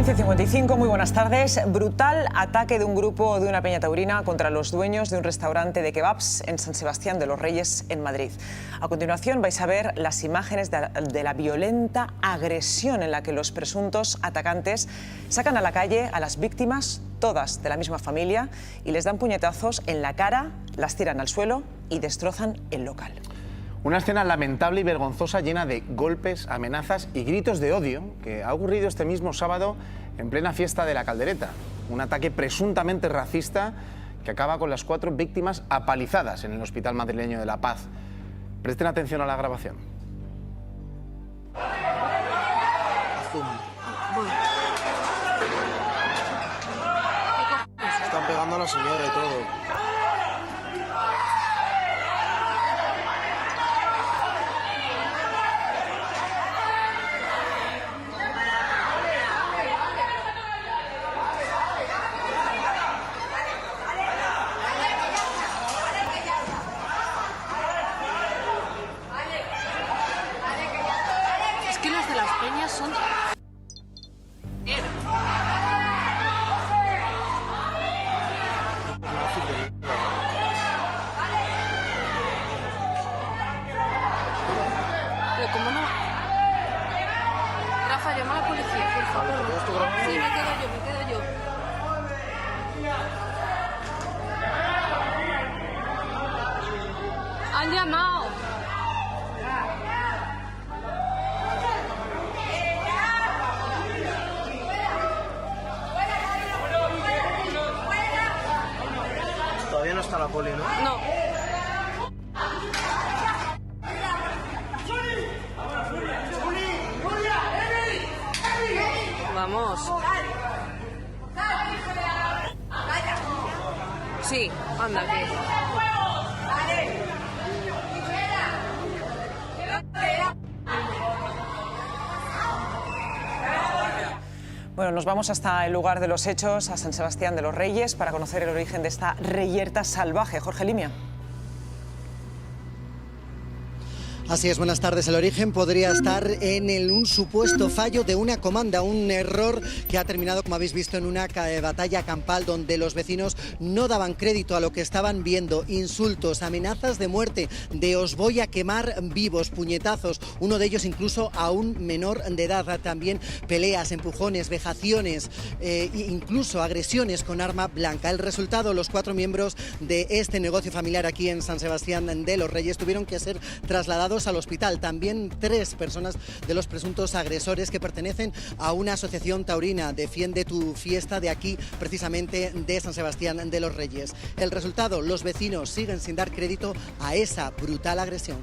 15:55, muy buenas tardes. Brutal ataque de un grupo de una peña taurina contra los dueños de un restaurante de kebabs en San Sebastián de los Reyes, en Madrid. A continuación vais a ver las imágenes de la violenta agresión en la que los presuntos atacantes sacan a la calle a las víctimas, todas de la misma familia, y les dan puñetazos en la cara, las tiran al suelo y destrozan el local. Una escena lamentable y vergonzosa llena de golpes, amenazas y gritos de odio que ha ocurrido este mismo sábado en plena fiesta de la Caldereta. Un ataque presuntamente racista que acaba con las 4 víctimas apalizadas en el Hospital Madrileño de La Paz. Presten atención a la grabación. Están pegando a la señora y todo. Es que los de las peñas son... Pero ¿cómo no? Rafa, llama a la policía, por favor. Sí, me quedo yo. Han llamado. Todavía no está la poli, ¿no? No. Vamos. Sí, anda, que... Bueno, nos vamos hasta el lugar de los hechos, a San Sebastián de los Reyes, para conocer el origen de esta reyerta salvaje. Jorge Limia. Así es, buenas tardes. El origen podría estar en un supuesto fallo de una comanda, un error que ha terminado, como habéis visto, en una batalla campal donde los vecinos no daban crédito a lo que estaban viendo. Insultos, amenazas de muerte, de os voy a quemar vivos, puñetazos, uno de ellos incluso a un menor de edad. También peleas, empujones, vejaciones, incluso agresiones con arma blanca. El resultado, los 4 miembros de este negocio familiar aquí en San Sebastián de los Reyes tuvieron que ser trasladados al hospital. También 3 personas de los presuntos agresores que pertenecen a una asociación taurina, Defiende tu Fiesta, de aquí precisamente de San Sebastián de los Reyes. El resultado, los vecinos siguen sin dar crédito a esa brutal agresión.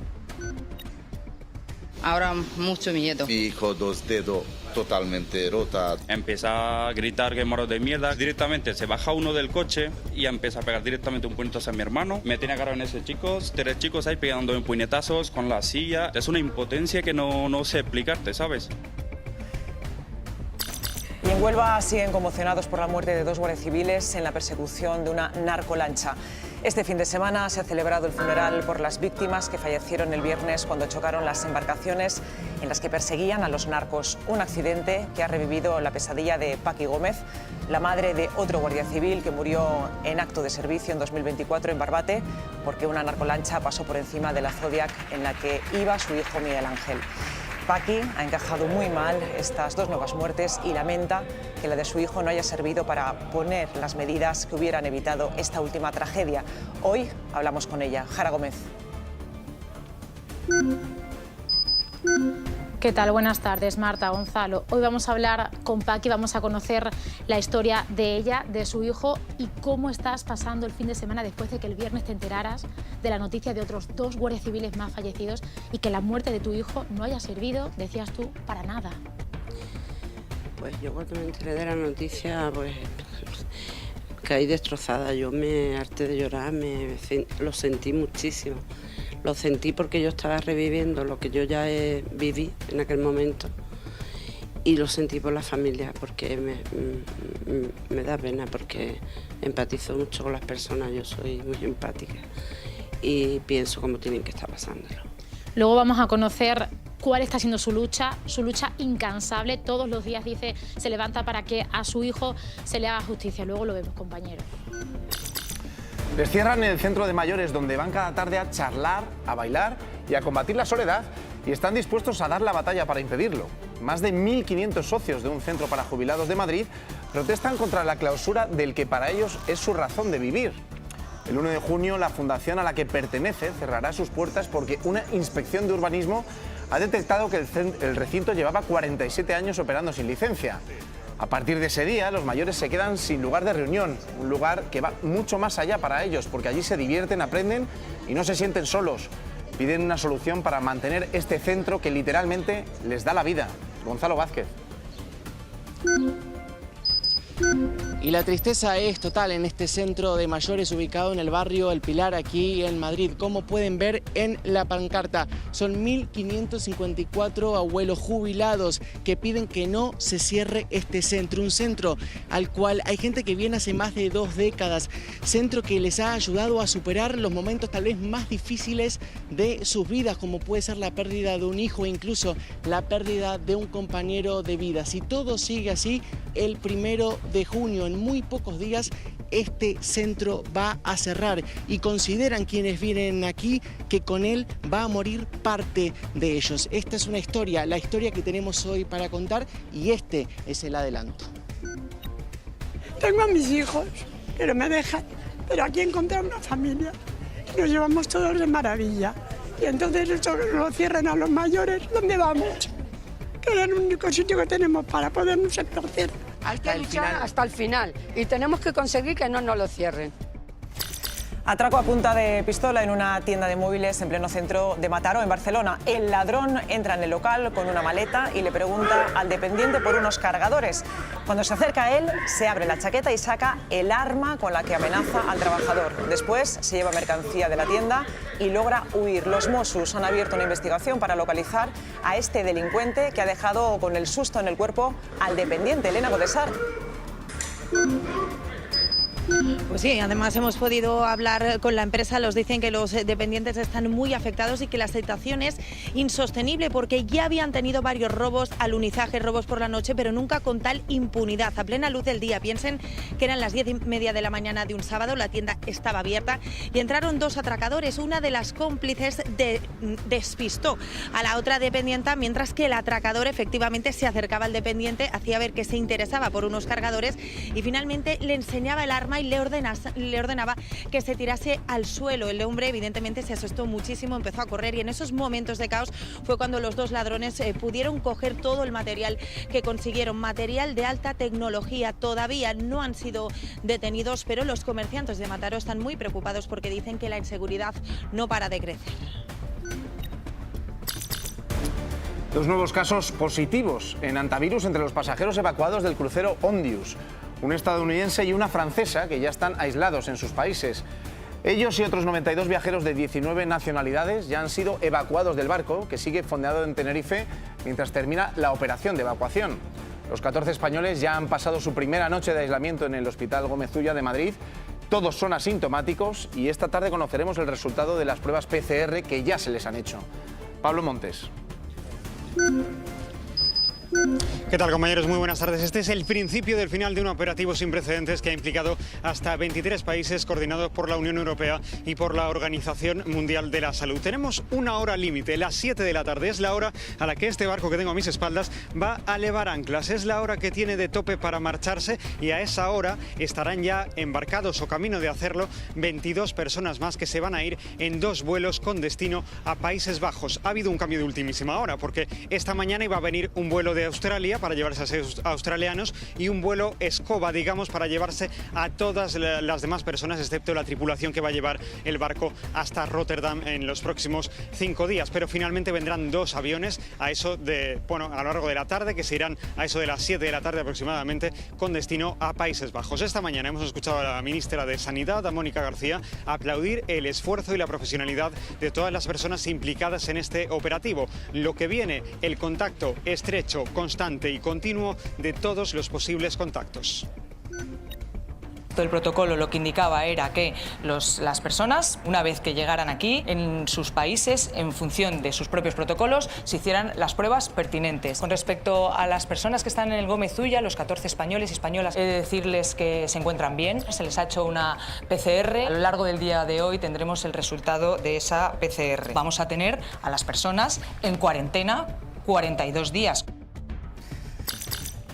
Ahora mucho miedo. Mi hijo 2 dedos totalmente rota. Empieza a gritar que moro de mierda. Directamente se baja uno del coche y empieza a pegar directamente un puñetazo a mi hermano. Me tiene agarrado en ese chicos, 3 chicos ahí pegándome puñetazos con la silla. Es una impotencia que no sé explicarte, ¿sabes? Y en Huelva siguen conmocionados por la muerte de 2 guardias civiles en la persecución de una narcolancha. Este fin de semana se ha celebrado el funeral por las víctimas que fallecieron el viernes cuando chocaron las embarcaciones en las que perseguían a los narcos. Un accidente que ha revivido la pesadilla de Paqui Gómez, la madre de otro guardia civil que murió en acto de servicio en 2024 en Barbate porque una narcolancha pasó por encima de la Zodiac en la que iba su hijo Miguel Ángel. Paqui ha encajado muy mal estas 2 nuevas muertes y lamenta que la de su hijo no haya servido para poner las medidas que hubieran evitado esta última tragedia. Hoy hablamos con ella. Jara Gómez. ¿Qué tal? Buenas tardes, Marta, Gonzalo. Hoy vamos a hablar con Paqui, vamos a conocer la historia de ella, de su hijo y cómo estás pasando el fin de semana después de que el viernes te enteraras de la noticia de otros 2 guardias civiles más fallecidos y que la muerte de tu hijo no haya servido, decías tú, para nada. Pues yo cuando me enteré de la noticia, pues caí destrozada. Yo me harté de llorar, lo sentí muchísimo. Lo sentí porque yo estaba reviviendo lo que yo ya viví en aquel momento y lo sentí por la familia porque me da pena porque empatizo mucho con las personas, yo soy muy empática y pienso cómo tienen que estar pasándolo. Luego vamos a conocer cuál está siendo su lucha incansable. Todos los días, dice, se levanta para que a su hijo se le haga justicia. Luego lo vemos, compañero. Les cierran el centro de mayores donde van cada tarde a charlar, a bailar y a combatir la soledad, y están dispuestos a dar la batalla para impedirlo. Más de 1.500 socios de un centro para jubilados de Madrid protestan contra la clausura del que para ellos es su razón de vivir. El 1 de junio la fundación a la que pertenece cerrará sus puertas porque una inspección de urbanismo ha detectado que el recinto llevaba 47 años operando sin licencia. A partir de ese día, los mayores se quedan sin lugar de reunión, un lugar que va mucho más allá para ellos, porque allí se divierten, aprenden y no se sienten solos. Piden una solución para mantener este centro que literalmente les da la vida. Gonzalo Vázquez. Y la tristeza es total en este centro de mayores ubicado en el barrio El Pilar, aquí en Madrid. Como pueden ver en la pancarta, son 1.554 abuelos jubilados que piden que no se cierre este centro. Un centro al cual hay gente que viene hace más de 2 décadas. Centro que les ha ayudado a superar los momentos tal vez más difíciles de sus vidas, como puede ser la pérdida de un hijo e incluso la pérdida de un compañero de vida. Si todo sigue así, el 1 de junio, en muy pocos días, este centro va a cerrar y consideran quienes vienen aquí que con él va a morir parte de ellos. Esta es una historia, la historia que tenemos hoy para contar, y este es el adelanto. Tengo a mis hijos, que no me dejan, pero aquí encontré una familia. Nos llevamos todos de maravilla. Y entonces esto que nos cierren a los mayores, ¿dónde vamos? Que es el único sitio que tenemos para podernos esparcer. Hay que luchar hasta el final y tenemos que conseguir que no nos lo cierren. Atraco a punta de pistola en una tienda de móviles en pleno centro de Mataró, en Barcelona. El ladrón entra en el local con una maleta y le pregunta al dependiente por unos cargadores. Cuando se acerca a él, se abre la chaqueta y saca el arma con la que amenaza al trabajador. Después se lleva mercancía de la tienda y logra huir. Los Mossos han abierto una investigación para localizar a este delincuente que ha dejado con el susto en el cuerpo al dependiente. Elena Godesar. Pues sí, además hemos podido hablar con la empresa, nos dicen que los dependientes están muy afectados y que la situación es insostenible porque ya habían tenido varios robos, alunizajes, robos por la noche, pero nunca con tal impunidad, a plena luz del día. Piensen que eran las 10:30 de la mañana de un sábado, la tienda estaba abierta y entraron 2 atracadores. Una de las cómplices despistó a la otra dependienta, mientras que el atracador efectivamente se acercaba al dependiente, hacía ver que se interesaba por unos cargadores y finalmente le enseñaba el arma y le ordenaba que se tirase al suelo. El hombre evidentemente se asustó muchísimo, empezó a correr y en esos momentos de caos fue cuando los 2 ladrones pudieron coger todo el material que consiguieron, material de alta tecnología. Todavía no han sido detenidos, pero los comerciantes de Mataró están muy preocupados porque dicen que la inseguridad no para de crecer. 2 nuevos casos positivos en antivirus entre los pasajeros evacuados del crucero Ondius. Un estadounidense y una francesa que ya están aislados en sus países. Ellos y otros 92 viajeros de 19 nacionalidades ya han sido evacuados del barco, que sigue fondeado en Tenerife mientras termina la operación de evacuación. Los 14 españoles ya han pasado su primera noche de aislamiento en el Hospital Gómez Ulla de Madrid. Todos son asintomáticos y esta tarde conoceremos el resultado de las pruebas PCR que ya se les han hecho. Pablo Montes. ¿Qué tal, compañeros? Muy buenas tardes. Este es el principio del final de un operativo sin precedentes que ha implicado hasta 23 países coordinados por la Unión Europea y por la Organización Mundial de la Salud. Tenemos una hora límite, las 7 de la tarde. Es la hora a la que este barco que tengo a mis espaldas va a levar anclas. Es la hora que tiene de tope para marcharse y a esa hora estarán ya embarcados o camino de hacerlo 22 personas más que se van a ir en 2 vuelos con destino a Países Bajos. Ha habido un cambio de ultimísima hora porque esta mañana iba a venir un vuelo de Australia para llevarse a 6 australianos y un vuelo escoba, digamos, para llevarse a todas las demás personas, excepto la tripulación que va a llevar el barco hasta Rotterdam en los próximos 5 días. Pero finalmente vendrán 2 aviones a eso de, a lo largo de la tarde, que se irán a eso de las 7 de la tarde aproximadamente, con destino a Países Bajos. Esta mañana hemos escuchado a la ministra de Sanidad, a Mónica García, aplaudir el esfuerzo y la profesionalidad de todas las personas implicadas en este operativo. Lo que viene, el contacto estrecho, constante y continuo de todos los posibles contactos. Todo el protocolo lo que indicaba era que las personas, una vez que llegaran aquí, en sus países, en función de sus propios protocolos, se hicieran las pruebas pertinentes. Con respecto a las personas que están en el Gómez Ulla, los 14 españoles y españolas, he de decirles que se encuentran bien. Se les ha hecho una PCR. A lo largo del día de hoy tendremos el resultado de esa PCR. Vamos a tener a las personas en cuarentena 42 días.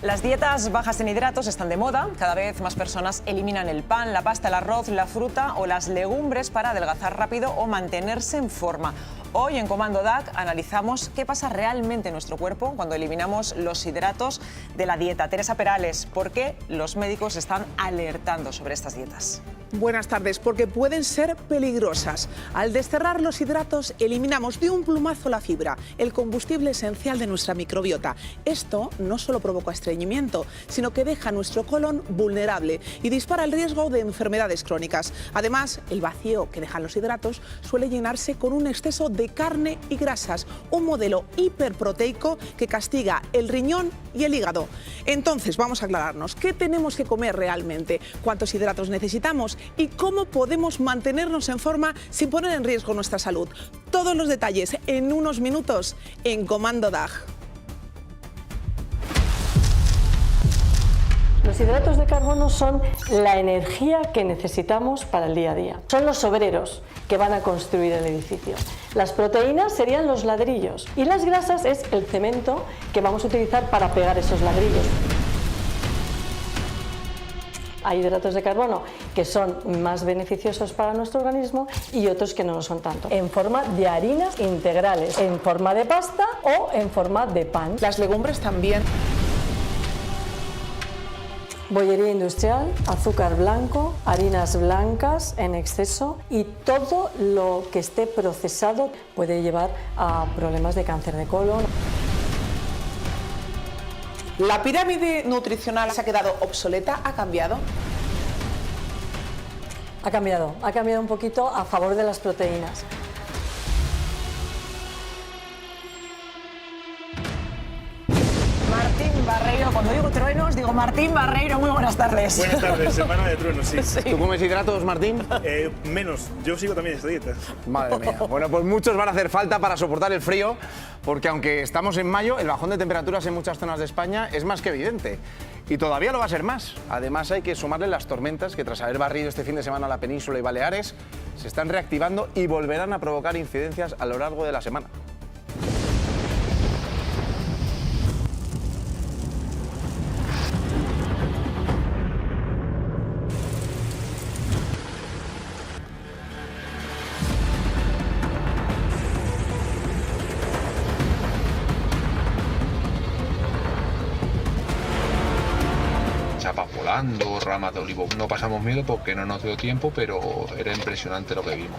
Las dietas bajas en hidratos están de moda. Cada vez más personas eliminan el pan, la pasta, el arroz, la fruta o las legumbres para adelgazar rápido o mantenerse en forma. Hoy en Comando DAC analizamos qué pasa realmente en nuestro cuerpo cuando eliminamos los hidratos de la dieta. Teresa Perales, ¿por qué los médicos están alertando sobre estas dietas? Buenas tardes, porque pueden ser peligrosas. Al desterrar los hidratos, eliminamos de un plumazo la fibra, el combustible esencial de nuestra microbiota. Esto no solo provoca estreñimiento, sino que deja nuestro colon vulnerable y dispara el riesgo de enfermedades crónicas. Además, el vacío que dejan los hidratos suele llenarse con un exceso de carne y grasas, un modelo hiperproteico que castiga el riñón y el hígado. Entonces, vamos a aclararnos, ¿qué tenemos que comer realmente? ¿Cuántos hidratos necesitamos? ¿Y cómo podemos mantenernos en forma sin poner en riesgo nuestra salud? Todos los detalles en unos minutos en Comando DAG. Los hidratos de carbono son la energía que necesitamos para el día a día. Son los obreros que van a construir el edificio. Las proteínas serían los ladrillos y las grasas es el cemento que vamos a utilizar para pegar esos ladrillos. Hay hidratos de carbono que son más beneficiosos para nuestro organismo y otros que no lo son tanto. En forma de harinas integrales, en forma de pasta o en forma de pan. Las legumbres también. Bollería industrial, azúcar blanco, harinas blancas en exceso y todo lo que esté procesado puede llevar a problemas de cáncer de colon. ¿La pirámide nutricional se ha quedado obsoleta? ¿Ha cambiado? Ha cambiado un poquito a favor de las proteínas. Martín Barreiro, cuando digo truenos, digo Martín Barreiro, muy buenas tardes. Buenas tardes, semana de truenos, sí. ¿Tú comes hidratos, Martín? Menos, yo sigo también esta dieta. Madre mía. Bueno, pues muchos van a hacer falta para soportar el frío, porque aunque estamos en mayo, el bajón de temperaturas en muchas zonas de España es más que evidente. Y todavía lo va a ser más. Además, hay que sumarle las tormentas que, tras haber barrido este fin de semana la península y Baleares, se están reactivando y volverán a provocar incidencias a lo largo de la semana. Chapas volando, ramas de olivo. No pasamos miedo porque no nos dio tiempo, pero era impresionante lo que vimos.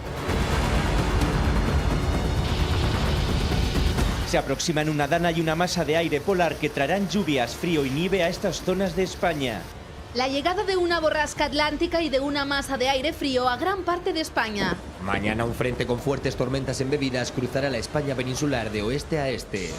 Se aproximan una dana y una masa de aire polar que traerán lluvias, frío y nieve a estas zonas de España. La llegada de una borrasca atlántica y de una masa de aire frío a gran parte de España. Mañana un frente con fuertes tormentas embebidas cruzará la España peninsular de oeste a este.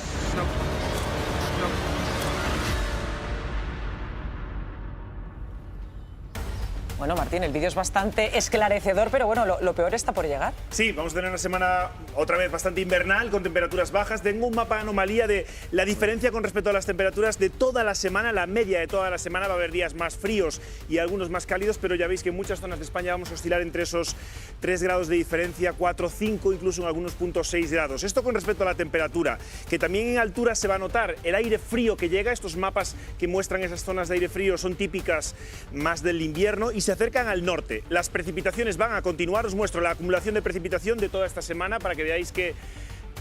Bueno, Martín, el vídeo es bastante esclarecedor, pero bueno, lo peor está por llegar. Sí, vamos a tener una semana otra vez bastante invernal, con temperaturas bajas. Tengo un mapa anomalía de la diferencia con respecto a las temperaturas de toda la semana. La media de toda la semana va a haber días más fríos y algunos más cálidos, pero ya veis que en muchas zonas de España vamos a oscilar entre esos 3 grados de diferencia, 4, 5, incluso en algunos puntos 6 grados. Esto con respecto a la temperatura, que también en altura se va a notar el aire frío que llega. Estos mapas que muestran esas zonas de aire frío son típicas más del invierno y se acercan al norte. Las precipitaciones van a continuar. Os muestro la acumulación de precipitación de toda esta semana para que veáis que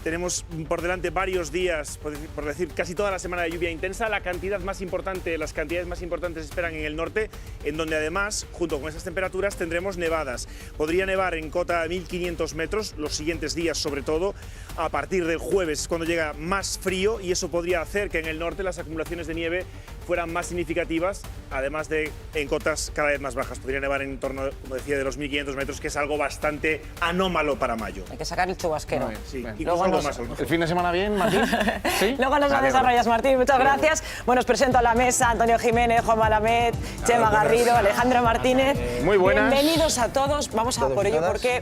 tenemos por delante varios días, por decir casi toda la semana de lluvia intensa. Las cantidades más importantes se esperan en el norte, en donde además, junto con esas temperaturas, tendremos nevadas. Podría nevar en cota de 1500 metros los siguientes días, sobre todo a partir del jueves, cuando llega más frío, y eso podría hacer que en el norte las acumulaciones de nieve fueran más significativas, además de en cotas cada vez más bajas. Podría nevar en torno, como decía, de los 1.500 metros, que es algo bastante anómalo para mayo. Hay que sacar el chubasquero. Sí, Luego algo más. ¿El fin de semana bien, Martín? ¿Sí? Luego nos desarrollas, Martín. Muchas gracias. Bueno, os presento a la mesa Antonio Jiménez, Juan Malamed, Chema Garrido, Alejandro Martínez. Muy buenas. Bienvenidos a todos. Vamos a por ello porque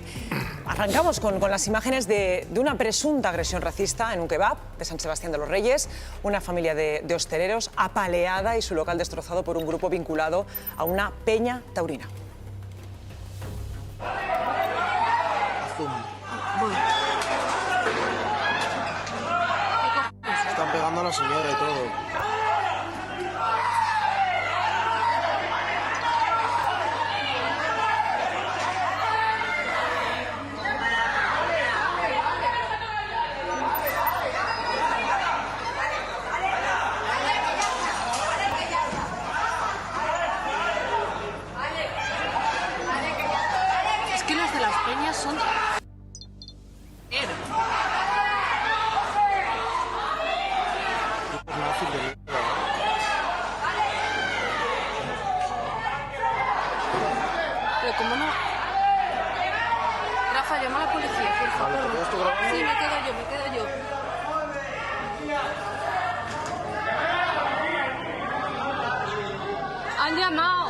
arrancamos con las imágenes de una presunta agresión racista en un kebab de San Sebastián de los Reyes. Una familia de hosteleros apaleada y su local destrozado por un grupo vinculado a una peña taurina. Están pegando a la señora y todo. Es que los de las peñas son... Pero como no... Rafa, llama a la policía, por favor. Sí, me quedo yo. Han llamado.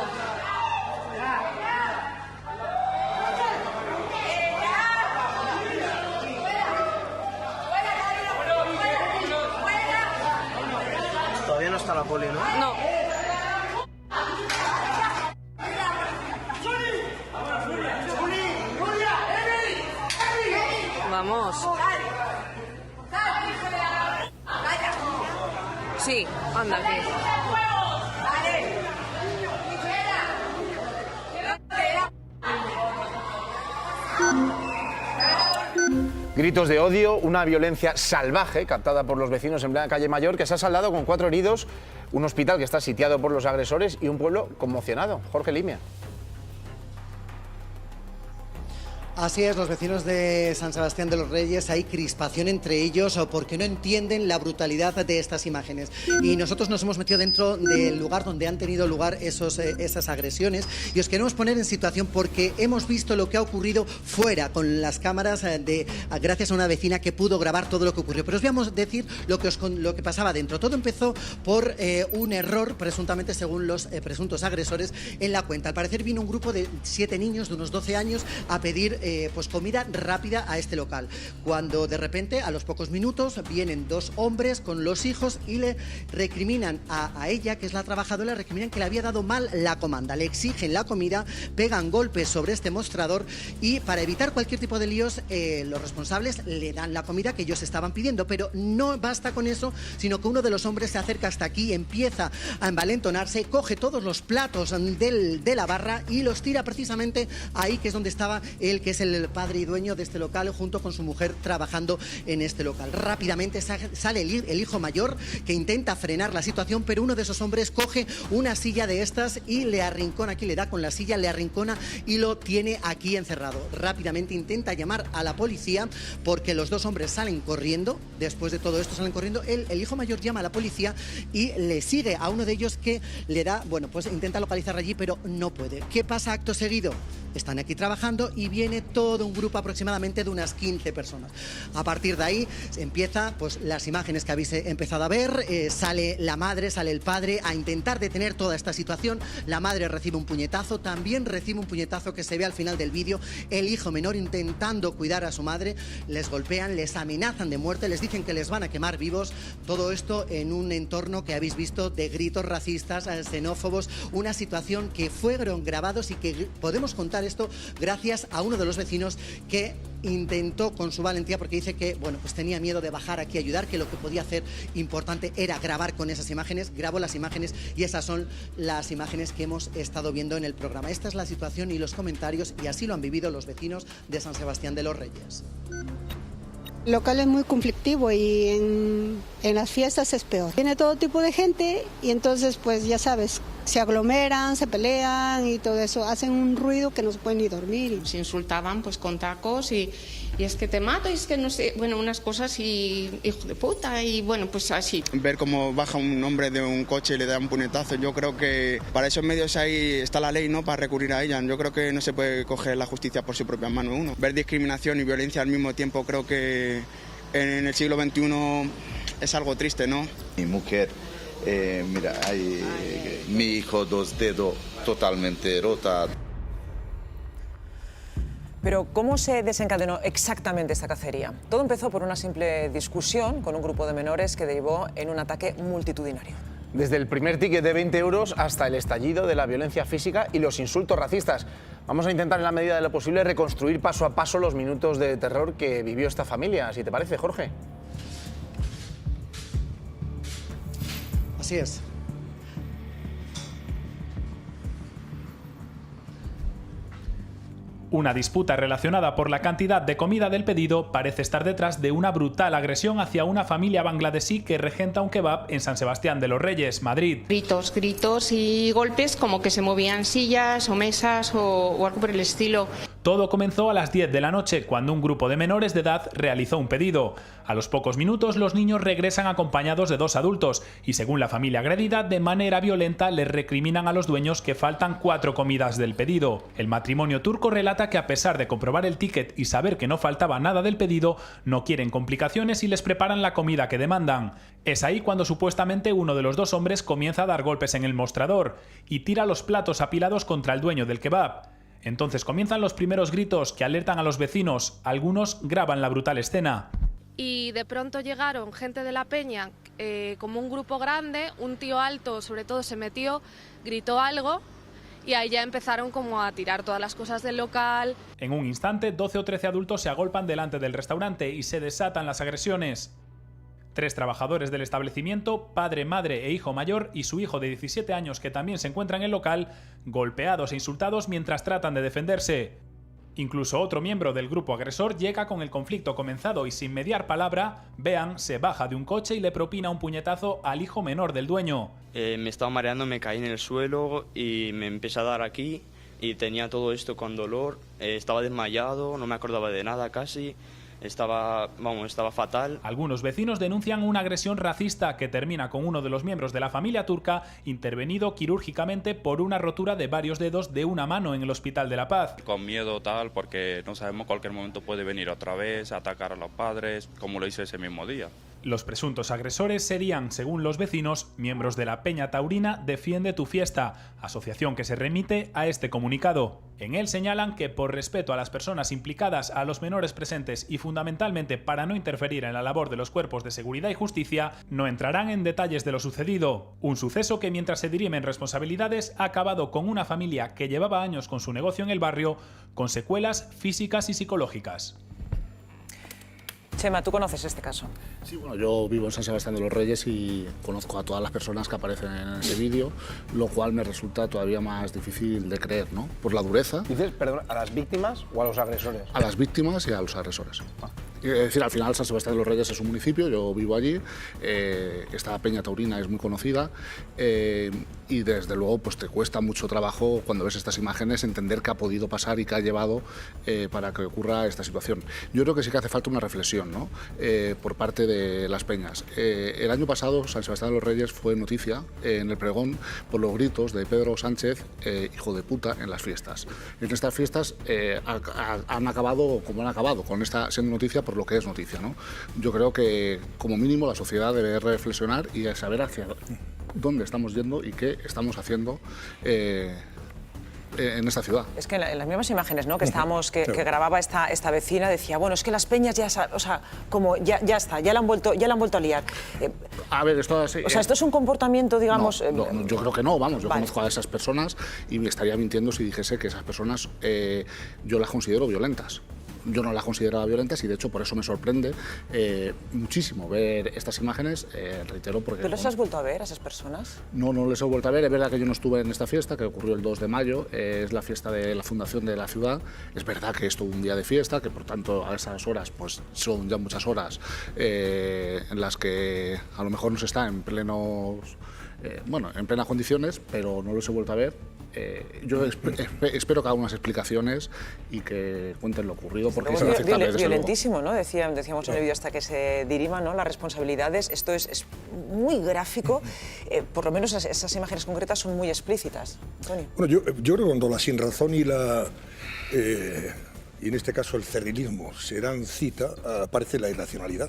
Todavía no está la poli, ¿no? No. Vamos. Sí, anda, que... Gritos de odio, una violencia salvaje captada por los vecinos en plena calle Mayor, que se ha saldado con 4 heridos, un hospital que está sitiado por los agresores y un pueblo conmocionado. Jorge Limia. Así es, los vecinos de San Sebastián de los Reyes, hay crispación entre ellos porque no entienden la brutalidad de estas imágenes. Y nosotros nos hemos metido dentro del lugar donde han tenido lugar esas agresiones y os queremos poner en situación porque hemos visto lo que ha ocurrido fuera con las cámaras gracias a una vecina que pudo grabar todo lo que ocurrió. Pero os vamos a decir lo que pasaba dentro. Todo empezó por un error, presuntamente según los presuntos agresores, en la cuenta. Al parecer vino un grupo de 7 niños de unos 12 años a pedir pues comida rápida a este local, cuando de repente a los pocos minutos vienen 2 hombres con los hijos y le recriminan a ella, que es la trabajadora, le recriminan que le había dado mal la comanda, le exigen la comida, pegan golpes sobre este mostrador y para evitar cualquier tipo de líos los responsables le dan la comida que ellos estaban pidiendo, pero no basta con eso, sino que uno de los hombres se acerca hasta aquí, empieza a envalentonarse, coge todos los platos de la barra y los tira precisamente ahí, que es donde estaba él, que es el padre y dueño de este local, junto con su mujer trabajando en este local. Rápidamente sale el hijo mayor, que intenta frenar la situación, pero uno de esos hombres coge una silla de estas y le arrincona, aquí le da con la silla, le arrincona y lo tiene aquí encerrado. Rápidamente intenta llamar a la policía porque los 2 hombres salen corriendo, después de todo esto salen corriendo, el hijo mayor llama a la policía y le sigue a uno de ellos que le da, bueno, pues intenta localizar allí, pero no puede. ¿Qué pasa acto seguido? Están aquí trabajando y viene todo un grupo aproximadamente de unas 15 personas. A partir de ahí empieza pues las imágenes que habéis empezado a ver, sale la madre, sale el padre a intentar detener toda esta situación. La madre recibe un puñetazo, también recibe un puñetazo que se ve al final del vídeo. El hijo menor intentando cuidar a su madre, les golpean, les amenazan de muerte, les dicen que les van a quemar vivos. Todo esto en un entorno que habéis visto de gritos racistas, xenófobos, una situación que fueron grabados y que podemos contar esto gracias a uno de los vecinos que intentó con su valentía, porque dice que bueno, pues tenía miedo de bajar aquí a ayudar, que lo que podía hacer importante era grabar con esas imágenes. Grabó las imágenes y esas son las imágenes que hemos estado viendo en el programa. Esta es la situación y los comentarios, y así lo han vivido los vecinos de San Sebastián de los Reyes. El local es muy conflictivo y en las fiestas es peor. Viene todo tipo de gente y entonces pues ya sabes, se aglomeran, se pelean y todo eso, hacen un ruido que no se pueden ni dormir. Se insultaban pues con tacos y es que te mato, y es que no sé, bueno, unas cosas y hijo de puta, y bueno, pues así. Ver cómo baja un hombre de un coche y le da un puñetazo, yo creo que para esos medios ahí está la ley, ¿no?, para recurrir a ella. Yo creo que no se puede coger la justicia por su propia mano uno. Ver discriminación y violencia al mismo tiempo, creo que en el siglo XXI es algo triste, ¿no? Mi mujer, mira, mi hijo 2 dedos totalmente rota. Pero ¿cómo se desencadenó exactamente esta cacería? Todo empezó por una simple discusión con un grupo de menores que derivó en un ataque multitudinario. Desde el primer ticket de 20 euros hasta el estallido de la violencia física y los insultos racistas. Vamos a intentar, en la medida de lo posible, reconstruir paso a paso los minutos de terror que vivió esta familia. ¿Si te parece, Jorge? Así es. Una disputa relacionada por la cantidad de comida del pedido parece estar detrás de una brutal agresión hacia una familia bangladesí que regenta un kebab en San Sebastián de los Reyes, Madrid. Gritos y golpes, como que se movían sillas o mesas o algo por el estilo. Todo comenzó a las 10 de la noche, cuando un grupo de menores de edad realizó un pedido. A los pocos minutos, los niños regresan acompañados de 2 adultos y, según la familia agredida, de manera violenta les recriminan a los dueños que faltan 4 comidas del pedido. El matrimonio turco relata que, a pesar de comprobar el ticket y saber que no faltaba nada del pedido, no quieren complicaciones y les preparan la comida que demandan. Es ahí cuando supuestamente uno de los 2 hombres comienza a dar golpes en el mostrador y tira los platos apilados contra el dueño del kebab. Entonces comienzan los primeros gritos que alertan a los vecinos. Algunos graban la brutal escena. Y de pronto llegaron gente de la peña, como un grupo grande, un tío alto sobre todo se metió, gritó algo y ahí ya empezaron como a tirar todas las cosas del local. En un instante, 12 o 13 adultos se agolpan delante del restaurante y se desatan las agresiones. 3 trabajadores del establecimiento, padre, madre e hijo mayor, y su hijo de 17 años que también se encuentra en el local, golpeados e insultados mientras tratan de defenderse. Incluso otro miembro del grupo agresor llega con el conflicto comenzado y, sin mediar palabra, Bean se baja de un coche y le propina un puñetazo al hijo menor del dueño. Me estaba mareando, me caí en el suelo y me empecé a dar aquí y tenía todo esto con dolor, estaba desmayado, no me acordaba de nada casi. Estaba fatal. Algunos vecinos denuncian una agresión racista que termina con uno de los miembros de la familia turca intervenido quirúrgicamente por una rotura de varios dedos de una mano en el Hospital de la Paz. Con miedo tal, porque no sabemos, cualquier momento puede venir otra vez, atacar a los padres, como lo hizo ese mismo día. Los presuntos agresores serían, según los vecinos, miembros de la Peña Taurina Defiende tu Fiesta, asociación que se remite a este comunicado. En él señalan que, por respeto a las personas implicadas, a los menores presentes y fundamentalmente para no interferir en la labor de los cuerpos de seguridad y justicia, no entrarán en detalles de lo sucedido. Un suceso que, mientras se dirimen responsabilidades, ha acabado con una familia que llevaba años con su negocio en el barrio, con secuelas físicas y psicológicas. Chema, ¿tú conoces este caso? Sí, bueno, yo vivo en San Sebastián de los Reyes y conozco a todas las personas que aparecen en ese vídeo, lo cual me resulta todavía más difícil de creer, ¿no? Por la dureza. ¿Dices, perdón, a las víctimas o a los agresores? A las víctimas y a los agresores. Es decir, al final San Sebastián de los Reyes es un municipio, yo vivo allí, esta Peña Taurina es muy conocida y desde luego pues te cuesta mucho trabajo cuando ves estas imágenes entender qué ha podido pasar y qué ha llevado para que ocurra esta situación. Yo creo que sí que hace falta una reflexión, ¿no? Por parte de las peñas. El año pasado San Sebastián de los Reyes fue noticia en el pregón por los gritos de Pedro Sánchez, hijo de puta, en las fiestas. En estas fiestas han acabado como han acabado, con esta siendo noticia por lo que es noticia, ¿no? Yo creo que como mínimo la sociedad debe reflexionar y saber hacia dónde estamos yendo y qué estamos haciendo en esta ciudad. Es que en las mismas imágenes, ¿no?, que estábamos, que grababa esta vecina, decía, bueno, es que las peñas ya, o sea, como ya está, ya la han vuelto a liar. A ver, esto es, o sea, esto es un comportamiento, digamos. No, yo creo que no, vamos, yo conozco a esas personas y me estaría mintiendo si dijese que esas personas yo las considero violentas. Yo no las consideraba violentas y de hecho por eso me sorprende muchísimo ver estas imágenes, reitero porque... ¿Pero les has vuelto a ver a esas personas? No les he vuelto a ver, es verdad que yo no estuve en esta fiesta que ocurrió el 2 de mayo, es la fiesta de la fundación de la ciudad, es verdad que es todo un día de fiesta, que por tanto a esas horas pues son ya muchas horas en las que a lo mejor no se está en plenos bueno, en plenas condiciones, pero no los he vuelto a ver. Yo espero que hagan unas explicaciones y que cuenten lo ocurrido, porque es inaceptable, desde violentísimo, ¿no? Decíamos en el vídeo, hasta que se diriman, ¿no?, las responsabilidades. Esto es muy gráfico. Por lo menos esas imágenes concretas son muy explícitas. Tony. Bueno, yo creo que cuando la sinrazón y en este caso el cerrilismo se dan cita, aparece la irracionalidad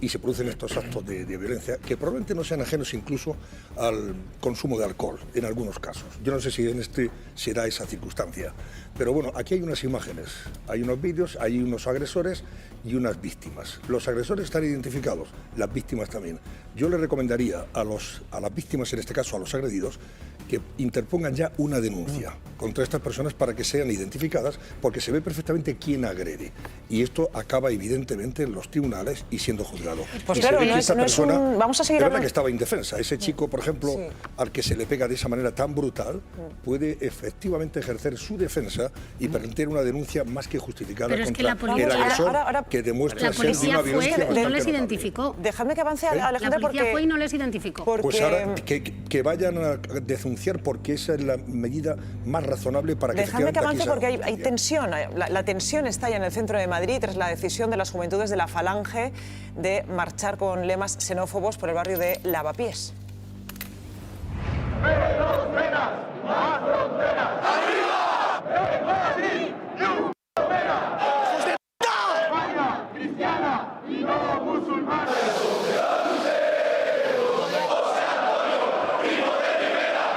y se producen estos actos de violencia que probablemente no sean ajenos incluso al consumo de alcohol en algunos casos. Yo no sé si en este se da esa circunstancia, pero bueno, aquí hay unas imágenes, hay unos vídeos, hay unos agresores y unas víctimas. Los agresores están identificados, las víctimas también. Yo le recomendaría a las víctimas, en este caso a los agredidos, que interpongan ya una denuncia contra estas personas para que sean identificadas, porque se ve perfectamente quién agrede. Y esto acaba evidentemente en los tribunales y siendo juzgado. Pues y claro, se ve que esta persona, vamos a seguir es verdad hablando. que estaba indefensa. Ese chico, por ejemplo, Sí. al que se le pega de esa manera tan brutal, puede efectivamente ejercer su defensa y presentar una denuncia más que justificada Pero es que contra la policía- el agresor ahora- que demuestra La ser de policía una fue violencia y no bastante les notable. identificó. Dejadme que avance, Alejandra, La policía porque... fue y no les identificó. Pues ahora que vayan a denunciar, porque esa es la medida más razonable para que Dejadme que avance efectivamente porque hay tensión. La tensión está ya en el centro de Madrid tras la decisión de las juventudes de la Falange de marchar con lemas xenófobos por el barrio de Lavapiés.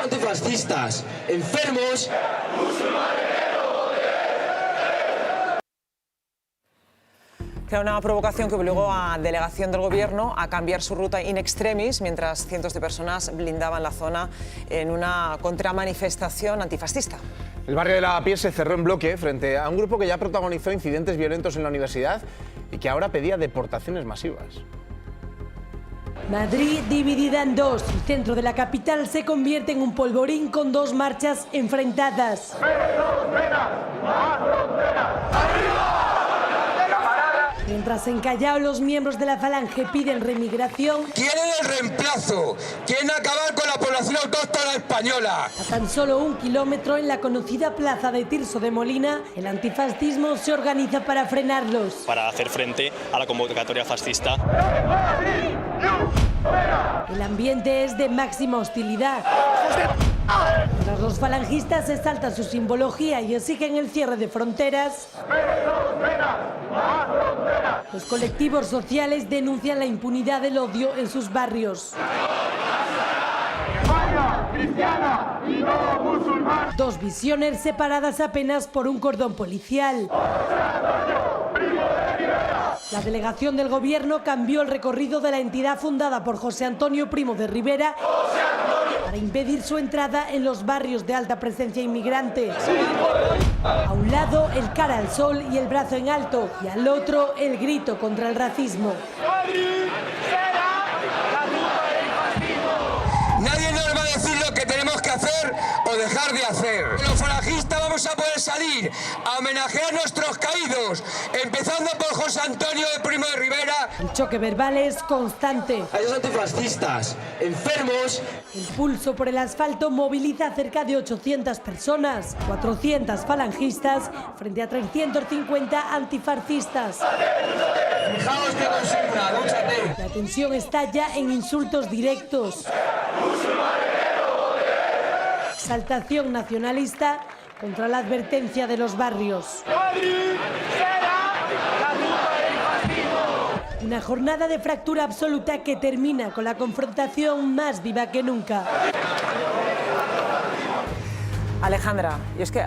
Antifascistas, enfermos. Era una provocación que obligó a delegación del Gobierno a cambiar su ruta in extremis mientras cientos de personas blindaban la zona en una contramanifestación antifascista. El barrio de Lavapiés se cerró en bloque frente a un grupo que ya protagonizó incidentes violentos en la universidad y que ahora pedía deportaciones masivas. Madrid dividida en dos. El centro de la capital se convierte en un polvorín con dos marchas enfrentadas. Mientras en Callao los miembros de la Falange piden remigración, Quieren el reemplazo, quieren acabar con la población autóctona española. a tan solo 1 kilómetro en la conocida plaza de Tirso de Molina, el antifascismo se organiza para frenarlos. Para hacer frente a la convocatoria fascista. El ambiente es de máxima hostilidad. Mientras los falangistas exaltan su simbología y exigen el cierre de fronteras, los colectivos sociales denuncian la impunidad del odio en sus barrios. Dos visiones separadas apenas por un cordón policial. La delegación del Gobierno cambió el recorrido de la entidad fundada por José Antonio Primo de Rivera para impedir su entrada en los barrios de alta presencia inmigrante. A un lado, el cara al sol y el brazo en alto, y al otro, el grito contra el racismo. Nadie nos va a decir lo que tenemos que hacer o dejar de hacer. Los falangistas vamos a poder salir a homenajear a nuestros caídos, empezando por José Antonio de Primo de Rivera. El choque verbal es constante. A esos antifascistas, enfermos. El pulso por el asfalto moviliza a cerca de 800 personas, 400 falangistas frente a 350 antifascistas. Fijaos que consigna, lúchate. La tensión estalla en insultos directos. Exaltación nacionalista contra la advertencia de los barrios. Una jornada de fractura absoluta que termina con la confrontación más viva que nunca. Alejandra, y es que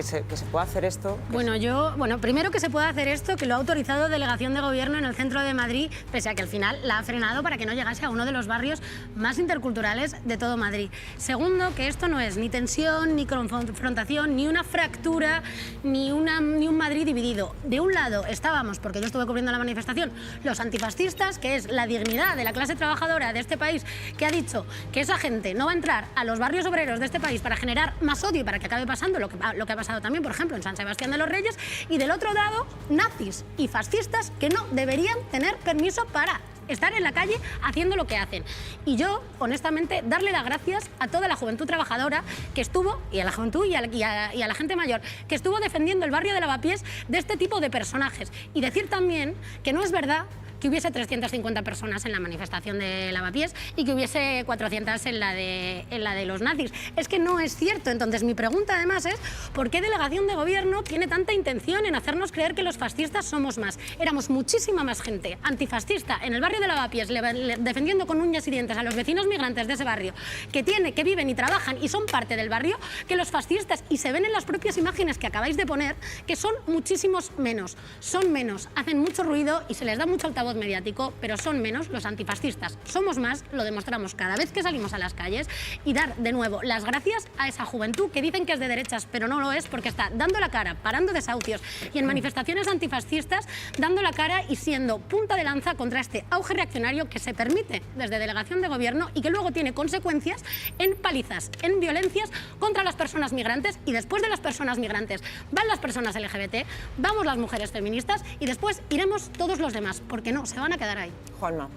se pueda hacer esto... Bueno, primero que se pueda hacer esto, que lo ha autorizado Delegación de Gobierno en el centro de Madrid, pese a que al final la ha frenado para que no llegase a uno de los barrios más interculturales de todo Madrid. Segundo, que esto no es ni tensión, ni confrontación, ni una fractura, ni un Madrid dividido. De un lado estábamos, porque yo estuve cubriendo la manifestación, los antifascistas, que es la dignidad de la clase trabajadora de este país, que ha dicho que esa gente no va a entrar a los barrios obreros de este país para generar más odio y para que acabe pasando lo que ha pasado también, por ejemplo, en San Sebastián de los Reyes, y del otro lado, nazis y fascistas que no deberían tener permiso para estar en la calle haciendo lo que hacen. Y yo, honestamente, darle las gracias a toda la juventud trabajadora que estuvo, y a la juventud y a la gente mayor, que estuvo defendiendo el barrio de Lavapiés de este tipo de personajes. Y decir también que no es verdad que hubiese 350 personas en la manifestación de Lavapiés y que hubiese 400 en la de los nazis. Es que no es cierto. Entonces, mi pregunta además es ¿por qué delegación de gobierno tiene tanta intención en hacernos creer que los fascistas somos más? Éramos muchísima más gente antifascista en el barrio de Lavapiés, defendiendo con uñas y dientes a los vecinos migrantes de ese barrio, que viven y trabajan y son parte del barrio, que los fascistas, y se ven en las propias imágenes que acabáis de poner, que son muchísimos menos. Son menos, hacen mucho ruido y se les da mucho altavoz mediático, pero son menos los antifascistas. Somos más, lo demostramos cada vez que salimos a las calles, y dar de nuevo las gracias a esa juventud que dicen que es de derechas, pero no lo es, porque está dando la cara, parando desahucios y en manifestaciones antifascistas, dando la cara y siendo punta de lanza contra este auge reaccionario que se permite desde delegación de gobierno y que luego tiene consecuencias en palizas, en violencias contra las personas migrantes, y después de las personas migrantes van las personas LGBT, vamos las mujeres feministas y después iremos todos los demás, porque no, se van a quedar ahí. Juanma.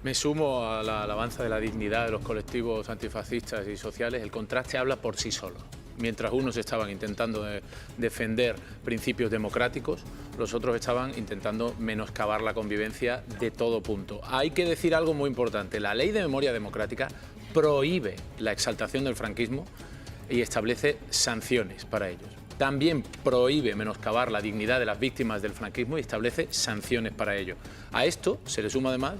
Me sumo a la alabanza de la dignidad de los colectivos antifascistas y sociales. El contraste habla por sí solo. Mientras unos estaban intentando defender principios democráticos, los otros estaban intentando menoscabar la convivencia de todo punto. Hay que decir algo muy importante. La Ley de Memoria Democrática prohíbe la exaltación del franquismo y establece sanciones para ellos. También prohíbe menoscabar la dignidad de las víctimas del franquismo y establece sanciones para ello. A esto se le suma además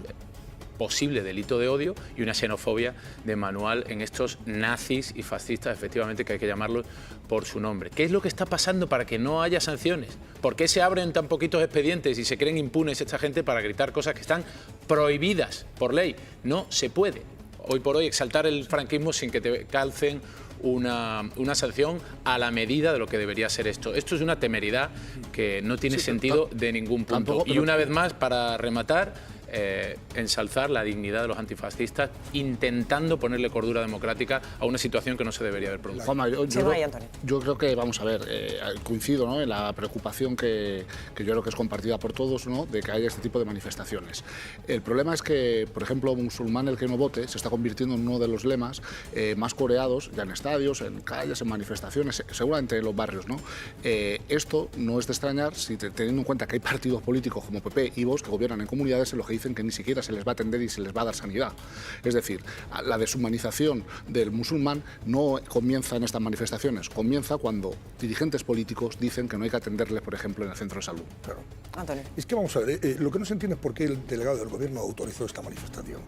posible delito de odio y una xenofobia de manual en estos nazis y fascistas, efectivamente, que hay que llamarlos por su nombre. ¿Qué es lo que está pasando para que no haya sanciones? ¿Por qué se abren tan poquitos expedientes y se creen impunes esta gente para gritar cosas que están prohibidas por ley? No se puede, hoy por hoy, exaltar el franquismo sin que te calcen una sanción a la medida de lo que debería ser esto. Esto es una temeridad que no tiene sentido de ningún punto. Y una vez más, para rematar, ensalzar la dignidad de los antifascistas, intentando ponerle cordura democrática a una situación que no se debería haber producido. Juanma, yo creo que, vamos a ver, coincido, ¿no?, en la preocupación que yo creo que es compartida por todos, ¿no?, de que haya este tipo de manifestaciones. El problema es que, por ejemplo, musulmán el que no vote se está convirtiendo en uno de los lemas más coreados, ya en estadios, en calles, en manifestaciones, seguramente en los barrios, ¿no? Esto no es de extrañar si teniendo en cuenta que hay partidos políticos como PP y Vox que gobiernan en comunidades en los que dicen que ni siquiera se les va a atender y se les va a dar sanidad. Es decir, la deshumanización del musulmán no comienza en estas manifestaciones, comienza cuando dirigentes políticos dicen que no hay que atenderles, por ejemplo, en el centro de salud. Claro. Antonio. Es que vamos a ver, lo que no se entiende es por qué el delegado del gobierno autorizó esta manifestación.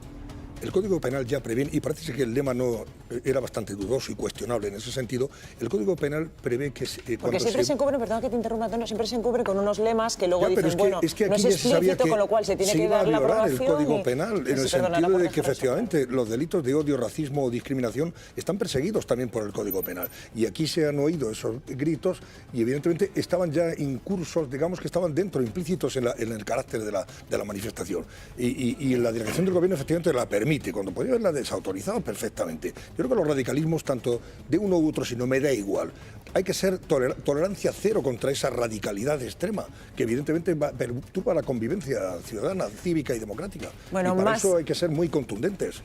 El Código Penal ya previene, y parece que el lema no era bastante dudoso y cuestionable en ese sentido, el Código Penal prevé que... Porque siempre se encubre, perdón que te interrumpa, Antonio, siempre se encubre con unos lemas que luego dicen, bueno, es que aquí no es explícito, con lo cual se tiene que dar la aprobación. El Código Penal, en el sentido de que efectivamente los delitos de odio, racismo o discriminación están perseguidos también por el Código Penal. Y aquí se han oído esos gritos y evidentemente estaban ya incursos, digamos que estaban dentro, implícitos en el carácter de la manifestación. Y la delegación del gobierno efectivamente la permite, cuando podría haberla desautorizado perfectamente. Yo creo que los radicalismos, tanto de uno u otro, si no me da igual, hay que ser tolerancia cero contra esa radicalidad extrema, que evidentemente perturba la convivencia ciudadana, cívica y democrática. Bueno, y para eso hay que ser muy contundentes.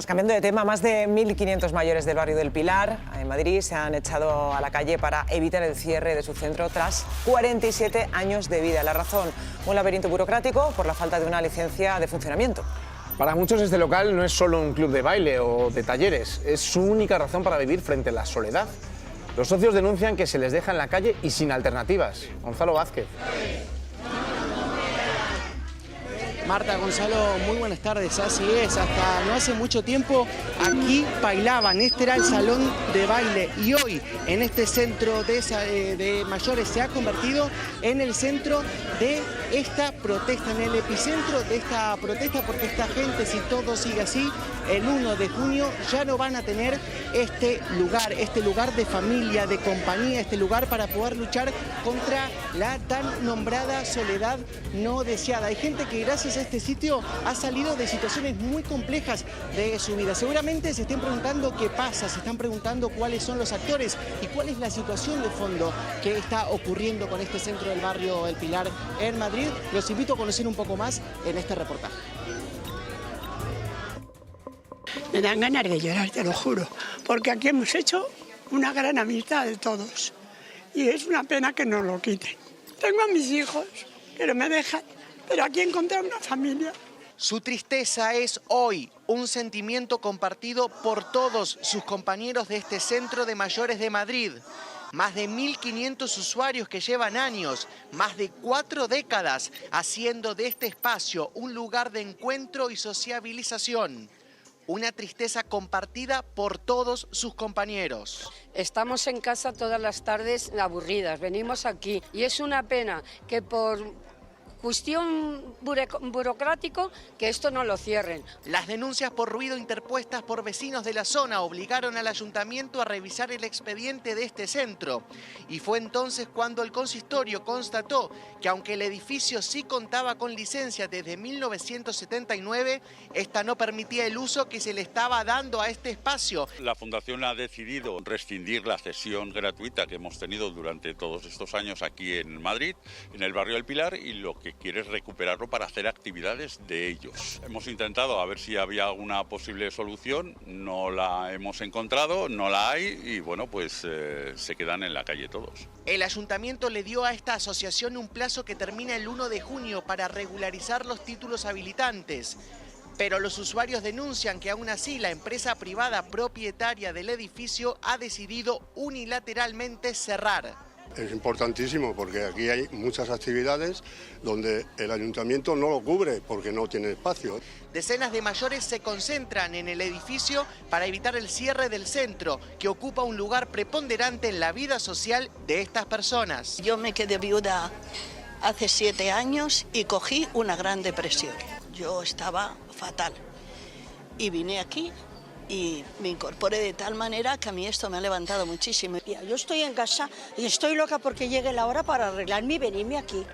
Cambiando de tema, más de 1.500 mayores del barrio del Pilar, en Madrid, se han echado a la calle para evitar el cierre de su centro tras 47 años de vida. La razón, un laberinto burocrático por la falta de una licencia de funcionamiento. Para muchos este local no es solo un club de baile o de talleres, es su única razón para vivir frente a la soledad. Los socios denuncian que se les deja en la calle y sin alternativas. Gonzalo Vázquez. Marta, Gonzalo, muy buenas tardes. Así es, hasta no hace mucho tiempo aquí bailaban. Este era el salón de baile y hoy en este centro de mayores se ha convertido en el centro de esta protesta, en el epicentro de esta protesta, porque esta gente, si todo sigue así, el 1 de junio ya no van a tener este lugar de familia, de compañía, este lugar para poder luchar contra la tan nombrada soledad no deseada. Hay gente que gracias a este sitio ha salido de situaciones muy complejas de su vida. Seguramente se estén preguntando qué pasa, se están preguntando cuáles son los actores y cuál es la situación de fondo que está ocurriendo con este centro del barrio El Pilar en Madrid. Los invito a conocer un poco más en este reportaje. Me dan ganas de llorar, te lo juro, porque aquí hemos hecho una gran amistad de todos y es una pena que nos lo quiten. Tengo a mis hijos, que no me dejan, pero aquí encontré una familia. Su tristeza es hoy un sentimiento compartido por todos sus compañeros de este centro de mayores de Madrid. Más de 1.500 usuarios que llevan años, más de 4 décadas, haciendo de este espacio un lugar de encuentro y sociabilización. Una tristeza compartida por todos sus compañeros. Estamos en casa todas las tardes aburridas, venimos aquí y es una pena que por cuestión burocrático que esto no lo cierren. Las denuncias por ruido interpuestas por vecinos de la zona obligaron al ayuntamiento a revisar el expediente de este centro. Y fue entonces cuando el consistorio constató que aunque el edificio sí contaba con licencia desde 1979, esta no permitía el uso que se le estaba dando a este espacio. La Fundación ha decidido rescindir la cesión gratuita que hemos tenido durante todos estos años aquí en Madrid, en el barrio del Pilar, y lo que quiere es recuperarlo para hacer actividades de ellos. Hemos intentado a ver si había alguna posible solución, no la hemos encontrado, no la hay y bueno, pues se quedan en la calle todos. El ayuntamiento le dio a esta asociación un plazo que termina el 1 de junio para regularizar los títulos habilitantes. Pero los usuarios denuncian que aún así la empresa privada propietaria del edificio ha decidido unilateralmente cerrar. Es importantísimo porque aquí hay muchas actividades donde el ayuntamiento no lo cubre porque no tiene espacio. Decenas de mayores se concentran en el edificio para evitar el cierre del centro, que ocupa un lugar preponderante en la vida social de estas personas. Yo me quedé viuda hace 7 años y cogí una gran depresión. Yo estaba fatal y vine aquí y me incorporé de tal manera que a mí esto me ha levantado muchísimo. Yo estoy en casa y estoy loca porque llegue la hora para arreglarme y venirme aquí.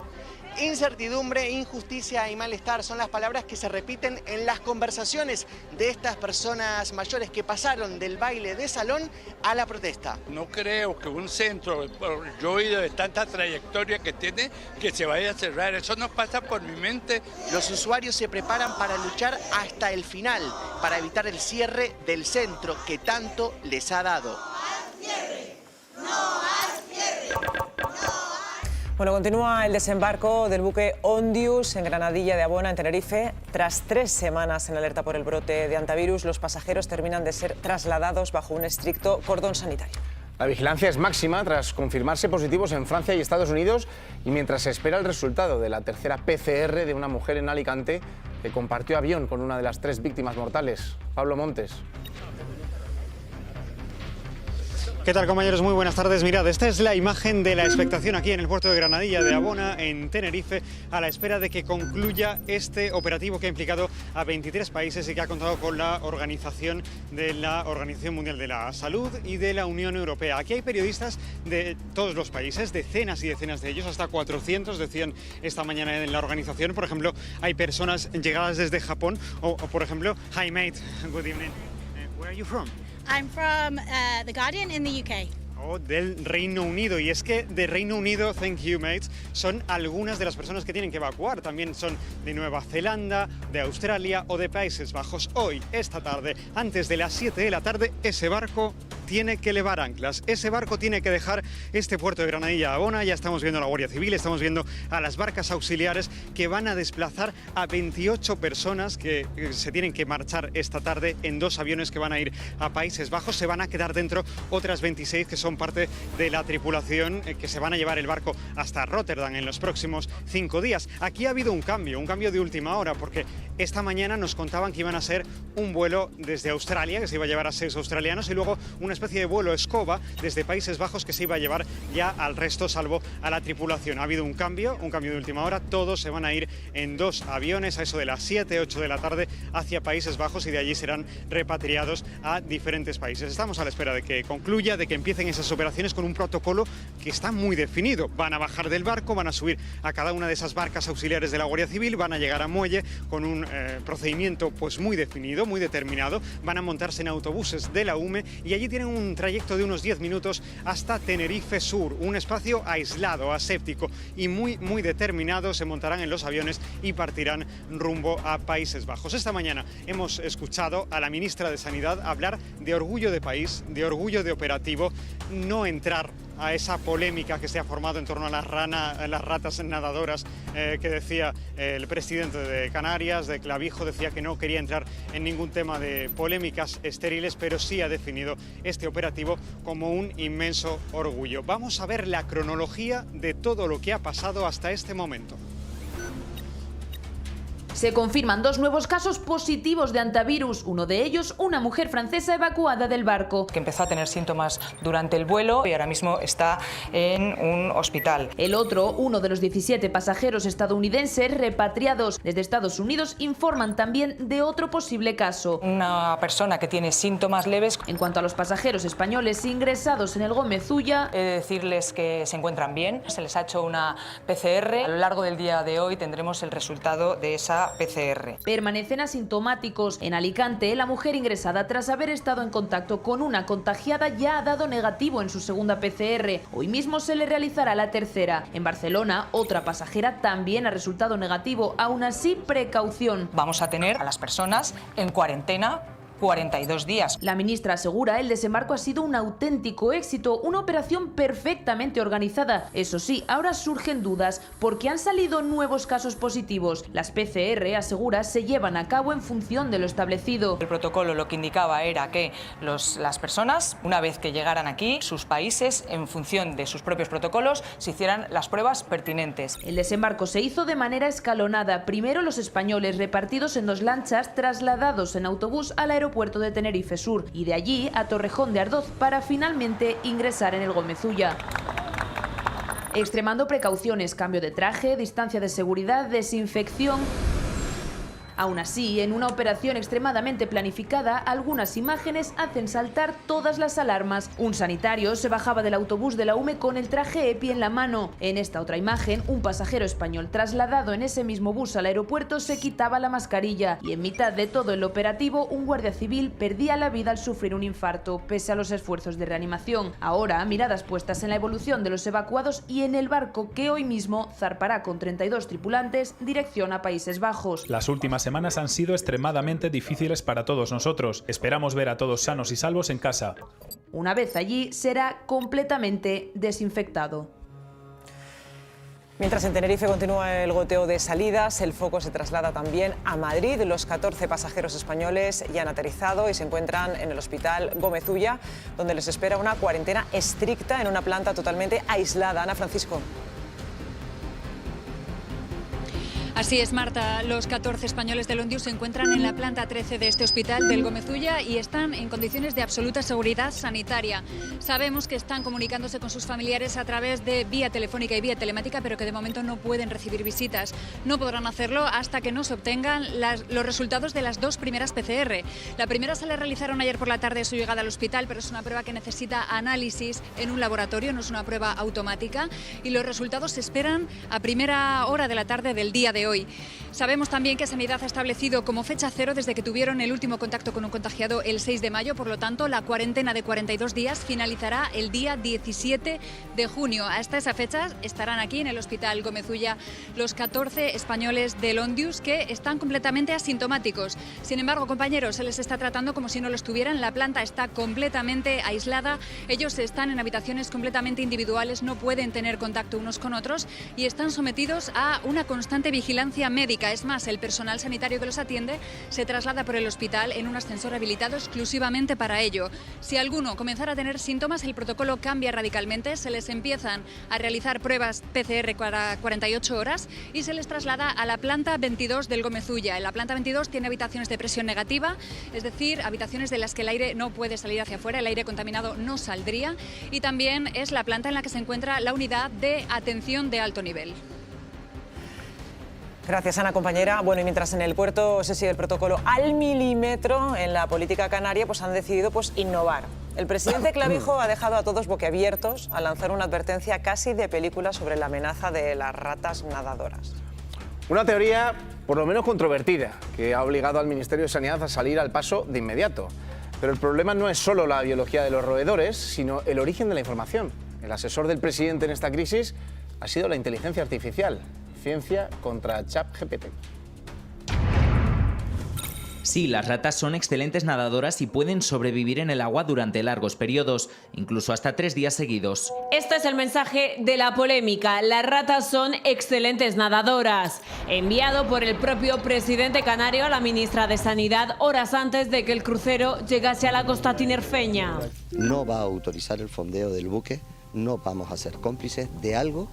Incertidumbre, injusticia y malestar son las palabras que se repiten en las conversaciones de estas personas mayores que pasaron del baile de salón a la protesta. No creo que un centro, yo he oído de tanta trayectoria que tiene, que se vaya a cerrar. Eso no pasa por mi mente. Los usuarios se preparan para luchar hasta el final, para evitar el cierre del centro que tanto les ha dado. Bueno, continúa el desembarco del buque Ondius en Granadilla de Abona, en Tenerife. Tras 3 semanas en alerta por el brote de hantavirus, los pasajeros terminan de ser trasladados bajo un estricto cordón sanitario. La vigilancia es máxima tras confirmarse positivos en Francia y Estados Unidos y mientras se espera el resultado de la tercera PCR de una mujer en Alicante que compartió avión con una de las 3 víctimas mortales. Pablo Montes. ¿Qué tal, compañeros? Muy buenas tardes. Mirad, esta es la imagen de la expectación aquí en el puerto de Granadilla de Abona, en Tenerife, a la espera de que concluya este operativo que ha implicado a 23 países y que ha contado con la organización de la Organización Mundial de la Salud y de la Unión Europea. Aquí hay periodistas de todos los países, decenas y decenas de ellos, hasta 400, decían esta mañana en la organización. Por ejemplo, hay personas llegadas desde Japón o por ejemplo, hi mate, good evening. Where are you from? I'm from The Guardian in the UK. Del Reino Unido, y es que de Reino Unido, thank you mates, son algunas de las personas que tienen que evacuar. También son de Nueva Zelanda, de Australia o de Países Bajos. Hoy, esta tarde, antes de las 7 de la tarde, ese barco tiene que elevar anclas. Ese barco tiene que dejar este puerto de Granadilla Abona. Ya estamos viendo a la Guardia Civil, estamos viendo a las barcas auxiliares que van a desplazar a 28 personas que se tienen que marchar esta tarde en 2 aviones que van a ir a Países Bajos. Se van a quedar dentro otras 26 que son parte de la tripulación que se van a llevar el barco hasta Rotterdam en los próximos 5 días. Aquí ha habido un cambio de última hora, porque esta mañana nos contaban que iban a ser un vuelo desde Australia, que se iba a llevar a 6 australianos, y luego una especie de vuelo escoba desde Países Bajos que se iba a llevar ya al resto, salvo a la tripulación. Ha habido un cambio de última hora. Todos se van a ir en 2 aviones a eso de las 7, 8 de la tarde hacia Países Bajos y de allí serán repatriados a diferentes países. Estamos a la espera de que concluya, de que empiecen esas operaciones con un protocolo que está muy definido. Van a bajar del barco, van a subir a cada una de esas barcas auxiliares de la Guardia Civil, van a llegar a muelle con un procedimiento pues muy definido, muy determinado. Van a montarse en autobuses de la UME y allí tienen tienen un trayecto de unos 10 minutos hasta Tenerife Sur, un espacio aislado, aséptico y muy determinado. Se montarán en los aviones y partirán rumbo a Países Bajos. Esta mañana hemos escuchado a la ministra de Sanidad hablar de orgullo de país, de orgullo de operativo, no entrar a esa polémica que se ha formado en torno a las ratas nadadoras que decía el presidente de Canarias, de Clavijo, decía que no quería entrar en ningún tema de polémicas estériles, pero sí ha definido este operativo como un inmenso orgullo. Vamos a ver la cronología de todo lo que ha pasado hasta este momento. Se confirman 2 nuevos casos positivos de hantavirus, uno de ellos una mujer francesa evacuada del barco, que empezó a tener síntomas durante el vuelo y ahora mismo está en un hospital. El otro, uno de los 17 pasajeros estadounidenses repatriados desde Estados Unidos, informan también de otro posible caso. Una persona que tiene síntomas leves. En cuanto a los pasajeros españoles ingresados en el Gómez Ulla, he de decirles que se encuentran bien, se les ha hecho una PCR. A lo largo del día de hoy tendremos el resultado de esa PCR. Permanecen asintomáticos. En Alicante, la mujer ingresada tras haber estado en contacto con una contagiada ya ha dado negativo en su segunda PCR. Hoy mismo se le realizará la tercera. En Barcelona, otra pasajera también ha resultado negativo. Aún así, precaución. Vamos a tener a las personas en cuarentena 42 días. La ministra asegura el desembarco ha sido un auténtico éxito, una operación perfectamente organizada. Eso sí, ahora surgen dudas porque han salido nuevos casos positivos. Las PCR, asegura, se llevan a cabo en función de lo establecido. El protocolo lo que indicaba era que las personas, una vez que llegaran aquí, sus países, en función de sus propios protocolos, se hicieran las pruebas pertinentes. El desembarco se hizo de manera escalonada. Primero los españoles repartidos en 2 lanchas, trasladados en autobús al aeropuerto de Tenerife Sur y de allí a Torrejón de Ardoz para finalmente ingresar en el Gómez Ulla. Extremando precauciones, cambio de traje, distancia de seguridad, desinfección. Aún así, en una operación extremadamente planificada, algunas imágenes hacen saltar todas las alarmas. Un sanitario se bajaba del autobús de la UME con el traje EPI en la mano. En esta otra imagen, un pasajero español trasladado en ese mismo bus al aeropuerto se quitaba la mascarilla. Y en mitad de todo el operativo, un guardia civil perdía la vida al sufrir un infarto, pese a los esfuerzos de reanimación. Ahora, miradas puestas en la evolución de los evacuados y en el barco que hoy mismo zarpará con 32 tripulantes dirección a Países Bajos. Las últimas semanas han sido extremadamente difíciles para todos nosotros. Esperamos ver a todos sanos y salvos en casa. Una vez allí, será completamente desinfectado. Mientras en Tenerife continúa el goteo de salidas, el foco se traslada también a Madrid. Los 14 pasajeros españoles ya han aterrizado y se encuentran en el hospital Gómez Ulla, donde les espera una cuarentena estricta en una planta totalmente aislada. Ana Francisco. Así es, Marta. Los 14 españoles del Ondius se encuentran en la planta 13 de este hospital del Gómez Ulla y están en condiciones de absoluta seguridad sanitaria. Sabemos que están comunicándose con sus familiares a través de vía telefónica y vía telemática, pero que de momento no pueden recibir visitas. No podrán hacerlo hasta que no se obtengan los resultados de las 2 primeras PCR. La primera se le realizaron ayer por la tarde de su llegada al hospital, pero es una prueba que necesita análisis en un laboratorio, no es una prueba automática, y los resultados se esperan a primera hora de la tarde del día de hoy. Sabemos también que Sanidad ha establecido como fecha cero desde que tuvieron el último contacto con un contagiado el 6 de mayo, por lo tanto la cuarentena de 42 días finalizará el día 17 de junio. Hasta esa fecha estarán aquí en el Hospital Gómez Ulla los 14 españoles del Ondius que están completamente asintomáticos. Sin embargo, compañeros, se les está tratando como si no lo estuvieran. La planta está completamente aislada. Ellos están en habitaciones completamente individuales, no pueden tener contacto unos con otros y están sometidos a una constante vigilancia médica. Es más, el personal sanitario que los atiende se traslada por el hospital en un ascensor habilitado exclusivamente para ello. Si alguno comenzara a tener síntomas, el protocolo cambia radicalmente. Se les empiezan a realizar pruebas PCR para 48 horas y se les traslada a la planta 22 del Gómez Ulla. En la planta 22 tiene habitaciones de presión negativa, es decir, habitaciones de las que el aire no puede salir hacia afuera, el aire contaminado no saldría, y también es la planta en la que se encuentra la unidad de atención de alto nivel. Gracias, Ana, compañera. Bueno, y mientras en el puerto se sigue el protocolo al milímetro, en la política canaria han decidido innovar. El presidente Clavijo ha dejado a todos boquiabiertos al lanzar una advertencia casi de película sobre la amenaza de las ratas nadadoras. Una teoría por lo menos controvertida, que ha obligado al Ministerio de Sanidad a salir al paso de inmediato. Pero el problema no es solo la biología de los roedores, sino el origen de la información. El asesor del presidente en esta crisis ha sido la inteligencia artificial. Ciencia contra ChatGPT. Sí, las ratas son excelentes nadadoras y pueden sobrevivir en el agua durante largos periodos, incluso hasta 3 días seguidos. Este es el mensaje de la polémica. Las ratas son excelentes nadadoras. Enviado por el propio presidente canario a la ministra de Sanidad horas antes de que el crucero llegase a la costa tinerfeña. No va a autorizar el fondeo del buque, no vamos a ser cómplices de algo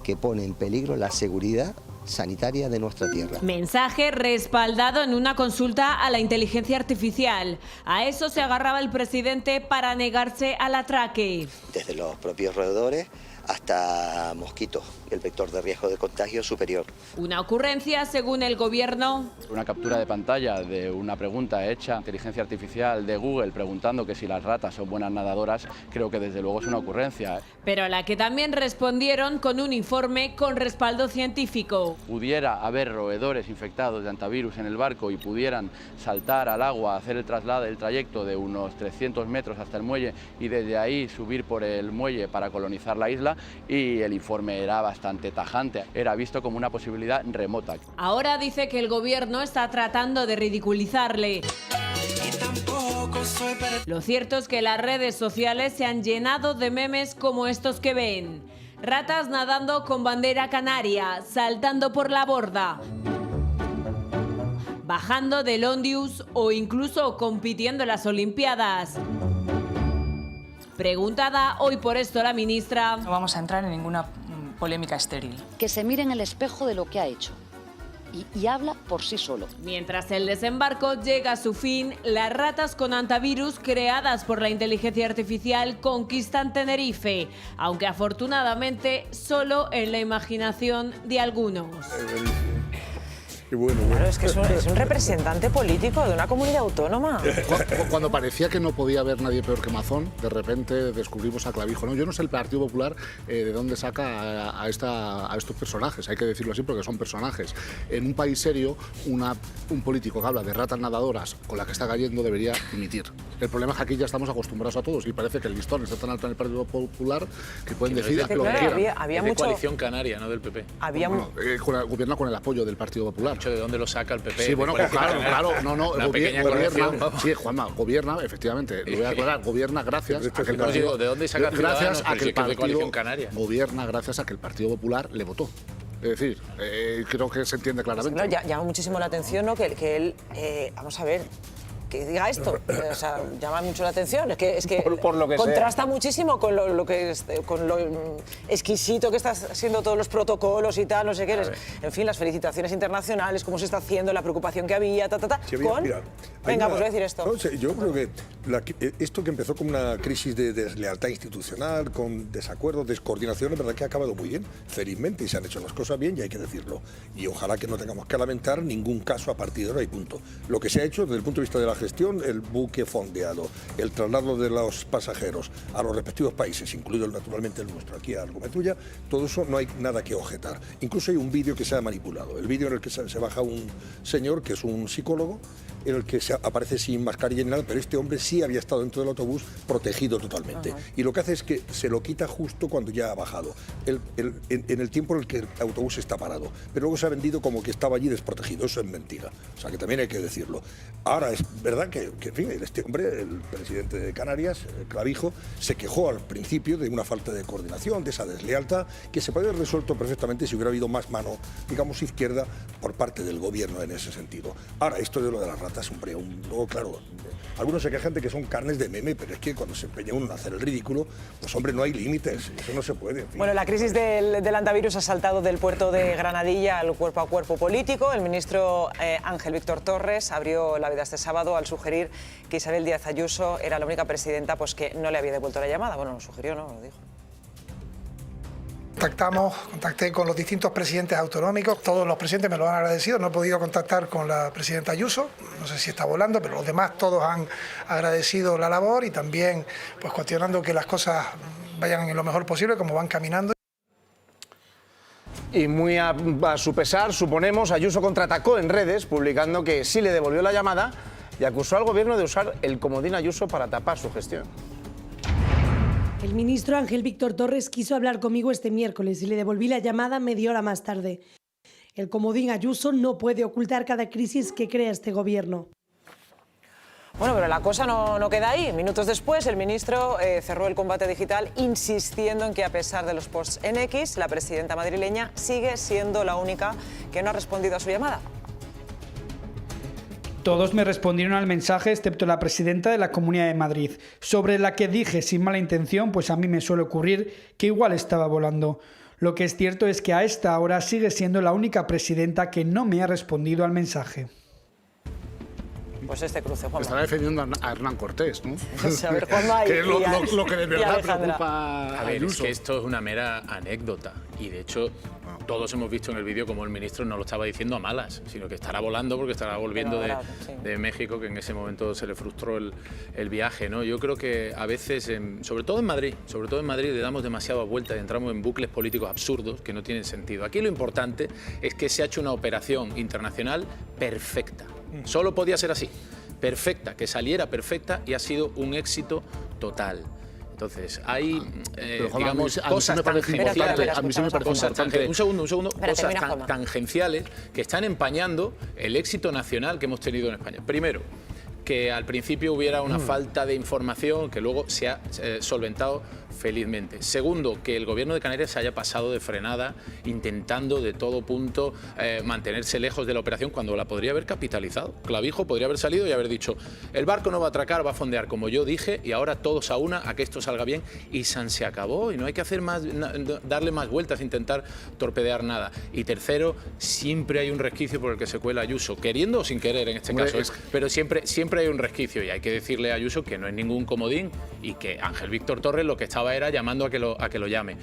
que pone en peligro la seguridad sanitaria de nuestra tierra. Mensaje respaldado en una consulta a la inteligencia artificial. A eso se agarraba el presidente para negarse al atraque. Desde los propios roedores hasta mosquitos, el vector de riesgo de contagio superior. Una ocurrencia, según el gobierno. Una captura de pantalla de una pregunta hecha a inteligencia artificial de Google preguntando que si las ratas son buenas nadadoras, creo que desde luego es una ocurrencia. Pero a la que también respondieron con un informe con respaldo científico. Pudiera haber roedores infectados de hantavirus en el barco y pudieran saltar al agua, hacer el trayecto de unos 300 metros hasta el muelle y desde ahí subir por el muelle para colonizar la isla, y el informe era bastante tajante, era visto como una posibilidad remota. Ahora dice que el gobierno está tratando de ridiculizarle. Lo cierto es que las redes sociales se han llenado de memes como estos que ven. Ratas nadando con bandera canaria, saltando por la borda, bajando del Ondius o incluso compitiendo en las Olimpiadas. Preguntada hoy por esto la ministra... No vamos a entrar en ninguna polémica estéril. Que se mire en el espejo de lo que ha hecho y habla por sí solo. Mientras el desembarco llega a su fin, las ratas con hantavirus creadas por la inteligencia artificial conquistan Tenerife, aunque afortunadamente solo en la imaginación de algunos. Claro, es que es un representante político de una comunidad autónoma. Cuando parecía que no podía haber nadie peor que Mazón, de repente descubrimos a Clavijo. ¿No? Yo no sé el Partido Popular de dónde saca a estos personajes, hay que decirlo así porque son personajes. En un país serio, un político que habla de ratas nadadoras con la que está cayendo debería dimitir. El problema es que aquí ya estamos acostumbrados a todos y parece que el listón está tan alto en el Partido Popular que pueden decir lo que quieran. Es de Coalición Canaria, no del PP. Gobierna con el apoyo del Partido Popular. ¿De dónde lo saca el PP? Sí, bueno, claro, no, gobierna, sí, Juanma, gobierna, efectivamente, lo voy a aclarar, gobierna gracias a que el partido, ¿de dónde saca gracias a que el partido Canaria? Gobierna gracias a que el Partido Popular le votó. Es decir, creo que se entiende claramente. Pues claro, llama muchísimo la atención, ¿no? que él, vamos a ver, que diga esto, o sea, llama mucho la atención, es que por lo que contrasta muchísimo con lo exquisito que están siendo todos los protocolos y tal, no sé qué, en fin, las felicitaciones internacionales, cómo se está haciendo, la preocupación que había, venga, pues voy a decir esto. No, yo creo que esto que empezó con una crisis de deslealtad institucional, con desacuerdos, descoordinación, es verdad que ha acabado muy bien, felizmente, y se han hecho las cosas bien y hay que decirlo. Y ojalá que no tengamos que lamentar ningún caso a partir de ahora y punto. Lo que se ha hecho desde el punto de vista de la gestión, el buque fondeado, el traslado de los pasajeros a los respectivos países, incluido naturalmente el nuestro, aquí a Argumetulla, todo eso no hay nada que objetar. Incluso hay un vídeo que se ha manipulado, el vídeo en el que se baja un señor que es un psicólogo, en el que aparece sin mascarilla ni nada, pero este hombre sí había estado dentro del autobús protegido totalmente. Y lo que hace es que se lo quita justo cuando ya ha bajado, en el tiempo en el que el autobús está parado. Pero luego se ha vendido como que estaba allí desprotegido, eso es mentira. O sea que también hay que decirlo. Ahora es verdad que en fin, este hombre, el presidente de Canarias, Clavijo, se quejó al principio de una falta de coordinación, de esa deslealtad, que se puede haber resuelto perfectamente si hubiera habido más mano, digamos, izquierda por parte del gobierno en ese sentido. Ahora, esto de lo de las ratas, hombre, luego, claro, algunos se quejan de que son carnes de meme, pero es que cuando se empeña uno en hacer el ridículo, pues hombre, no hay límites, eso no se puede. En fin. Bueno, la crisis del hantavirus ha saltado del puerto de Granadilla al cuerpo a cuerpo político. El ministro Ángel Víctor Torres abrió la veda este sábado al sugerir que Isabel Díaz Ayuso era la única presidenta pues que no le había devuelto la llamada. Bueno, lo sugirió, ¿no? Lo dijo. Contacté con los distintos presidentes autonómicos, todos los presidentes me lo han agradecido, no he podido contactar con la presidenta Ayuso, no sé si está volando, pero los demás todos han agradecido la labor y también pues cuestionando que las cosas vayan en lo mejor posible, como van caminando. Y muy a su pesar, suponemos, Ayuso contraatacó en redes, publicando que sí le devolvió la llamada, y acusó al gobierno de usar el comodín Ayuso para tapar su gestión. El ministro Ángel Víctor Torres quiso hablar conmigo este miércoles y le devolví la llamada media hora más tarde. El comodín Ayuso no puede ocultar cada crisis que crea este gobierno. Bueno, pero la cosa no queda ahí. Minutos después, el ministro cerró el combate digital insistiendo en que, a pesar de los posts en X, la presidenta madrileña sigue siendo la única que no ha respondido a su llamada. Todos me respondieron al mensaje, excepto la presidenta de la Comunidad de Madrid, sobre la que dije sin mala intención, pues a mí me suele ocurrir que igual estaba volando. Lo que es cierto es que a esta hora sigue siendo la única presidenta que no me ha respondido al mensaje. Pues este cruce, Juanma. Está defendiendo a Hernán Cortés, ¿no? Pues a ver, Juanma, que es lo que de verdad preocupa a ver, es que esto es una mera anécdota. Y de hecho, todos hemos visto en el vídeo como el ministro no lo estaba diciendo a malas, sino que estará volando porque estará volviendo de México, que en ese momento se le frustró el viaje, ¿no? Yo creo que a veces, sobre todo en Madrid, le damos demasiada vuelta y entramos en bucles políticos absurdos que no tienen sentido. Aquí lo importante es que se ha hecho una operación internacional perfecta. Solo podía ser así, perfecta, que saliera perfecta, y ha sido un éxito total. Entonces, hay, digamos, cosas tangenciales. Un segundo, cosas tangenciales que están empañando el éxito nacional que hemos tenido en España. Primero, que al principio hubiera una falta de información que luego se ha solventado felizmente. Segundo, que el gobierno de Canarias se haya pasado de frenada intentando de todo punto mantenerse lejos de la operación cuando la podría haber capitalizado. Clavijo podría haber salido y haber dicho: el barco no va a atracar, va a fondear como yo dije, y ahora todos a una a que esto salga bien, y se acabó, y no hay que hacer más, darle más vueltas, intentar torpedear nada. Y tercero, siempre hay un resquicio por el que se cuela Ayuso, queriendo o sin querer en este caso, pero siempre hay un resquicio, y hay que decirle a Ayuso que no es ningún comodín y que Ángel Víctor Torres lo que estaba era llamando a que lo llame.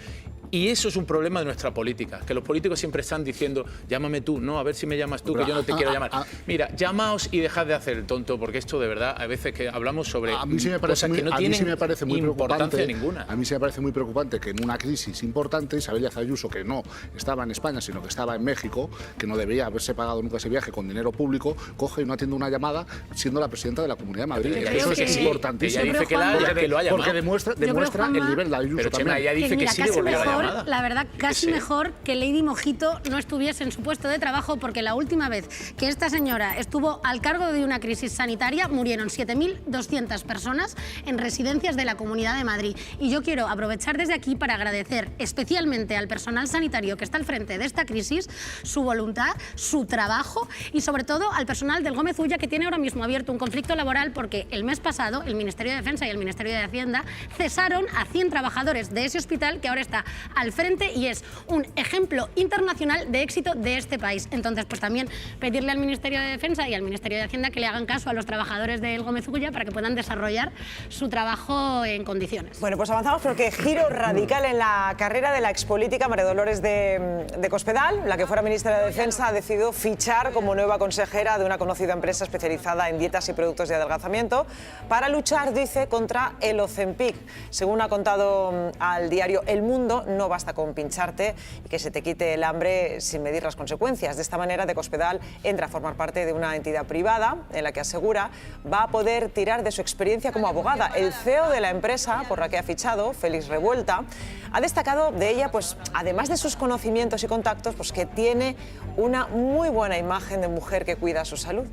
Y eso es un problema de nuestra política, que los políticos siempre están diciendo: llámame tú, no, a ver si me llamas tú, que yo no te quiero llamar. Mira, llamaos y dejad de hacer el tonto, porque esto de verdad, a veces que hablamos sobre cosas que no tienen importancia ninguna. A mí sí me parece muy preocupante que en una crisis importante, Isabel Díaz Ayuso, que no estaba en España, sino que estaba en México, que no debería haberse pagado nunca ese viaje con dinero público, coge y no atiende una llamada siendo la presidenta de la Comunidad de Madrid. Eso es importantísimo. Ella dice que lo ha llamado. Porque demuestra el nivel de Ayuso también. Ella dice que sí devolvió la llamada. La verdad, casi mejor que Lady Mojito no estuviese en su puesto de trabajo, porque la última vez que esta señora estuvo al cargo de una crisis sanitaria murieron 7.200 personas en residencias de la Comunidad de Madrid. Y yo quiero aprovechar desde aquí para agradecer especialmente al personal sanitario que está al frente de esta crisis su voluntad, su trabajo, y sobre todo al personal del Gómez Ulla, que tiene ahora mismo abierto un conflicto laboral porque el mes pasado el Ministerio de Defensa y el Ministerio de Hacienda cesaron a 100 trabajadores de ese hospital, que ahora está al frente y es un ejemplo internacional de éxito de este país. Entonces, pues también pedirle al Ministerio de Defensa y al Ministerio de Hacienda que le hagan caso a los trabajadores del Gómez Ulla para que puedan desarrollar su trabajo en condiciones. Bueno, pues avanzamos, porque giro radical en la carrera de la expolítica María Dolores de Cospedal. La que fuera ministra de Defensa ha decidido fichar como nueva consejera de una conocida empresa especializada en dietas y productos de adelgazamiento para luchar, dice, contra el Ozempic. Según ha contado al diario El Mundo, no basta con pincharte y que se te quite el hambre sin medir las consecuencias. De esta manera, de Cospedal entra a formar parte de una entidad privada en la que asegura va a poder tirar de su experiencia como abogada. El CEO de la empresa por la que ha fichado, Félix Revuelta, ha destacado de ella, pues además de sus conocimientos y contactos, pues que tiene una muy buena imagen de mujer que cuida su salud.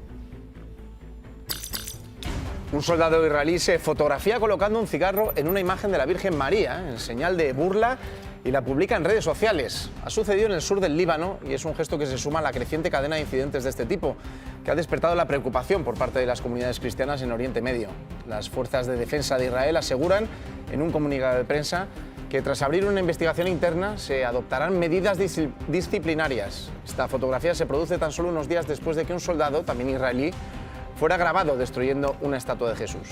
Un soldado israelí se fotografía colocando un cigarro en una imagen de la Virgen María, en señal de burla, y la publica en redes sociales. Ha sucedido en el sur del Líbano y es un gesto que se suma a la creciente cadena de incidentes de este tipo, que ha despertado la preocupación por parte de las comunidades cristianas en Oriente Medio. Las fuerzas de defensa de Israel aseguran en un comunicado de prensa que tras abrir una investigación interna se adoptarán medidas disciplinarias. Esta fotografía se produce tan solo unos días después de que un soldado, también israelí, fuera grabado destruyendo una estatua de Jesús.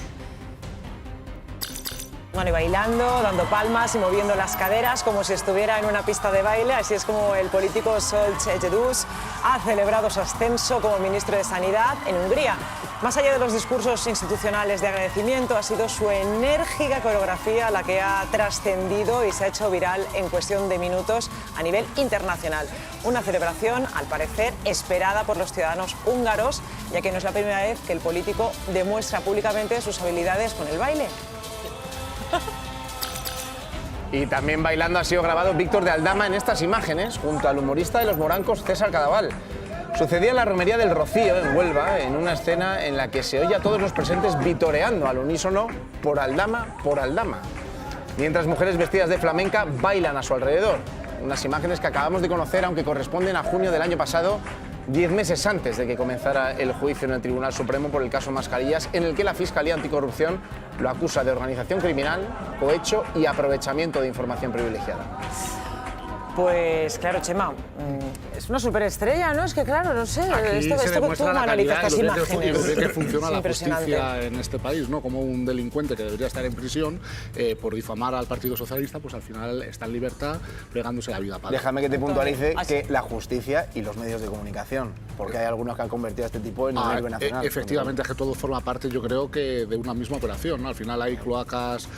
Bueno, y bailando, dando palmas y moviendo las caderas como si estuviera en una pista de baile. Así es como el político Solcs Ecedus ha celebrado su ascenso como ministro de Sanidad en Hungría. Más allá de los discursos institucionales de agradecimiento, ha sido su enérgica coreografía la que ha trascendido y se ha hecho viral en cuestión de minutos a nivel internacional. Una celebración, al parecer, esperada por los ciudadanos húngaros, ya que no es la primera vez que el político demuestra públicamente sus habilidades con el baile. Y también bailando ha sido grabado Víctor de Aldama en estas imágenes, junto al humorista de Los Morancos, César Cadaval. Sucedía en la romería del Rocío, en Huelva, en una escena en la que se oye a todos los presentes vitoreando al unísono por Aldama, mientras mujeres vestidas de flamenca bailan a su alrededor. Unas imágenes que acabamos de conocer, aunque corresponden a junio del año pasado, 10 meses antes de que comenzara el juicio en el Tribunal Supremo por el caso Mascarillas, en el que la Fiscalía Anticorrupción lo acusa de organización criminal, cohecho y aprovechamiento de información privilegiada. Pues claro, Chema, es una superestrella, ¿no? Es que claro, no sé, Aquí se demuestra la calidad estas imágenes. y lo bien que funciona la Impresionante. justicia en este país, ¿no? Como un delincuente que debería estar en prisión por difamar al Partido Socialista, pues al final está en libertad plegándose la vida. Déjame que te puntualice que la justicia y los medios de comunicación, porque hay algunos que han convertido a este tipo en un héroe nacional. Efectivamente, es que todo forma parte, yo creo, que de una misma operación, ¿no? Al final hay cloacas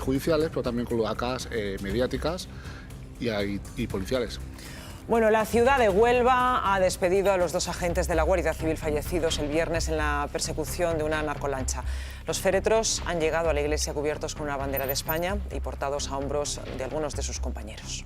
judiciales, pero también cloacas mediáticas y policiales. Bueno, la ciudad de Huelva ha despedido a los 2 agentes de la Guardia Civil fallecidos el viernes en la persecución de una narcolancha. Los féretros han llegado a la iglesia cubiertos con una bandera de España y portados a hombros de algunos de sus compañeros.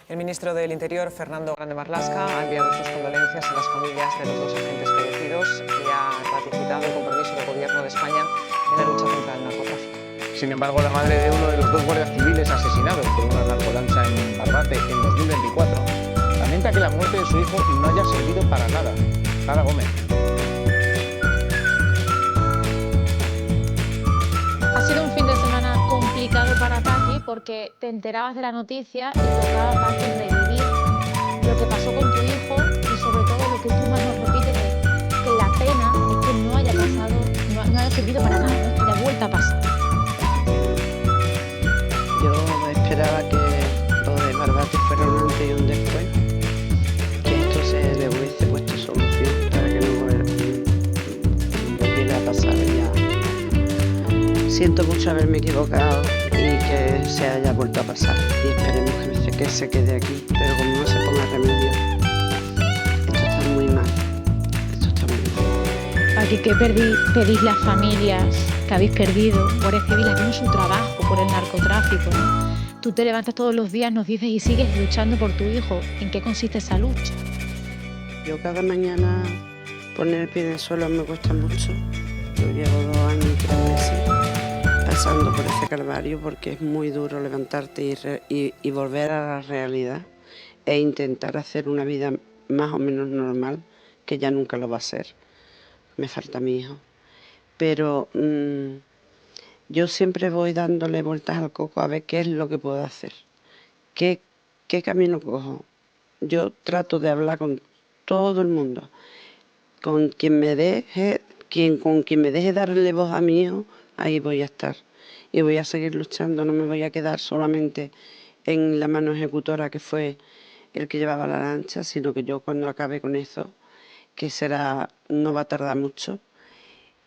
El ministro del Interior, Fernando Grande Marlaska, ha enviado sus condolencias a las familias de los 2 agentes fallecidos y ha ratificado el compromiso del Gobierno de España en la lucha contra el narcotráfico. Sin embargo, la madre de uno de los 2 guardias civiles asesinados por una narcolancha en Barbate en 2024 lamenta que la muerte de su hijo no haya servido para nada. Sara Gómez. Ha sido un fin de semana complicado para Paqui porque te enterabas de la noticia y tocaba a Paqui revivir lo que pasó con tu hijo y sobre todo lo que tú más nos repites, que la pena es que no haya pasado, no haya servido para nada, no haya vuelta a pasar. Yo esperaba que lo de Barbate fuera un antes y un después, que esto se le hubiese puesto solución para que no volviera a pasar ya. Siento mucho haberme equivocado y que se haya vuelto a pasar y esperemos que se quede aquí, pero como no se ponga remedio, esto está muy mal, esto está muy mal. Aquí que pedís las familias que habéis perdido, Guardia Civil haciendo su trabajo por el narcotráfico, ¿no? Tú te levantas todos los días, nos dices y sigues luchando por tu hijo. ¿En qué consiste esa lucha? Yo cada mañana poner el pie en el suelo me cuesta mucho. Yo llevo 2 años y 3 meses pasando por ese calvario porque es muy duro levantarte y volver a la realidad e intentar hacer una vida más o menos normal, que ya nunca lo va a ser. Me falta mi hijo. Pero yo siempre voy dándole vueltas al coco a ver qué es lo que puedo hacer, qué camino cojo. Yo trato de hablar con todo el mundo, con quien me deje darle voz a mi hijo, ahí voy a estar y voy a seguir luchando, no me voy a quedar solamente en la mano ejecutora que fue el que llevaba la lancha, sino que yo cuando acabe con eso, que no va a tardar mucho,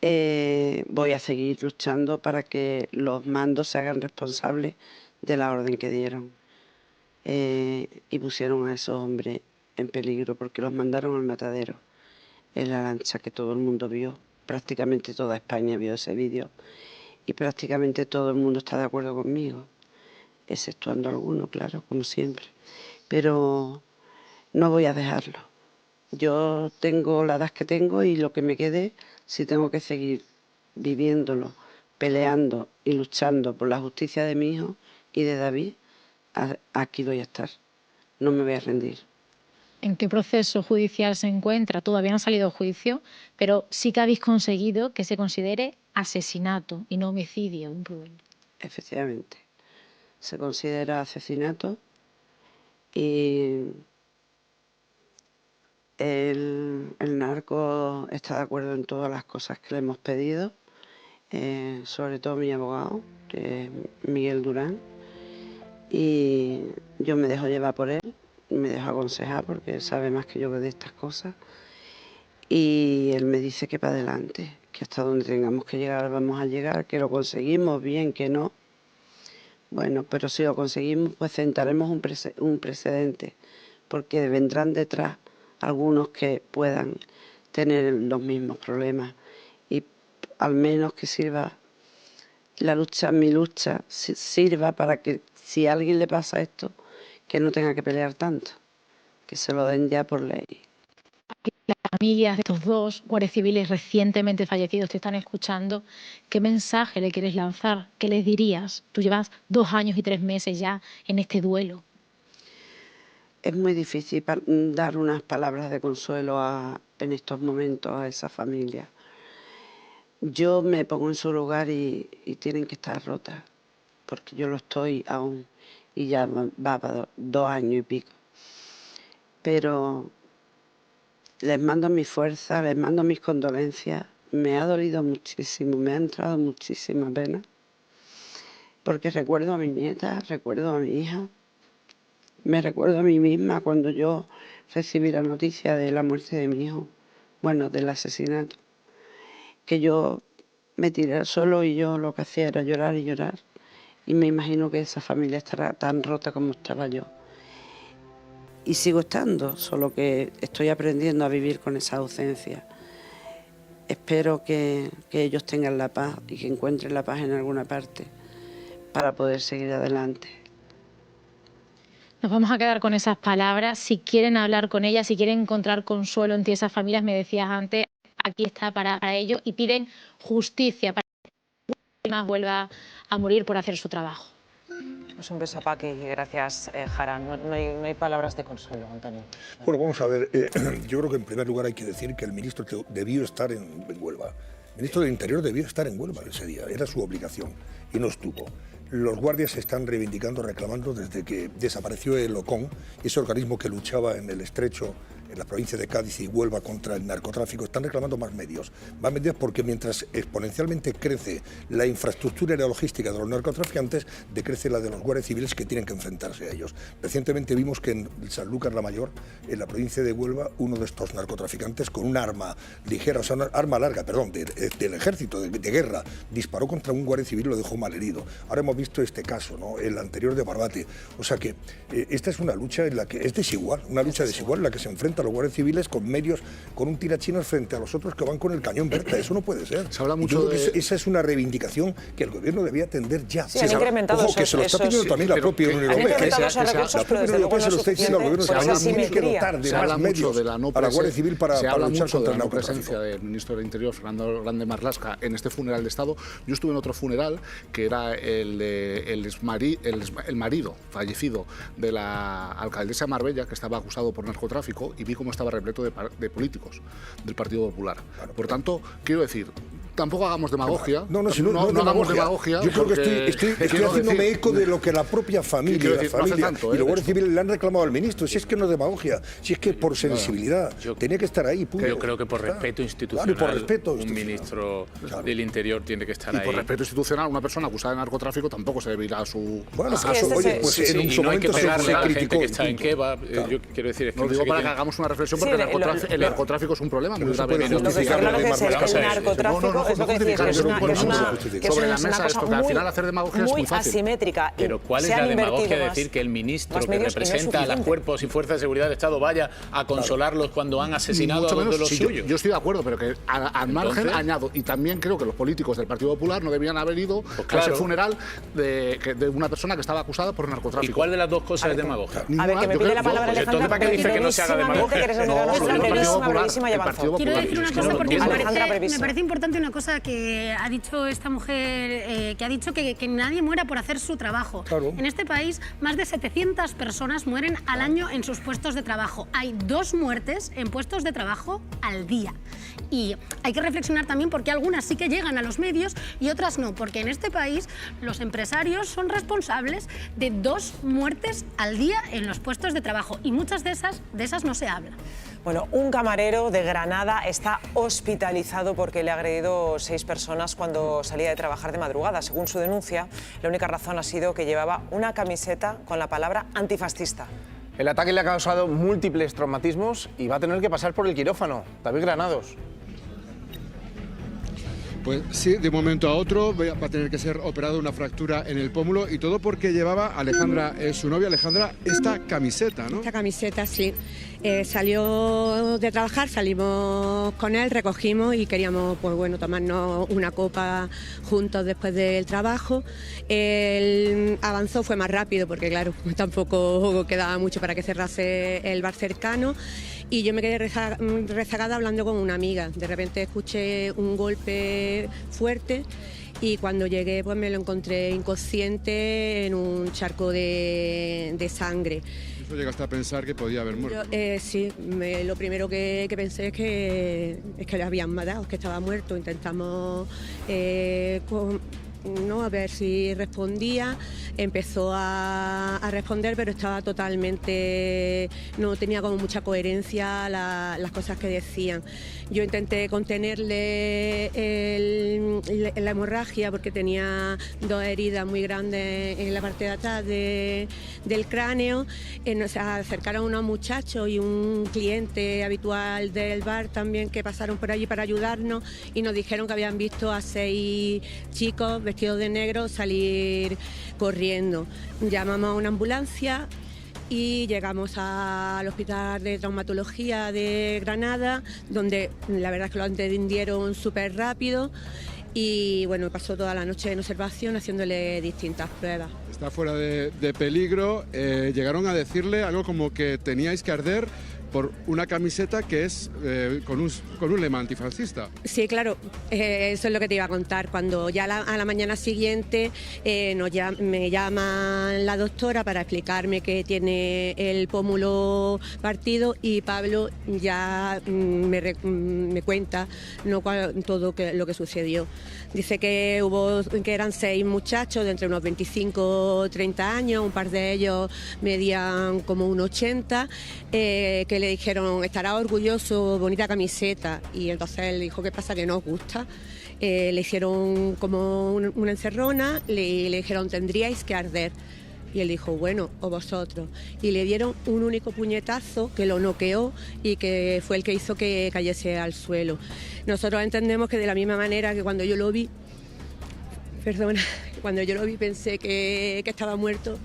voy a seguir luchando para que los mandos se hagan responsables de la orden que dieron y pusieron a esos hombres en peligro porque los mandaron al matadero en la lancha que todo el mundo vio. Prácticamente toda España vio ese vídeo y prácticamente todo el mundo está de acuerdo conmigo, exceptuando algunos, claro, como siempre. Pero no voy a dejarlo. Yo tengo la edad que tengo y lo que me quede, si tengo que seguir viviéndolo, peleando y luchando por la justicia de mi hijo y de David, aquí voy a estar. No me voy a rendir. ¿En qué proceso judicial se encuentra? Todavía no ha salido juicio, pero sí que habéis conseguido que se considere asesinato y no homicidio imprudente. Efectivamente, se considera asesinato y el narco está de acuerdo en todas las cosas que le hemos pedido, sobre todo mi abogado, que es Miguel Durán, y yo me dejo llevar por él. Me deja aconsejar porque él sabe más que yo de estas cosas y él me dice que para adelante, que hasta donde tengamos que llegar vamos a llegar, que lo conseguimos bien, que no. Bueno, pero si lo conseguimos pues sentaremos un precedente porque vendrán detrás algunos que puedan tener los mismos problemas y al menos que sirva la lucha, mi lucha, sirva para que si a alguien le pasa esto, que no tenga que pelear tanto, que se lo den ya por ley. Las familias de estos dos guardias civiles recientemente fallecidos te están escuchando. ¿Qué mensaje le quieres lanzar? ¿Qué les dirías? Tú llevas 2 años y 3 meses ya en este duelo. Es muy difícil dar unas palabras de consuelo en estos momentos a esa familia. Yo me pongo en su lugar y tienen que estar rotas, porque yo lo estoy aún. Y ya va para 2 años y pico. Pero les mando mi fuerza, les mando mis condolencias. Me ha dolido muchísimo, me ha entrado muchísima pena. Porque recuerdo a mi nieta, recuerdo a mi hija. Me recuerdo a mí misma cuando yo recibí la noticia de la muerte de mi hijo. Bueno, del asesinato. Que yo me tiré al suelo y yo lo que hacía era llorar y llorar. Y me imagino que esa familia estará tan rota como estaba yo. Y sigo estando, solo que estoy aprendiendo a vivir con esa ausencia. Espero que ellos tengan la paz y que encuentren la paz en alguna parte para poder seguir adelante. Nos vamos a quedar con esas palabras. Si quieren hablar con ellas, si quieren encontrar consuelo en ti, esas familias, me decías antes, aquí está para ello y piden justicia para que más vuelva a morir por hacer su trabajo. Pues un beso a Paqui y gracias, Jara. No hay palabras de consuelo, Antonio. Bueno, vamos a ver. Yo creo que en primer lugar hay que decir que el ministro debió estar en Huelva. El ministro del Interior debió estar en Huelva ese día. Era su obligación y no estuvo. Los guardias se están reivindicando, reclamando desde que desapareció el OCON, ese organismo que luchaba en el estrecho, en la provincia de Cádiz y Huelva contra el narcotráfico. Están reclamando más medios porque mientras exponencialmente crece la infraestructura y la logística de los narcotraficantes, decrece la de los guardias civiles que tienen que enfrentarse a ellos. Recientemente vimos que en Sanlúcar la Mayor, en la provincia de Huelva, uno de estos narcotraficantes con un arma ligera, o sea, una arma larga, perdón, del ejército, de guerra, disparó contra un guardia civil y lo dejó malherido. Ahora hemos visto este caso, ¿no? El anterior de Barbate. O sea que esta es una lucha en la que es desigual, una lucha desigual en la que se enfrenta a los guardias civiles con medios, con un tirachinas frente a los otros que van con el cañón Berta. Eso no puede ser. Se habla mucho de... Esa es una reivindicación que el gobierno debía atender ya. Sí, han incrementado Ojo, que se lo está pidiendo también la propia Unión Europea. Han incrementado esos recursos, pero desde luego no es suficiente. Se habla mucho de la no para la Guardia Civil para luchar contra el narcotráfico. Presencia del ministro del Interior, Fernando Grande Marlaska, en este funeral de Estado. Yo estuve en otro funeral que era el marido fallecido de la alcaldesa de Marbella, que estaba acusado por narcotráfico, y vi cómo estaba repleto de políticos del Partido Popular. Por tanto, quiero decir, tampoco hagamos demagogia. No hagamos demagogia. Yo creo que estoy haciéndome eco de lo que la propia familia y los guardias civiles le han reclamado al ministro. Si es que no es demagogia, si es que por sensibilidad tenía que estar ahí. Yo creo que por respeto institucional, un ministro del Interior tiene que estar ahí. Y por respeto institucional, una persona acusada de narcotráfico tampoco se debe ir a su... Bueno, oye, pues en un momento se criticó. Que está en kebab, yo quiero decir... No digo para que hagamos una reflexión, porque el narcotráfico es un problema muy grave. Lo que está claro es que el narcotráfico es lo que decís, que es sobre la mesa esto, que al final hacer demagogia es muy fácil. Asimétrica. Pero ¿cuál es la demagogia de decir que el ministro que representa a los cuerpos y fuerzas de seguridad del Estado vaya a consolarlos cuando han asesinado a dos de los suyos? Yo estoy de acuerdo, pero que al margen añado, y también creo que los políticos del Partido Popular no debían haber ido a ese funeral de una persona que estaba acusada por narcotráfico. ¿Y cuál de las dos cosas es demagogia? A ver, que me pide la palabra Alejandra. ¿Para qué dice que no se haga demagogia? Quiero decir una cosa porque me parece importante una cosa que ha dicho esta mujer, que ha dicho que nadie muera por hacer su trabajo. Claro. En este país, más de 700 personas mueren al año en sus puestos de trabajo. Hay 2 muertes en puestos de trabajo al día. Y hay que reflexionar también porque algunas sí que llegan a los medios y otras no, porque en este país los empresarios son responsables de 2 muertes al día en los puestos de trabajo y muchas de esas no se habla. Bueno, un camarero de Granada está hospitalizado porque le ha agredido 6 personas cuando salía de trabajar de madrugada. Según su denuncia, la única razón ha sido que llevaba una camiseta con la palabra antifascista. El ataque le ha causado múltiples traumatismos y va a tener que pasar por el quirófano. David Granados. Pues sí, de un momento a otro va a tener que ser operado una fractura en el pómulo y todo porque llevaba, Alejandra es su novia, Alejandra, esta camiseta, ¿no? Esta camiseta, sí. Salió de trabajar, salimos con él, recogimos y queríamos, pues bueno, tomarnos una copa juntos después del trabajo. Él avanzó, fue más rápido porque claro, tampoco quedaba mucho para que cerrase el bar cercano. Y yo me quedé rezagada hablando con una amiga. De repente escuché un golpe fuerte y cuando llegué pues me lo encontré inconsciente en un charco de sangre. ¿Eso llegaste a pensar que podía haber muerto? Sí, lo primero que pensé es que le habían matado, que estaba muerto. Intentamos a ver si respondía, empezó a responder, pero estaba totalmente, no tenía como mucha coherencia las cosas que decían. Yo intenté contenerle la hemorragia porque tenía 2 heridas muy grandes en la parte de atrás del cráneo. Nos acercaron unos muchachos y un cliente habitual del bar también que pasaron por allí para ayudarnos y nos dijeron que habían visto a 6 chicos vestidos de negro salir corriendo. Llamamos a una ambulancia y llegamos al Hospital de Traumatología de Granada, donde la verdad es que lo atendieron súper rápido y bueno, pasó toda la noche en observación haciéndole distintas pruebas. Está fuera de peligro. Llegaron a decirle algo como que teníais que arder por una camiseta que es con un lema antifascista. Sí, claro, eso es lo que te iba a contar. Cuando ya a la mañana siguiente me llama la doctora para explicarme que tiene el pómulo partido y Pablo ya me cuenta todo lo que sucedió. Dice que eran 6 muchachos de entre unos 25 o 30 años, un par de ellos medían como 1,80, que le dijeron, estará orgulloso, bonita camiseta, y entonces él dijo, ¿qué pasa, que no os gusta? Le hicieron como una encerrona, le dijeron, tendríais que arder. Y él dijo, bueno, o vosotros. Y le dieron un único puñetazo que lo noqueó y que fue el que hizo que cayese al suelo. Nosotros entendemos que de la misma manera que cuando yo lo vi, pensé que estaba muerto,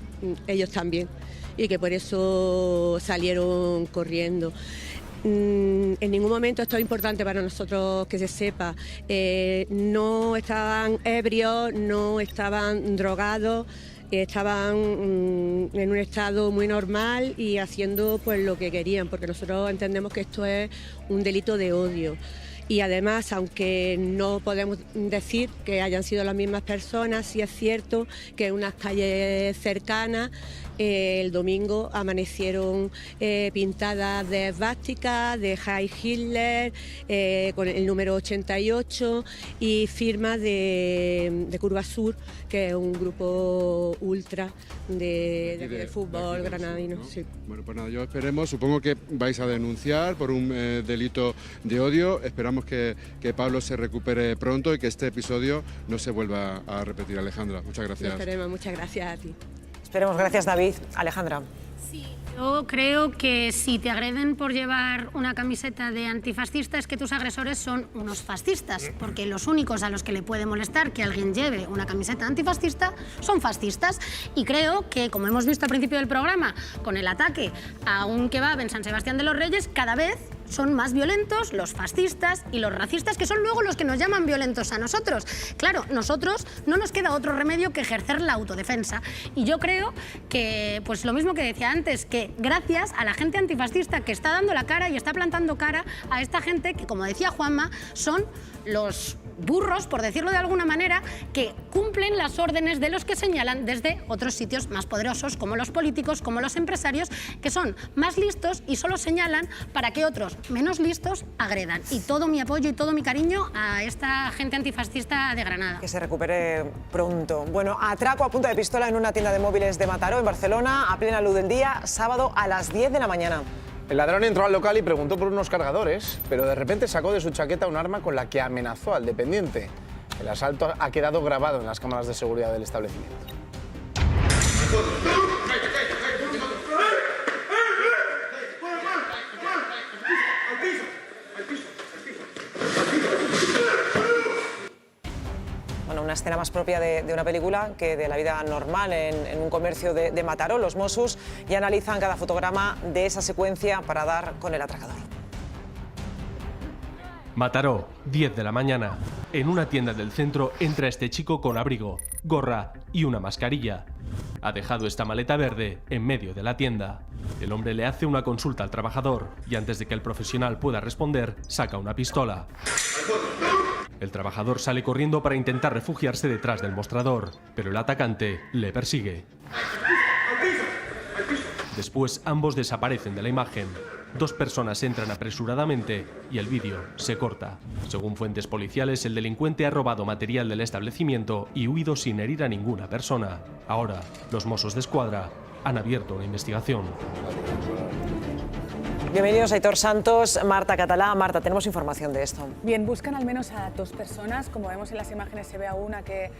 ellos también. Y que por eso salieron corriendo. En ningún momento, esto es importante para nosotros que se sepa, no estaban ebrios, no estaban drogados, estaban en un estado muy normal y haciendo pues lo que querían, porque nosotros entendemos que esto es un delito de odio. Y además, aunque no podemos decir que hayan sido las mismas personas, sí es cierto que en unas calles cercanas el domingo amanecieron pintadas de esvástica, de Heil Hitler, con el número 88 y firmas de Curva Sur, que es un grupo ultra de fútbol granadino. ¿No? Sí. Bueno, pues nada, yo esperemos, supongo que vais a denunciar por un delito de odio. Esperamos que Pablo se recupere pronto y que este episodio no se vuelva a repetir. Alejandra, muchas gracias. Esperemos, muchas gracias a ti. Esperemos, gracias David. Alejandra. Yo creo que si te agreden por llevar una camiseta de antifascista es que tus agresores son unos fascistas, porque los únicos a los que le puede molestar que alguien lleve una camiseta antifascista son fascistas. Y creo que, como hemos visto al principio del programa, con el ataque a un kebab en San Sebastián de los Reyes, cada vez son más violentos los fascistas y los racistas, que son luego los que nos llaman violentos a nosotros. Claro, nosotros no nos queda otro remedio que ejercer la autodefensa. Y yo creo que, pues lo mismo que decía antes, que gracias a la gente antifascista que está dando la cara y está plantando cara a esta gente que, como decía Juanma, son los burros, por decirlo de alguna manera, que cumplen las órdenes de los que señalan desde otros sitios más poderosos, como los políticos, como los empresarios, que son más listos y solo señalan para que otros menos listos agredan. Y todo mi apoyo y todo mi cariño a esta gente antifascista de Granada. Que se recupere pronto. Bueno, atraco a punta de pistola en una tienda de móviles de Mataró, en Barcelona, a plena luz del día, sábado a las 10 de la mañana. El ladrón entró al local y preguntó por unos cargadores, pero de repente sacó de su chaqueta un arma con la que amenazó al dependiente. El asalto ha quedado grabado en las cámaras de seguridad del establecimiento. Bueno, una escena más propia de una película que de la vida normal en un comercio de Mataró. Los Mossos ya analizan cada fotograma de esa secuencia para dar con el atracador. Mataró, 10 de la mañana. En una tienda del centro entra este chico con abrigo, gorra y una mascarilla. Ha dejado esta maleta verde en medio de la tienda. El hombre le hace una consulta al trabajador y antes de que el profesional pueda responder, saca una pistola. El trabajador sale corriendo para intentar refugiarse detrás del mostrador, pero el atacante le persigue. Después ambos desaparecen de la imagen. Dos personas entran apresuradamente y el vídeo se corta. Según fuentes policiales, el delincuente ha robado material del establecimiento y huido sin herir a ninguna persona. Ahora, los Mossos d'Esquadra han abierto una investigación. Bienvenidos, Aitor Santos, Marta Catalá. Marta, tenemos información de esto. Bien, buscan al menos a dos personas. Como vemos en las imágenes, se ve a una que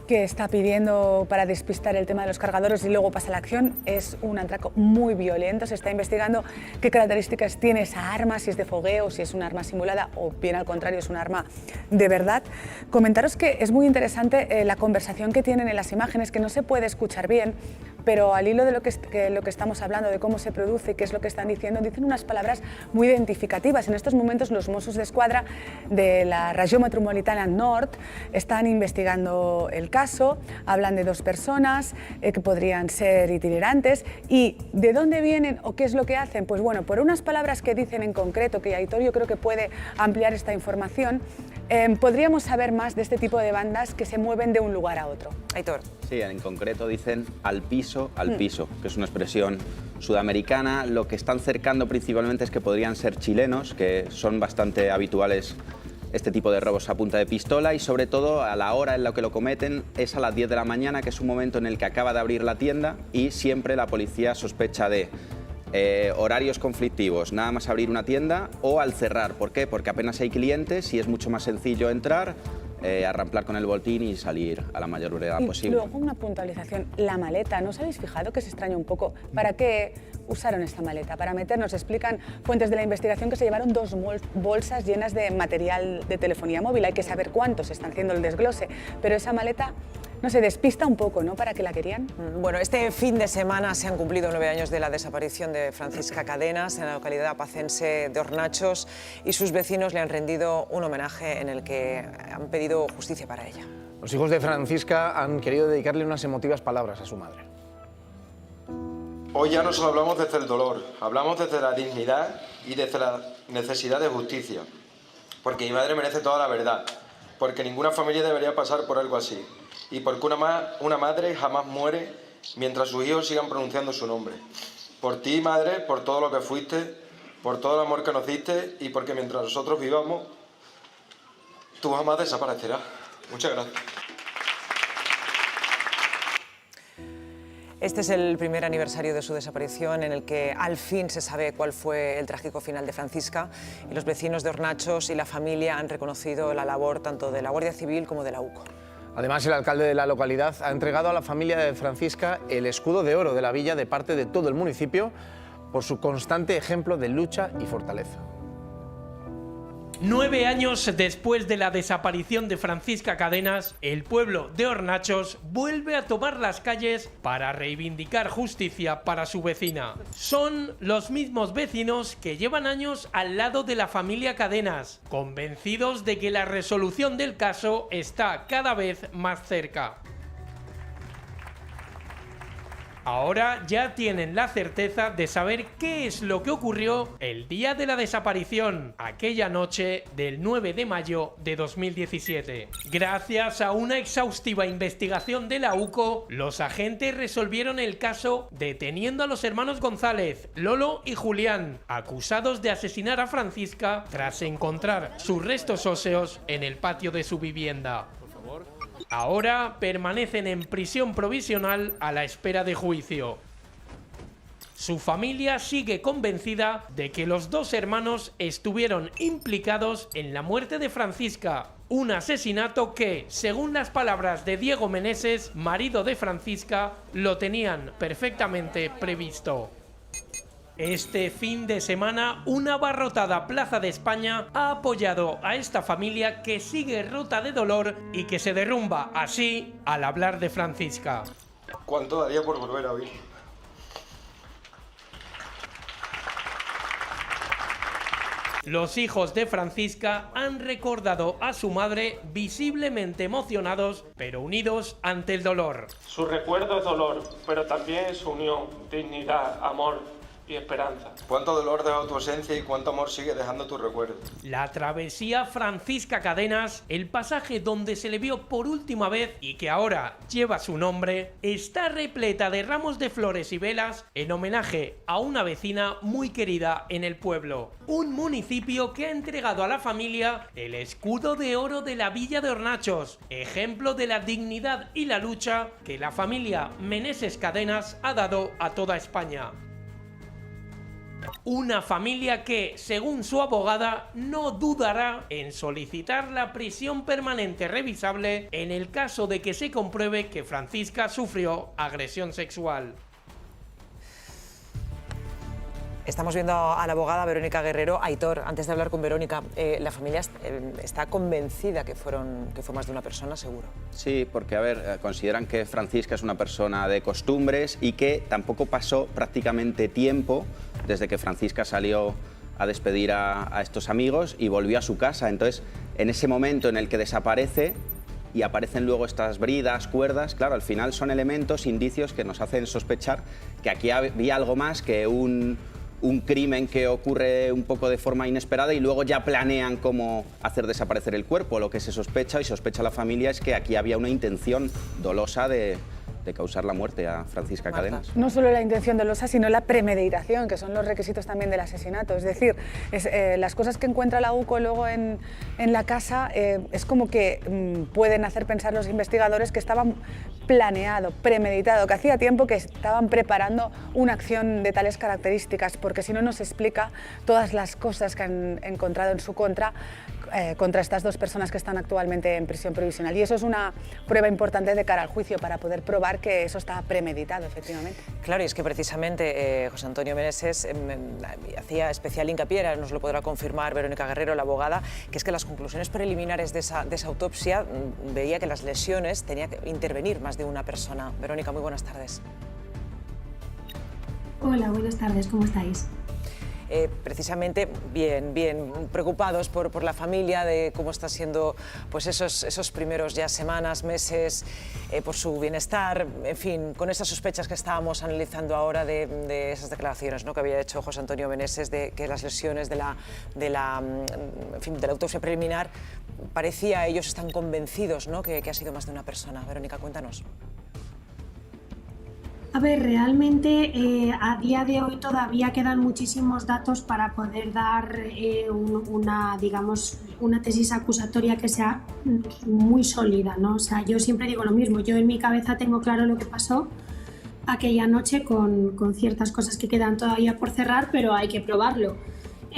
está pidiendo para despistar el tema de los cargadores y luego pasa la acción. Es un atraco muy violento. Se está investigando qué características tiene esa arma, si es de fogueo, si es un arma simulada o bien al contrario es un arma de verdad. Comentaros que es muy interesante la conversación que tienen en las imágenes, que no se puede escuchar bien, pero al hilo de lo que estamos hablando, de cómo se produce, qué es lo que están diciendo, dicen unas palabras muy identificativas. En estos momentos los Mossos d'Esquadra de la Regió Metropolitana Nord están investigando el caso, hablan de dos personas que podrían ser itinerantes. ¿Y de dónde vienen o qué es lo que hacen? Pues bueno, por unas palabras que dicen en concreto, que Aitor yo creo que puede ampliar esta información, podríamos saber más de este tipo de bandas que se mueven de un lugar a otro. Aitor. Sí, en concreto dicen al piso, que es una expresión sudamericana. Lo que están cercando principalmente es que podrían ser chilenos, que son bastante habituales este tipo de robos a punta de pistola, y sobre todo a la hora en la que lo cometen es a las 10 de la mañana, que es un momento en el que acaba de abrir la tienda y siempre la policía sospecha de horarios conflictivos, nada más abrir una tienda o al cerrar. ¿Por qué? Porque apenas hay clientes y es mucho más sencillo entrar, arramplar con el botín y salir a la mayor brevedad posible. Luego una puntualización, la maleta, ¿no os habéis fijado que se extraña un poco? ¿Para qué usaron esta maleta? Para meternos, explican fuentes de la investigación que se llevaron 2 bolsas llenas de material de telefonía móvil. Hay que saber cuántos, están haciendo el desglose, pero esa maleta no se despista un poco, ¿no? ¿Para qué la querían? Bueno, este fin de semana se han cumplido 9 años de la desaparición de Francisca Cadenas en la localidad pacense de Hornachos y sus vecinos le han rendido un homenaje en el que han pedido justicia para ella. Los hijos de Francisca han querido dedicarle unas emotivas palabras a su madre. Hoy ya no solo hablamos desde el dolor, hablamos desde la dignidad y desde la necesidad de justicia. Porque mi madre merece toda la verdad, porque ninguna familia debería pasar por algo así. Y porque una madre jamás muere mientras sus hijos sigan pronunciando su nombre. Por ti, madre, por todo lo que fuiste, por todo el amor que nos diste y porque mientras nosotros vivamos, tú jamás desaparecerás. Muchas gracias. Este es el primer aniversario de su desaparición en el que al fin se sabe cuál fue el trágico final de Francisca y los vecinos de Hornachos y la familia han reconocido la labor tanto de la Guardia Civil como de la UCO. Además, el alcalde de la localidad ha entregado a la familia de Francisca el escudo de oro de la villa de parte de todo el municipio por su constante ejemplo de lucha y fortaleza. 9 años después de la desaparición de Francisca Cadenas, el pueblo de Hornachos vuelve a tomar las calles para reivindicar justicia para su vecina. Son los mismos vecinos que llevan años al lado de la familia Cadenas, convencidos de que la resolución del caso está cada vez más cerca. Ahora ya tienen la certeza de saber qué es lo que ocurrió el día de la desaparición, aquella noche del 9 de mayo de 2017. Gracias a una exhaustiva investigación de la UCO, los agentes resolvieron el caso deteniendo a los hermanos González, Lolo y Julián, acusados de asesinar a Francisca tras encontrar sus restos óseos en el patio de su vivienda. Ahora permanecen en prisión provisional a la espera de juicio. Su familia sigue convencida de que los dos hermanos estuvieron implicados en la muerte de Francisca, un asesinato que, según las palabras de Diego Meneses, marido de Francisca, lo tenían perfectamente previsto. Este fin de semana, una abarrotada Plaza de España ha apoyado a esta familia que sigue rota de dolor y que se derrumba así al hablar de Francisca. ¿Cuánto daría por volver a oír? Los hijos de Francisca han recordado a su madre visiblemente emocionados, pero unidos ante el dolor. Su recuerdo es dolor, pero también es unión, dignidad, amor y esperanza. ¿Cuánto dolor deja tu ausencia y cuánto amor sigue dejando tu recuerdo? La travesía Francisca Cadenas, el pasaje donde se le vio por última vez y que ahora lleva su nombre, está repleta de ramos de flores y velas en homenaje a una vecina muy querida en el pueblo. Un municipio que ha entregado a la familia el escudo de oro de la villa de Hornachos, ejemplo de la dignidad y la lucha que la familia Meneses Cadenas ha dado a toda España. Una familia que, según su abogada, no dudará en solicitar la prisión permanente revisable en el caso de que se compruebe que Francisca sufrió agresión sexual. Estamos viendo a la abogada Verónica Guerrero. Aitor, antes de hablar con Verónica, la familia está convencida que fue más de una persona, seguro. Sí, porque, a ver, consideran que Francisca es una persona de costumbres y que tampoco pasó prácticamente tiempo desde que Francisca salió a despedir a estos amigos y volvió a su casa. Entonces, en ese momento en el que desaparece y aparecen luego estas bridas, cuerdas, claro, al final son elementos, indicios que nos hacen sospechar que aquí había algo más que un crimen que ocurre un poco de forma inesperada y luego ya planean cómo hacer desaparecer el cuerpo. Lo que se sospecha y sospecha la familia es que aquí había una intención dolosa de causar la muerte a Francisca Cadenas. No solo la intención dolosa, sino la premeditación, que son los requisitos también del asesinato. Es decir, las cosas que encuentra la UCO luego en la casa es como que pueden hacer pensar los investigadores que estaban planeado, premeditado, que hacía tiempo que estaban preparando una acción de tales características, porque si no nos explica todas las cosas que han encontrado en su contra estas dos personas que están actualmente en prisión provisional. Y eso es una prueba importante de cara al juicio para poder probar que eso está premeditado, efectivamente. Claro, y es que precisamente José Antonio Meneses hacía especial hincapié, ahora nos lo podrá confirmar Verónica Guerrero, la abogada, que es que las conclusiones preliminares de esa autopsia veía que las lesiones tenía que intervenir más de una persona. Verónica, muy buenas tardes. Hola, buenas tardes, ¿cómo estáis? Precisamente bien preocupados por la familia, de cómo está siendo pues esos primeros ya semanas, meses, por su bienestar, en fin, con esas sospechas que estábamos analizando ahora de esas declaraciones, ¿no?, que había hecho José Antonio Meneses, de que las lesiones de la autopsia preliminar, parecía, ellos están convencidos, ¿no?, que ha sido más de una persona. Verónica, cuéntanos. A ver, realmente a día de hoy todavía quedan muchísimos datos para poder dar una tesis acusatoria que sea muy sólida, ¿no? O sea, yo siempre digo lo mismo, yo en mi cabeza tengo claro lo que pasó aquella noche con ciertas cosas que quedan todavía por cerrar, pero hay que probarlo.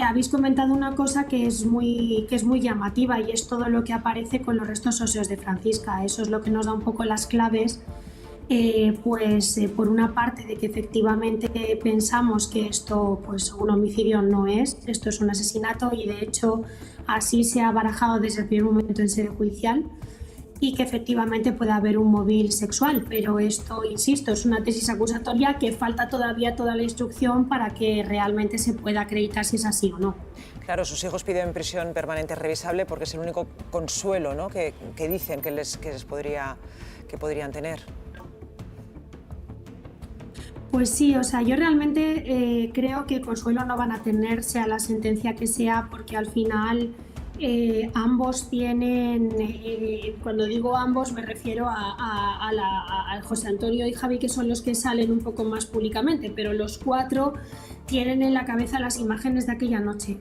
habéis comentado una cosa que es muy llamativa, y es todo lo que aparece con los restos óseos de Francisca. Eso es lo que nos da un poco las claves, por una parte, de que efectivamente pensamos que esto, pues, un homicidio no es, esto es un asesinato, y de hecho así se ha barajado desde el primer momento en sede judicial, y que efectivamente puede haber un móvil sexual, pero esto, insisto, es una tesis acusatoria que falta todavía toda la instrucción para que realmente se pueda acreditar si es así o no. Claro, sus hijos piden prisión permanente revisable porque es el único consuelo, ¿no?, que dicen que podrían tener. Pues sí, o sea, yo realmente creo que consuelo no van a tener, sea la sentencia que sea, porque al final ambos tienen, cuando digo ambos me refiero a José Antonio y Javi, que son los que salen un poco más públicamente, pero los cuatro tienen en la cabeza las imágenes de aquella noche.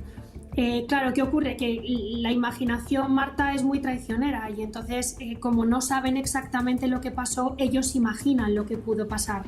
Claro, ¿qué ocurre? Que la imaginación, Marta, es muy traicionera, y entonces, como no saben exactamente lo que pasó, ellos imaginan lo que pudo pasar.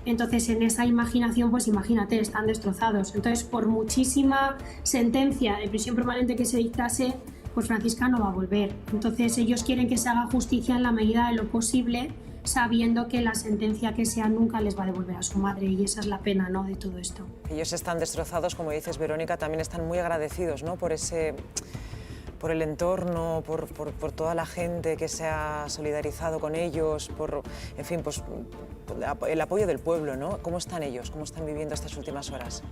Entonces, en esa imaginación, pues imagínate, están destrozados. Entonces, por muchísima sentencia de prisión permanente que se dictase, pues Francisca no va a volver. Entonces, ellos quieren que se haga justicia en la medida de lo posible, sabiendo que la sentencia que sea nunca les va a devolver a su madre, y esa es la pena, ¿no?, de todo esto. Ellos están destrozados, como dices, Verónica, también están muy agradecidos, ¿no?, por el entorno, por toda la gente que se ha solidarizado con ellos, en fin, pues el apoyo del pueblo, ¿no? ¿Cómo están ellos? ¿Cómo están viviendo estas últimas horas?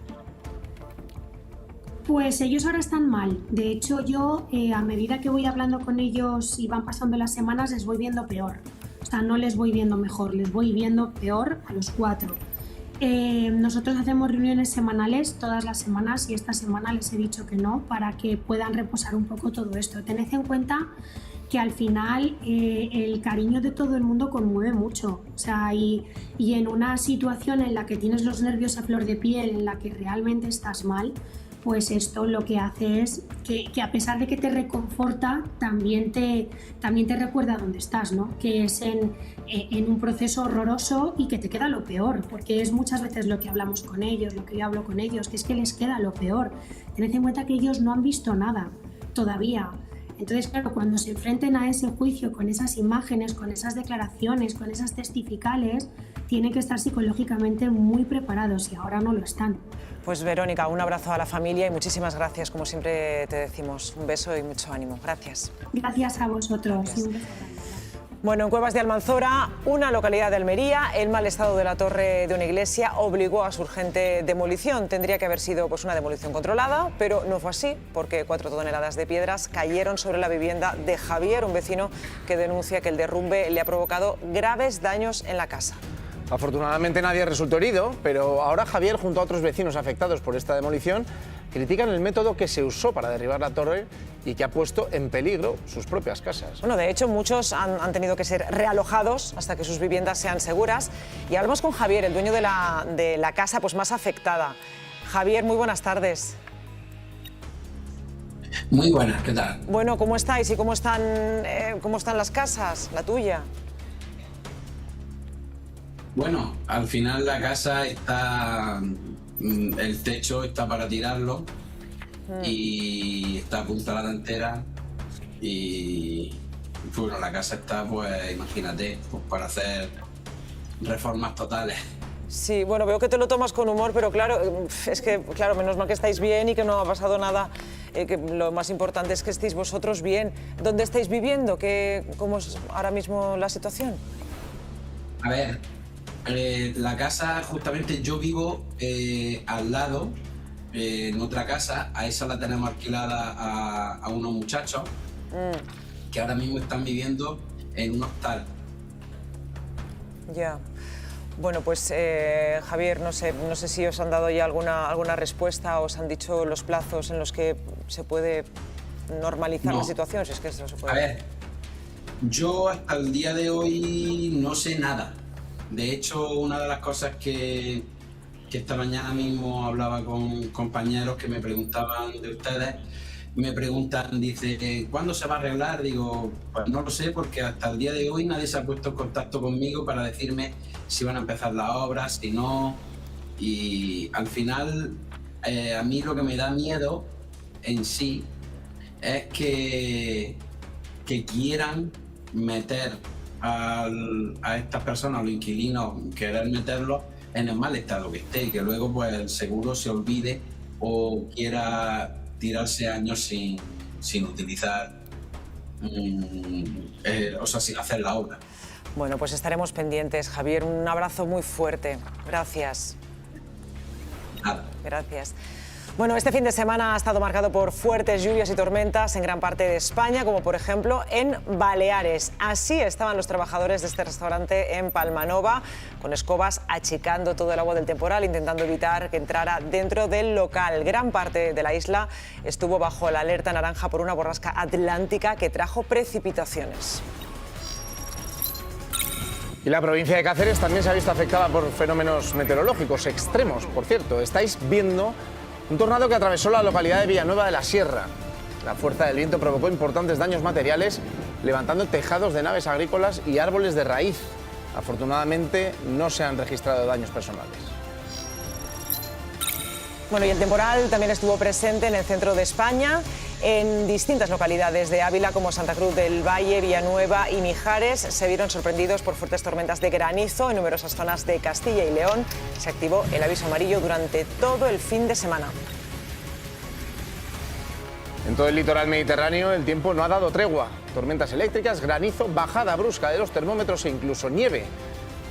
Pues ellos ahora están mal. De hecho, yo a medida que voy hablando con ellos y van pasando las semanas, les voy viendo peor. O sea, no les voy viendo mejor, les voy viendo peor a los cuatro. Nosotros hacemos reuniones semanales todas las semanas, y esta semana les he dicho que no, para que puedan reposar un poco todo esto. Tened en cuenta que al final el cariño de todo el mundo conmueve mucho. O sea, y en una situación en la que tienes los nervios a flor de piel, en la que realmente estás mal, pues esto lo que hace es que a pesar de que te reconforta, también te recuerda dónde estás, ¿no? Que es en un proceso horroroso y que te queda lo peor, porque es muchas veces lo que hablamos con ellos, lo que yo hablo con ellos, que es que les queda lo peor. Tened en cuenta que ellos no han visto nada todavía. Entonces, claro, cuando se enfrenten a ese juicio con esas imágenes, con esas declaraciones, con esas testificales, tienen que estar psicológicamente muy preparados, y ahora no lo están. Pues Verónica, un abrazo a la familia y muchísimas gracias, como siempre te decimos. Un beso y mucho ánimo. Gracias. Gracias a vosotros. Gracias. Bueno, en Cuevas de Almanzora, una localidad de Almería, el mal estado de la torre de una iglesia obligó a su urgente demolición. Tendría que haber sido una demolición controlada, pero no fue así, porque 4 toneladas de piedras cayeron sobre la vivienda de Javier, un vecino que denuncia que el derrumbe le ha provocado graves daños en la casa. Afortunadamente nadie resultó herido, pero ahora Javier, junto a otros vecinos afectados por esta demolición, critican el método que se usó para derribar la torre y que ha puesto en peligro sus propias casas. Bueno, de hecho, muchos han tenido que ser realojados hasta que sus viviendas sean seguras. Y hablamos con Javier, el dueño de la casa pues más afectada. Javier, muy buenas tardes. Muy buenas, ¿qué tal? Bueno, ¿cómo estáis y cómo están las casas, la tuya? Bueno, al final la casa está... El techo está para tirarlo y está apuntalada entera, y bueno, la casa está, pues imagínate, pues para hacer reformas totales. Sí, bueno, veo que te lo tomas con humor, pero claro, es que, claro, menos mal que estáis bien y que no ha pasado nada, que lo más importante es que estéis vosotros bien. ¿Dónde estáis viviendo? ¿Cómo es ahora mismo la situación? A ver, la casa, justamente yo vivo al lado, en otra casa. A esa la tenemos alquilada a unos muchachos que ahora mismo están viviendo en un hostal. Ya. Bueno, pues Javier, no sé si os han dado ya alguna respuesta, os han dicho los plazos en los que se puede normalizar la situación, si es que eso se puede. A ver, yo hasta el día de hoy no sé nada. De hecho, una de las cosas que esta mañana mismo hablaba con compañeros que me preguntaban de ustedes, me preguntan, dice, ¿cuándo se va a arreglar? Digo, pues no lo sé, porque hasta el día de hoy nadie se ha puesto en contacto conmigo para decirme si van a empezar las obras, si no. Y al final A mí lo que me da miedo en sí es que quieran meter a estas personas, a los inquilinos, querer meterlos en el mal estado que esté, y que luego pues el seguro se olvide o quiera tirarse años sin utilizar, o sea, sin hacer la obra. Bueno, pues estaremos pendientes, Javier. Un abrazo muy fuerte. Gracias. Nada. Gracias. Bueno, este fin de semana ha estado marcado por fuertes lluvias y tormentas en gran parte de España, como por ejemplo en Baleares. Así estaban los trabajadores de este restaurante en Palmanova, con escobas achicando todo el agua del temporal, intentando evitar que entrara dentro del local. Gran parte de la isla estuvo bajo la alerta naranja por una borrasca atlántica que trajo precipitaciones. Y la provincia de Cáceres también se ha visto afectada por fenómenos meteorológicos extremos, por cierto. Estáis viendo un tornado que atravesó la localidad de Villanueva de la Sierra. La fuerza del viento provocó importantes daños materiales, levantando tejados de naves agrícolas y árboles de raíz. Afortunadamente, no se han registrado daños personales. Bueno, y el temporal también estuvo presente en el centro de España, en distintas localidades de Ávila como Santa Cruz del Valle, Villanueva y Mijares. Se vieron sorprendidos por fuertes tormentas de granizo en numerosas zonas de Castilla y León. Se activó el aviso amarillo durante todo el fin de semana. En todo el litoral mediterráneo el tiempo no ha dado tregua. Tormentas eléctricas, granizo, bajada brusca de los termómetros e incluso nieve.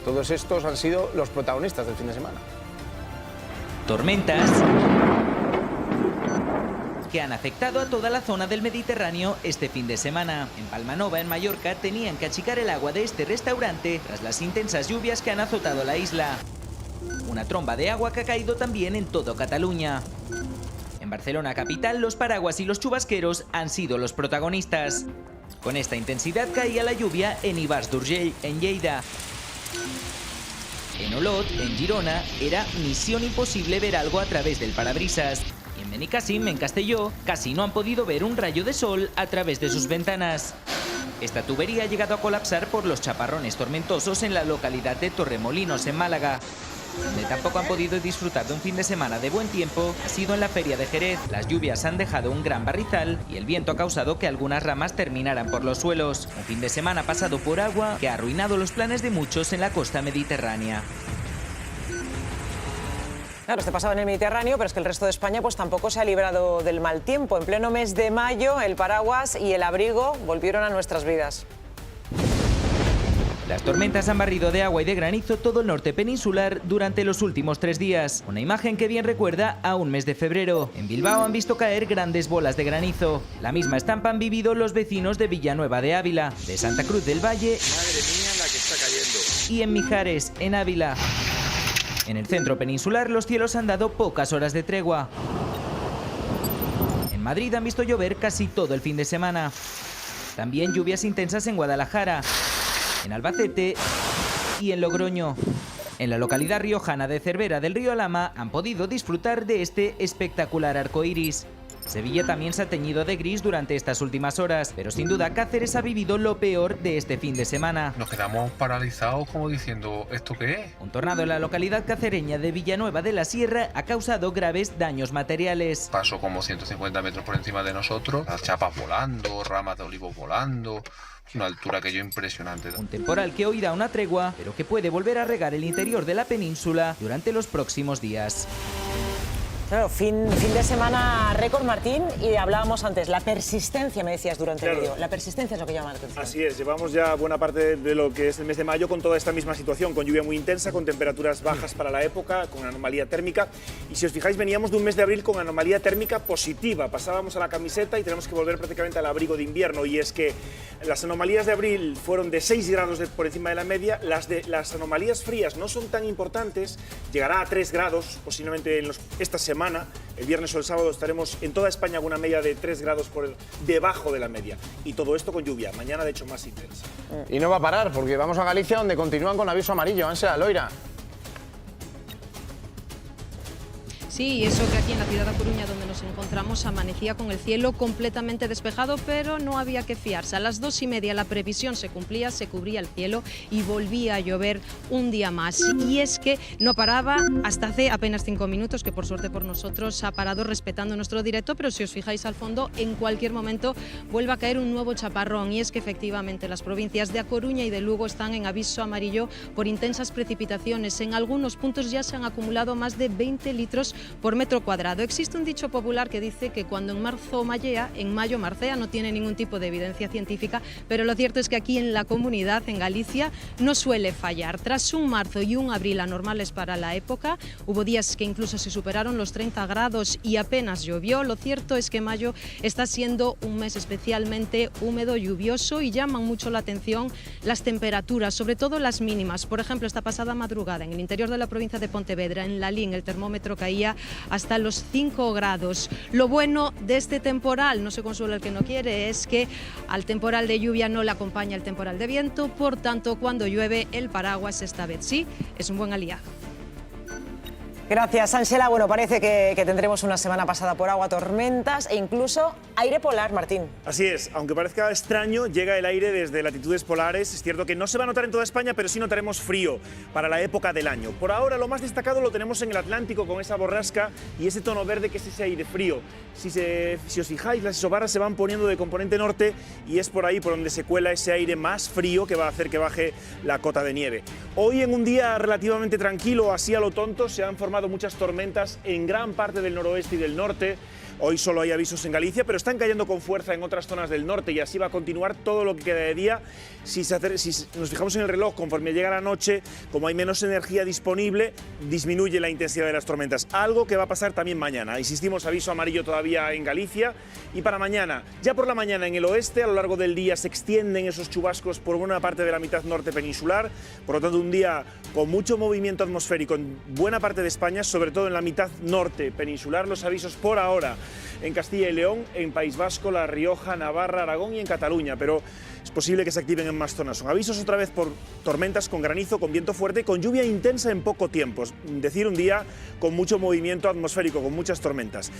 Todos estos han sido los protagonistas del fin de semana. Tormentas que han afectado a toda la zona del Mediterráneo este fin de semana. En Palmanova, en Mallorca, tenían que achicar el agua de este restaurante tras las intensas lluvias que han azotado la isla. Una tromba de agua que ha caído también en todo Cataluña. En Barcelona capital, los paraguas y los chubasqueros han sido los protagonistas. Con esta intensidad caía la lluvia en Ivars d'Urgell, en Lleida. En Olot, en Girona, era misión imposible ver algo a través del parabrisas. Y en Benicàssim, en Castelló, casi no han podido ver un rayo de sol a través de sus ventanas. Esta tubería ha llegado a colapsar por los chaparrones tormentosos en la localidad de Torremolinos, en Málaga. Donde tampoco han podido disfrutar de un fin de semana de buen tiempo ha sido en la feria de Jerez. Las lluvias han dejado un gran barrizal y el viento ha causado que algunas ramas terminaran por los suelos. Un fin de semana pasado por agua que ha arruinado los planes de muchos en la costa mediterránea. Claro, este pasaba en el Mediterráneo, pero es que el resto de España pues tampoco se ha librado del mal tiempo. En pleno mes de mayo, el paraguas y el abrigo volvieron a nuestras vidas. Las tormentas han barrido de agua y de granizo todo el norte peninsular durante los últimos 3 días. Una imagen que bien recuerda a un mes de febrero. En Bilbao han visto caer grandes bolas de granizo. La misma estampa han vivido los vecinos de Villanueva de Ávila, de Santa Cruz del Valle. Madre mía, la que está cayendo. Y en Mijares, en Ávila. En el centro peninsular los cielos han dado pocas horas de tregua. En Madrid han visto llover casi todo el fin de semana. También lluvias intensas en Guadalajara, en Albacete y en Logroño. En la localidad riojana de Cervera del Río Alhama han podido disfrutar de este espectacular arco iris. Sevilla también se ha teñido de gris durante estas últimas horas, pero sin duda Cáceres ha vivido lo peor de este fin de semana. Nos quedamos paralizados como diciendo, ¿esto qué es? Un tornado en la localidad cacereña de Villanueva de la Sierra ha causado graves daños materiales. Pasó como 150 metros por encima de nosotros, las chapas volando, ramas de olivos volando. Una altura que yo impresionante. Un temporal que hoy da una tregua, pero que puede volver a regar el interior de la península durante los próximos días. Claro, fin de semana récord, Martín, y hablábamos antes, la persistencia, me decías durante el vídeo, la persistencia es lo que llama la atención. Así es, llevamos ya buena parte de lo que es el mes de mayo con toda esta misma situación, con lluvia muy intensa, con temperaturas bajas para la época, con anomalía térmica, y si os fijáis veníamos de un mes de abril con anomalía térmica positiva, pasábamos a la camiseta y tenemos que volver prácticamente al abrigo de invierno, y es que las anomalías de abril fueron de 6 grados por encima de la media, las anomalías frías no son tan importantes, llegará a 3 grados posiblemente en esta semana. El viernes o el sábado estaremos en toda España con una media de 3 grados por debajo de la media. Y todo esto con lluvia, mañana de hecho más intensa. Y no va a parar, porque vamos a Galicia, donde continúan con aviso amarillo. Ángela, Loira. Sí, eso que aquí en la ciudad de Coruña, donde nos encontramos, amanecía con el cielo completamente despejado, pero no había que fiarse. A las 2:30 la previsión se cumplía, se cubría el cielo y volvía a llover un día más. Y es que no paraba hasta hace apenas 5 minutos, que por suerte por nosotros ha parado respetando nuestro directo, pero si os fijáis al fondo, en cualquier momento vuelve a caer un nuevo chaparrón. Y es que efectivamente las provincias de A Coruña y de Lugo están en aviso amarillo por intensas precipitaciones. En algunos puntos ya se han acumulado más de 20 litros por metro cuadrado. Existe un dicho popular que dice que cuando en marzo mallea, en mayo marcea. No tiene ningún tipo de evidencia científica, pero lo cierto es que aquí en la comunidad, en Galicia, no suele fallar. Tras un marzo y un abril anormales para la época, hubo días que incluso se superaron los 30 grados y apenas llovió. Lo cierto es que mayo está siendo un mes especialmente húmedo, lluvioso, y llaman mucho la atención las temperaturas, sobre todo las mínimas. Por ejemplo, esta pasada madrugada en el interior de la provincia de Pontevedra, en Lalín, el termómetro caía hasta los 5 grados. Lo bueno de este temporal, no se consuela el que no quiere, es que al temporal de lluvia no le acompaña el temporal de viento, por tanto, cuando llueve, el paraguas esta vez sí es un buen aliado. Gracias, Ángela. Bueno, parece que tendremos una semana pasada por agua, tormentas e incluso aire polar, Martín. Así es, aunque parezca extraño, llega el aire desde latitudes polares. Es cierto que no se va a notar en toda España, pero sí notaremos frío para la época del año. Por ahora, lo más destacado lo tenemos en el Atlántico, con esa borrasca y ese tono verde que es ese aire frío. Si os fijáis, las isobarras se van poniendo de componente norte y es por ahí por donde se cuela ese aire más frío que va a hacer que baje la cota de nieve. Hoy, en un día relativamente tranquilo, así a lo tonto, se han formado muchas tormentas en gran parte del noroeste y del norte. Hoy solo hay avisos en Galicia, pero están cayendo con fuerza en otras zonas del norte y así va a continuar todo lo que queda de día. Si nos fijamos en el reloj, conforme llega la noche, como hay menos energía disponible, disminuye la intensidad de las tormentas. Algo que va a pasar también mañana. Insistimos, aviso amarillo todavía en Galicia. Y para mañana, ya por la mañana en el oeste, a lo largo del día se extienden esos chubascos por buena parte de la mitad norte peninsular. Por lo tanto, un día con mucho movimiento atmosférico en buena parte de España, sobre todo en la mitad norte peninsular. Los avisos por ahora en Castilla y León, en País Vasco, La Rioja, Navarra, Aragón y en Cataluña, pero es posible que se activen en más zonas. Son avisos otra vez por tormentas con granizo, con viento fuerte, con lluvia intensa en poco tiempo, es decir, un día con mucho movimiento atmosférico, con muchas tormentas.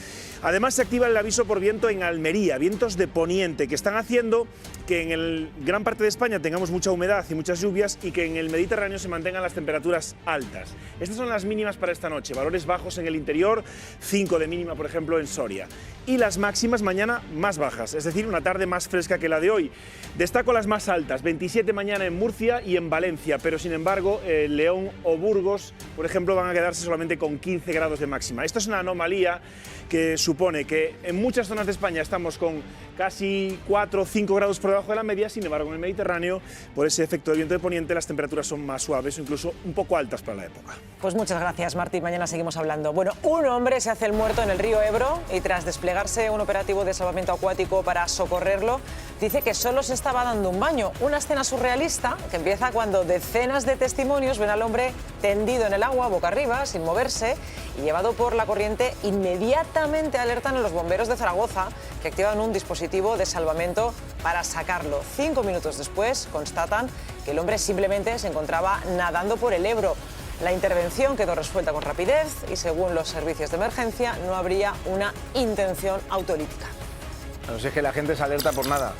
Además se activa el aviso por viento en Almería, vientos de poniente, que están haciendo que en gran parte de España tengamos mucha humedad y muchas lluvias y que en el Mediterráneo se mantengan las temperaturas altas. Estas son las mínimas para esta noche, valores bajos en el interior, 5 de mínima por ejemplo en Soria. Y las máximas mañana más bajas, es decir, una tarde más fresca que la de hoy. Destaco las más altas, 27 mañana en Murcia y en Valencia, pero sin embargo León o Burgos, por ejemplo, van a quedarse solamente con 15 grados de máxima. Esto es una anomalía que supone que en muchas zonas de España estamos con casi 4 o 5 grados por debajo de la media, sin embargo en el Mediterráneo, por ese efecto del viento de poniente, las temperaturas son más suaves o incluso un poco altas para la época. Pues muchas gracias, Martín. Mañana seguimos hablando. Bueno, un hombre se hace el muerto en el río Ebro y tras desplegarse un operativo de salvamento acuático para socorrerlo, dice que solo se estaba dando un baño. Una escena surrealista que empieza cuando decenas de testimonios ven al hombre tendido en el agua, boca arriba, sin moverse, y llevado por la corriente. Inmediatamente alertan a los bomberos de Zaragoza, que activan un dispositivo de salvamento para sacarlo. 5 minutos después constatan que el hombre simplemente se encontraba nadando por el Ebro. La intervención quedó resuelta con rapidez y, según los servicios de emergencia, no habría una intención autolítica. No sé, es que la gente se alerta por nada.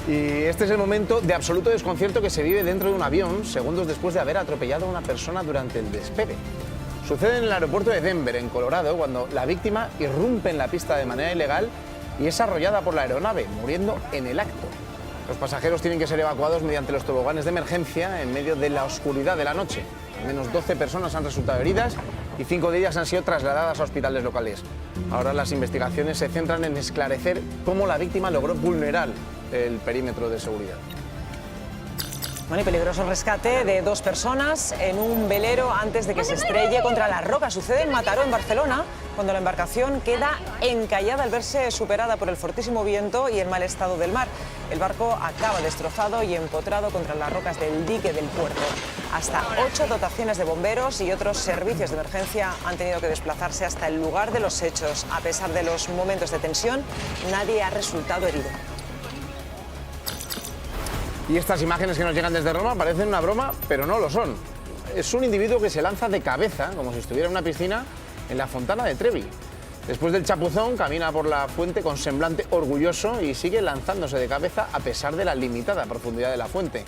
Y este es el momento de absoluto desconcierto que se vive dentro de un avión, segundos después de haber atropellado a una persona durante el despegue. Sucede en el aeropuerto de Denver, en Colorado, cuando la víctima irrumpe en la pista de manera ilegal y es arrollada por la aeronave, muriendo en el acto. Los pasajeros tienen que ser evacuados mediante los toboganes de emergencia en medio de la oscuridad de la noche. Al menos 12 personas han resultado heridas y 5 de ellas han sido trasladadas a hospitales locales. Ahora las investigaciones se centran en esclarecer cómo la víctima logró vulnerar el perímetro de seguridad. Bueno, y peligroso el rescate de 2 personas en un velero antes de que se estrelle contra las rocas. Sucede en Mataró, en Barcelona, cuando la embarcación queda encallada al verse superada por el fortísimo viento y el mal estado del mar. El barco acaba destrozado y empotrado contra las rocas del dique del puerto. Hasta 8 dotaciones de bomberos y otros servicios de emergencia han tenido que desplazarse hasta el lugar de los hechos. A pesar de los momentos de tensión, nadie ha resultado herido. Y estas imágenes que nos llegan desde Roma parecen una broma, pero no lo son. Es un individuo que se lanza de cabeza, como si estuviera en una piscina, en la Fontana de Trevi. Después del chapuzón, camina por la fuente con semblante orgulloso y sigue lanzándose de cabeza a pesar de la limitada profundidad de la fuente.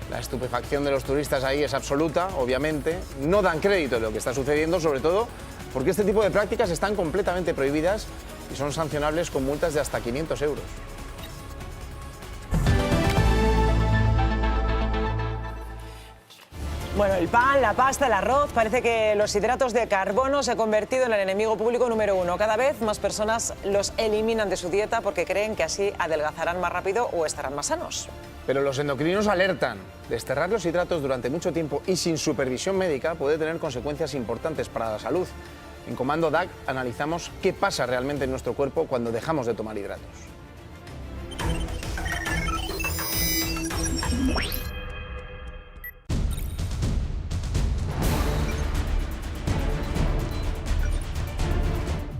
La estupefacción de los turistas ahí es absoluta, obviamente. No dan crédito de lo que está sucediendo, sobre todo porque este tipo de prácticas están completamente prohibidas y son sancionables con multas de hasta 500 euros. Bueno, el pan, la pasta, el arroz, parece que los hidratos de carbono se han convertido en el enemigo público número 1. Cada vez más personas los eliminan de su dieta porque creen que así adelgazarán más rápido o estarán más sanos. Pero los endocrinos alertan. Desterrar los hidratos durante mucho tiempo y sin supervisión médica puede tener consecuencias importantes para la salud. En Comando DAC analizamos qué pasa realmente en nuestro cuerpo cuando dejamos de tomar hidratos.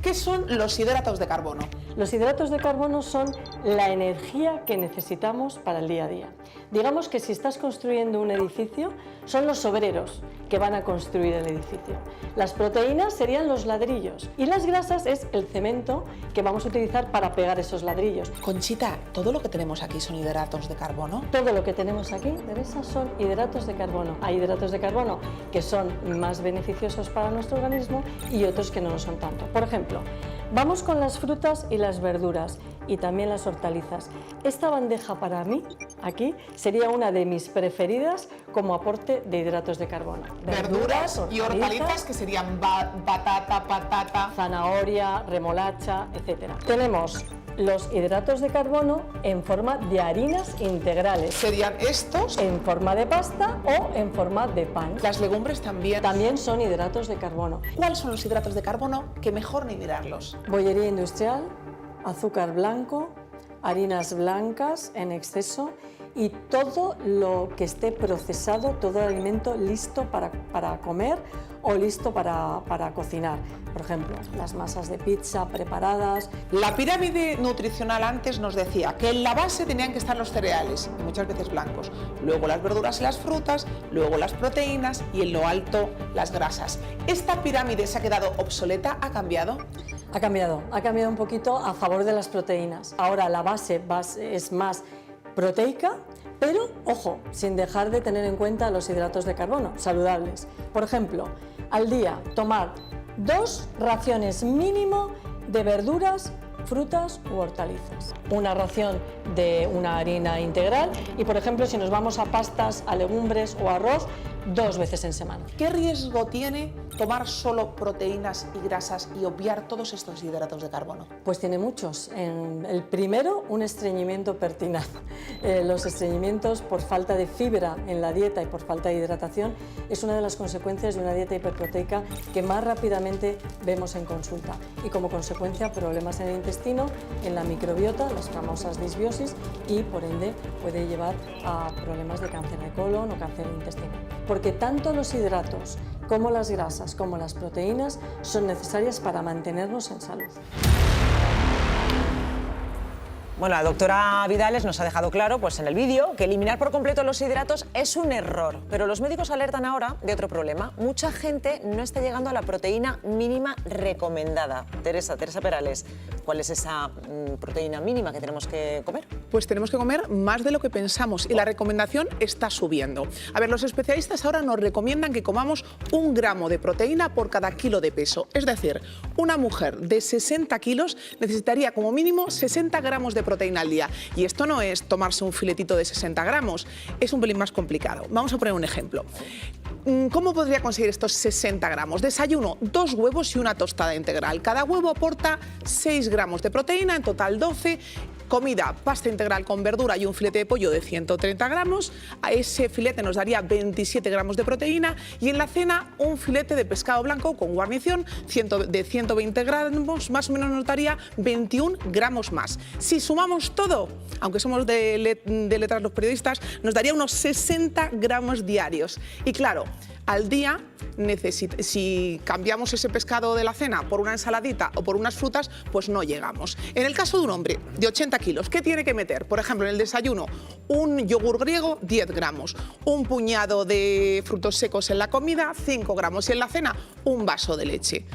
¿Qué son los hidratos de carbono? Los hidratos de carbono son la energía que necesitamos para el día a día. Digamos que si estás construyendo un edificio, son los obreros que van a construir el edificio. Las proteínas serían los ladrillos y las grasas es el cemento que vamos a utilizar para pegar esos ladrillos. Conchita, ¿todo lo que tenemos aquí son hidratos de carbono? Todo lo que tenemos aquí, Teresa, son hidratos de carbono. Hay hidratos de carbono que son más beneficiosos para nuestro organismo y otros que no lo son tanto. Por ejemplo, vamos con las frutas y las verduras y también las hortalizas. Esta bandeja para mí, aquí, sería una de mis preferidas como aporte de hidratos de carbono. Verduras y hortalizas que serían batata, patata, zanahoria, remolacha, etc. Tenemos los hidratos de carbono en forma de harinas integrales. ¿Serían estos? En forma de pasta o en forma de pan. Las legumbres también. También son hidratos de carbono. ¿Cuáles son los hidratos de carbono que mejor ni mirarlos? Bollería industrial, azúcar blanco, harinas blancas en exceso y todo lo que esté procesado, todo el alimento listo para comer o listo para cocinar. Por ejemplo, las masas de pizza preparadas. La pirámide nutricional antes nos decía que en la base tenían que estar los cereales, y muchas veces blancos, luego las verduras y las frutas, luego las proteínas y en lo alto las grasas. ¿Esta pirámide se ha quedado obsoleta? ¿Ha cambiado? Ha cambiado un poquito a favor de las proteínas. Ahora la base es más proteica, pero, ojo, sin dejar de tener en cuenta los hidratos de carbono saludables. Por ejemplo, al día tomar 2 raciones mínimo de verduras, frutas u hortalizas. Una ración de una harina integral y, por ejemplo, si nos vamos a pastas, a legumbres o arroz, 2 veces en semana. ¿Qué riesgo tiene tomar solo proteínas y grasas y obviar todos estos hidratos de carbono? Pues tiene muchos. El primero, un estreñimiento pertinaz. Los estreñimientos por falta de fibra en la dieta y por falta de hidratación es una de las consecuencias de una dieta hiperproteica que más rápidamente vemos en consulta. Y como consecuencia, problemas en el intestino, en la microbiota, las famosas disbiosis, y por ende puede llevar a problemas de cáncer de colon o cáncer intestinal. Porque tanto los hidratos como las grasas como las proteínas son necesarias para mantenernos en salud. Bueno, la doctora Vidales nos ha dejado claro, pues en el vídeo, que eliminar por completo los hidratos es un error. Pero los médicos alertan ahora de otro problema. Mucha gente no está llegando a la proteína mínima recomendada. Teresa Perales, ¿cuál es esa proteína mínima que tenemos que comer? Pues tenemos que comer más de lo que pensamos y la recomendación está subiendo. A ver, los especialistas ahora nos recomiendan que comamos 1 gramo de proteína por cada kilo de peso. Es decir, una mujer de 60 kilos necesitaría como mínimo 60 gramos de proteína al día. Y esto no es tomarse un filetito de 60 gramos, es un pelín más complicado. Vamos a poner un ejemplo. ¿Cómo podría conseguir estos 60 gramos? Desayuno, 2 huevos y una tostada integral. Cada huevo aporta 6 gramos de proteína, en total 12. Comida, pasta integral con verdura y un filete de pollo de 130 gramos. A ese filete nos daría 27 gramos de proteína. Y en la cena, un filete de pescado blanco con guarnición de 120 gramos, más o menos nos daría 21 gramos más. Si sumamos todo, aunque somos de letras los periodistas, nos daría unos 60 gramos diarios. Y claro, al día, si cambiamos ese pescado de la cena por una ensaladita o por unas frutas, pues no llegamos. En el caso de un hombre de 80 kilos, ¿qué tiene que meter? Por ejemplo, en el desayuno, un yogur griego, 10 gramos, un puñado de frutos secos en la comida, 5 gramos, y en la cena, un vaso de leche.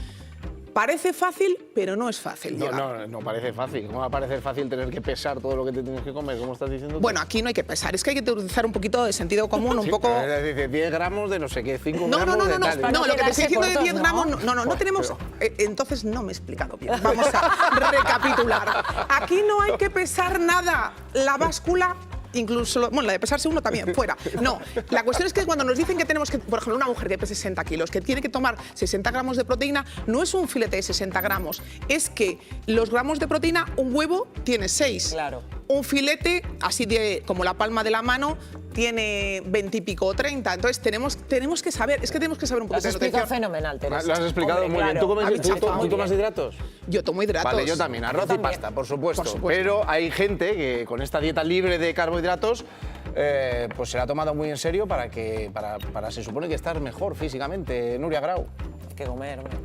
Parece fácil, pero no es fácil. No parece fácil. ¿Cómo va a parecer fácil tener que pesar todo lo que te tienes que comer? ¿Cómo estás diciendo tú? Bueno, aquí no hay que pesar, es que hay que utilizar un poquito de sentido común, un poco... Dice 10 gramos de no sé qué, 5 No, gramos de tal. no, lo que te estoy diciendo de 10 gramos, no tenemos... Entonces no me he explicado bien. Vamos a recapitular. Aquí no hay que pesar nada. La báscula... Incluso, bueno, la de pesarse uno también, fuera. No, la cuestión es que cuando nos dicen que tenemos que, por ejemplo, una mujer que pesa 60 kilos, que tiene que tomar 60 gramos de proteína, no es un filete de 60 gramos, es que los gramos de proteína, un huevo tiene 6. Claro. Un filete, así de como la palma de la mano, tiene 20 y pico o 30. Entonces tenemos que saber, tenemos que saber un poco de nutrición. Lo has explicado fenomenal, Teresa. Lo has explicado muy bien. ¿Tú tomas hidratos? Yo tomo hidratos. Vale, yo también, arroz y pasta, por supuesto. Pero hay gente que con esta dieta libre de carbohidratos pues se la ha tomado muy en serio para se supone que estar mejor físicamente. Nuria Grau. Hay que comer, hombre.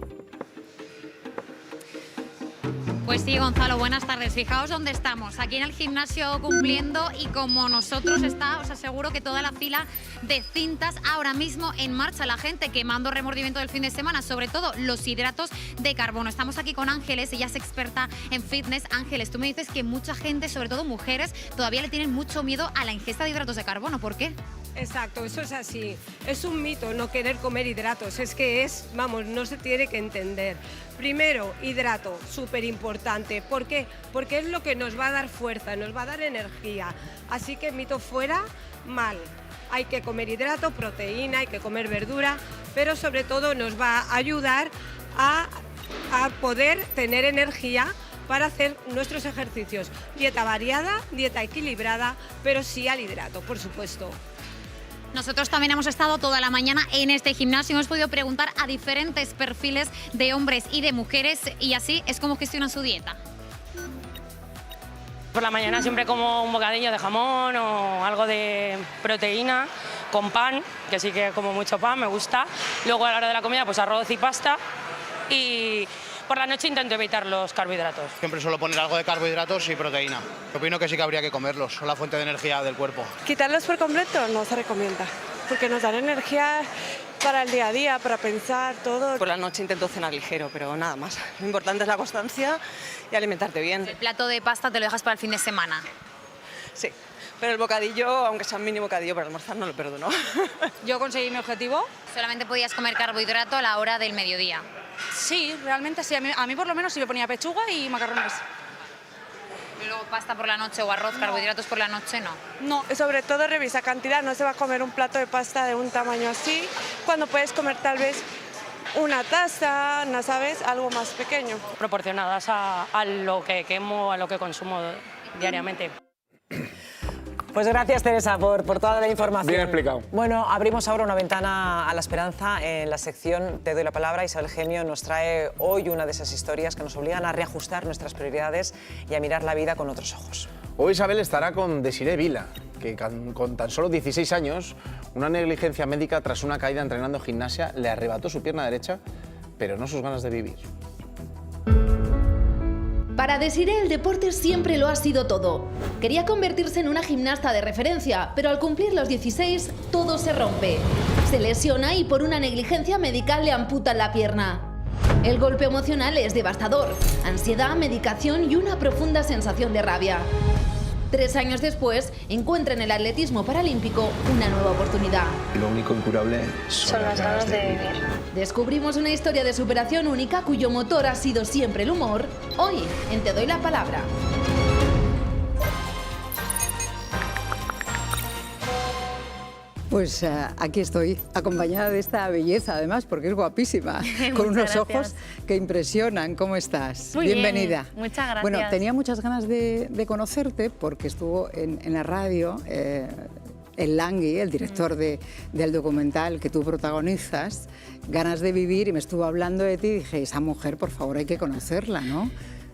Pues sí, Gonzalo, buenas tardes. Fijaos dónde estamos, aquí en el gimnasio cumpliendo, y como nosotros está, os aseguro que toda la fila de cintas ahora mismo en marcha, la gente quemando remordimiento del fin de semana, sobre todo los hidratos de carbono. Estamos aquí con Ángeles, ella es experta en fitness. Ángeles, tú me dices que mucha gente, sobre todo mujeres, todavía le tienen mucho miedo a la ingesta de hidratos de carbono. ¿Por qué? Exacto, eso es así. Es un mito no querer comer hidratos, es que vamos, no se tiene que entender. Primero, hidrato, súper importante. ¿Por qué? Porque es lo que nos va a dar fuerza, nos va a dar energía. Así que mito fuera, mal. Hay que comer hidrato, proteína, hay que comer verdura, pero sobre todo nos va a ayudar a poder tener energía para hacer nuestros ejercicios. Dieta variada, dieta equilibrada, pero sí al hidrato, por supuesto. Nosotros también hemos estado toda la mañana en este gimnasio y hemos podido preguntar a diferentes perfiles de hombres y de mujeres, y así es como gestionan su dieta. Por la mañana siempre como un bocadillo de jamón o algo de proteína con pan, que sí que como mucho pan, me gusta. Luego a la hora de la comida pues arroz y pasta, y por la noche intento evitar los carbohidratos. Siempre suelo poner algo de carbohidratos y proteína. Opino que sí que habría que comerlos, son la fuente de energía del cuerpo. Quitarlos por completo no se recomienda, porque nos dan energía para el día a día, para pensar, todo. Por la noche intento cenar ligero, pero nada más. Lo importante es la constancia y alimentarte bien. El plato de pasta te lo dejas para el fin de semana. Sí, pero el bocadillo, aunque sea un mini bocadillo para almorzar, no lo perdono. Yo conseguí mi objetivo. Solamente podías comer carbohidrato a la hora del mediodía. Sí, realmente sí. A mí por lo menos sí me ponía pechuga y macarrones. Y luego pasta por la noche o arroz, carbohidratos por la noche, no. No, sobre todo revisa cantidad. No se va a comer un plato de pasta de un tamaño así, cuando puedes comer tal vez una taza, ¿no sabes? Algo más pequeño. Proporcionadas a lo que quemo, a lo que consumo diariamente. Pues gracias, Teresa, por toda la información. Bien explicado. Bueno, abrimos ahora una ventana a la esperanza en la sección Te doy la palabra. Isabel Gemio nos trae hoy una de esas historias que nos obligan a reajustar nuestras prioridades y a mirar la vida con otros ojos. Hoy Isabel estará con Desiree Vila, que con tan solo 16 años, una negligencia médica tras una caída entrenando gimnasia le arrebató su pierna derecha, pero no sus ganas de vivir. Para Desiree el deporte siempre lo ha sido todo. Quería convertirse en una gimnasta de referencia, pero al cumplir los 16 todo se rompe. Se lesiona y por una negligencia médica le amputan la pierna. El golpe emocional es devastador. Ansiedad, medicación y una profunda sensación de rabia. 3 años después, encuentra en el atletismo paralímpico una nueva oportunidad. Lo único incurable son las ganas de vivir. Descubrimos una historia de superación única cuyo motor ha sido siempre el humor, hoy en Te doy la palabra. Pues aquí estoy, acompañada de esta belleza, además, porque es guapísima, con unos ojos que impresionan. ¿Cómo estás? Muy Bienvenida. Bien, muchas gracias. Bueno, tenía muchas ganas de conocerte porque estuvo en la radio el Langui, el director del documental que tú protagonizas, Ganas de vivir, y me estuvo hablando de ti y dije, esa mujer, por favor, hay que conocerla, ¿no?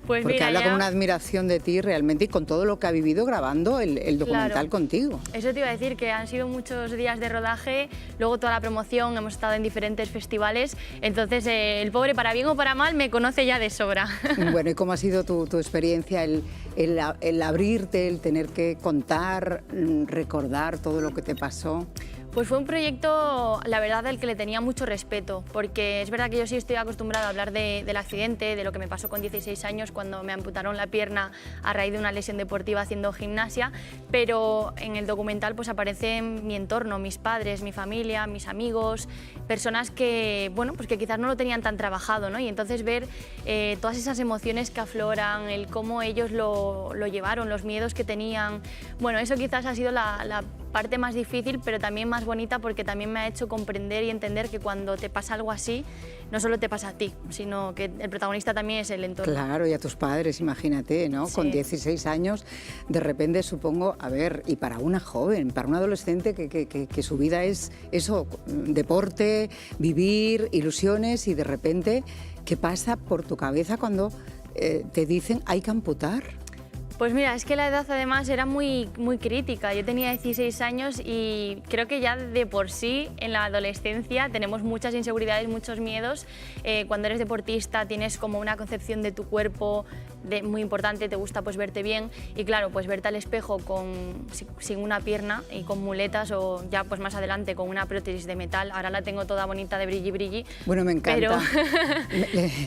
Pues porque mira, habla ya... con una admiración de ti realmente y con todo lo que ha vivido grabando el documental contigo. Eso te iba a decir, que han sido muchos días de rodaje, luego toda la promoción, hemos estado en diferentes festivales, entonces el pobre, para bien o para mal, me conoce ya de sobra. Bueno, ¿y cómo ha sido tu experiencia, el abrirte, el tener que contar, recordar todo lo que te pasó? Pues fue un proyecto, la verdad, al que le tenía mucho respeto, porque es verdad que yo sí estoy acostumbrada a hablar del accidente, de lo que me pasó con 16 años cuando me amputaron la pierna a raíz de una lesión deportiva haciendo gimnasia, pero en el documental pues aparece mi entorno, mis padres, mi familia, mis amigos, personas que, bueno, pues que quizás no lo tenían tan trabajado, ¿no? Y entonces ver todas esas emociones que afloran, el cómo ellos lo llevaron, los miedos que tenían, bueno, eso quizás ha sido la parte más difícil, pero también más bonita, porque también me ha hecho comprender y entender que cuando te pasa algo así, no solo te pasa a ti, sino que el protagonista también es el entorno. Claro, y a tus padres, imagínate, ¿no? Sí. Con 16 años, de repente supongo, a ver, y para una joven, para un adolescente que su vida es eso, deporte, vivir, ilusiones, y de repente, ¿qué pasa por tu cabeza cuando te dicen hay que amputar? Pues mira, es que la edad además era muy crítica. Yo tenía 16 años y creo que ya de por sí en la adolescencia tenemos muchas inseguridades, muchos miedos. Cuando eres deportista tienes como una concepción de tu cuerpo muy importante, te gusta pues verte bien, y claro, pues verte al espejo sin una pierna y con muletas, o ya pues más adelante con una prótesis de metal. Ahora la tengo toda bonita de brilli brilli. Bueno, me encanta.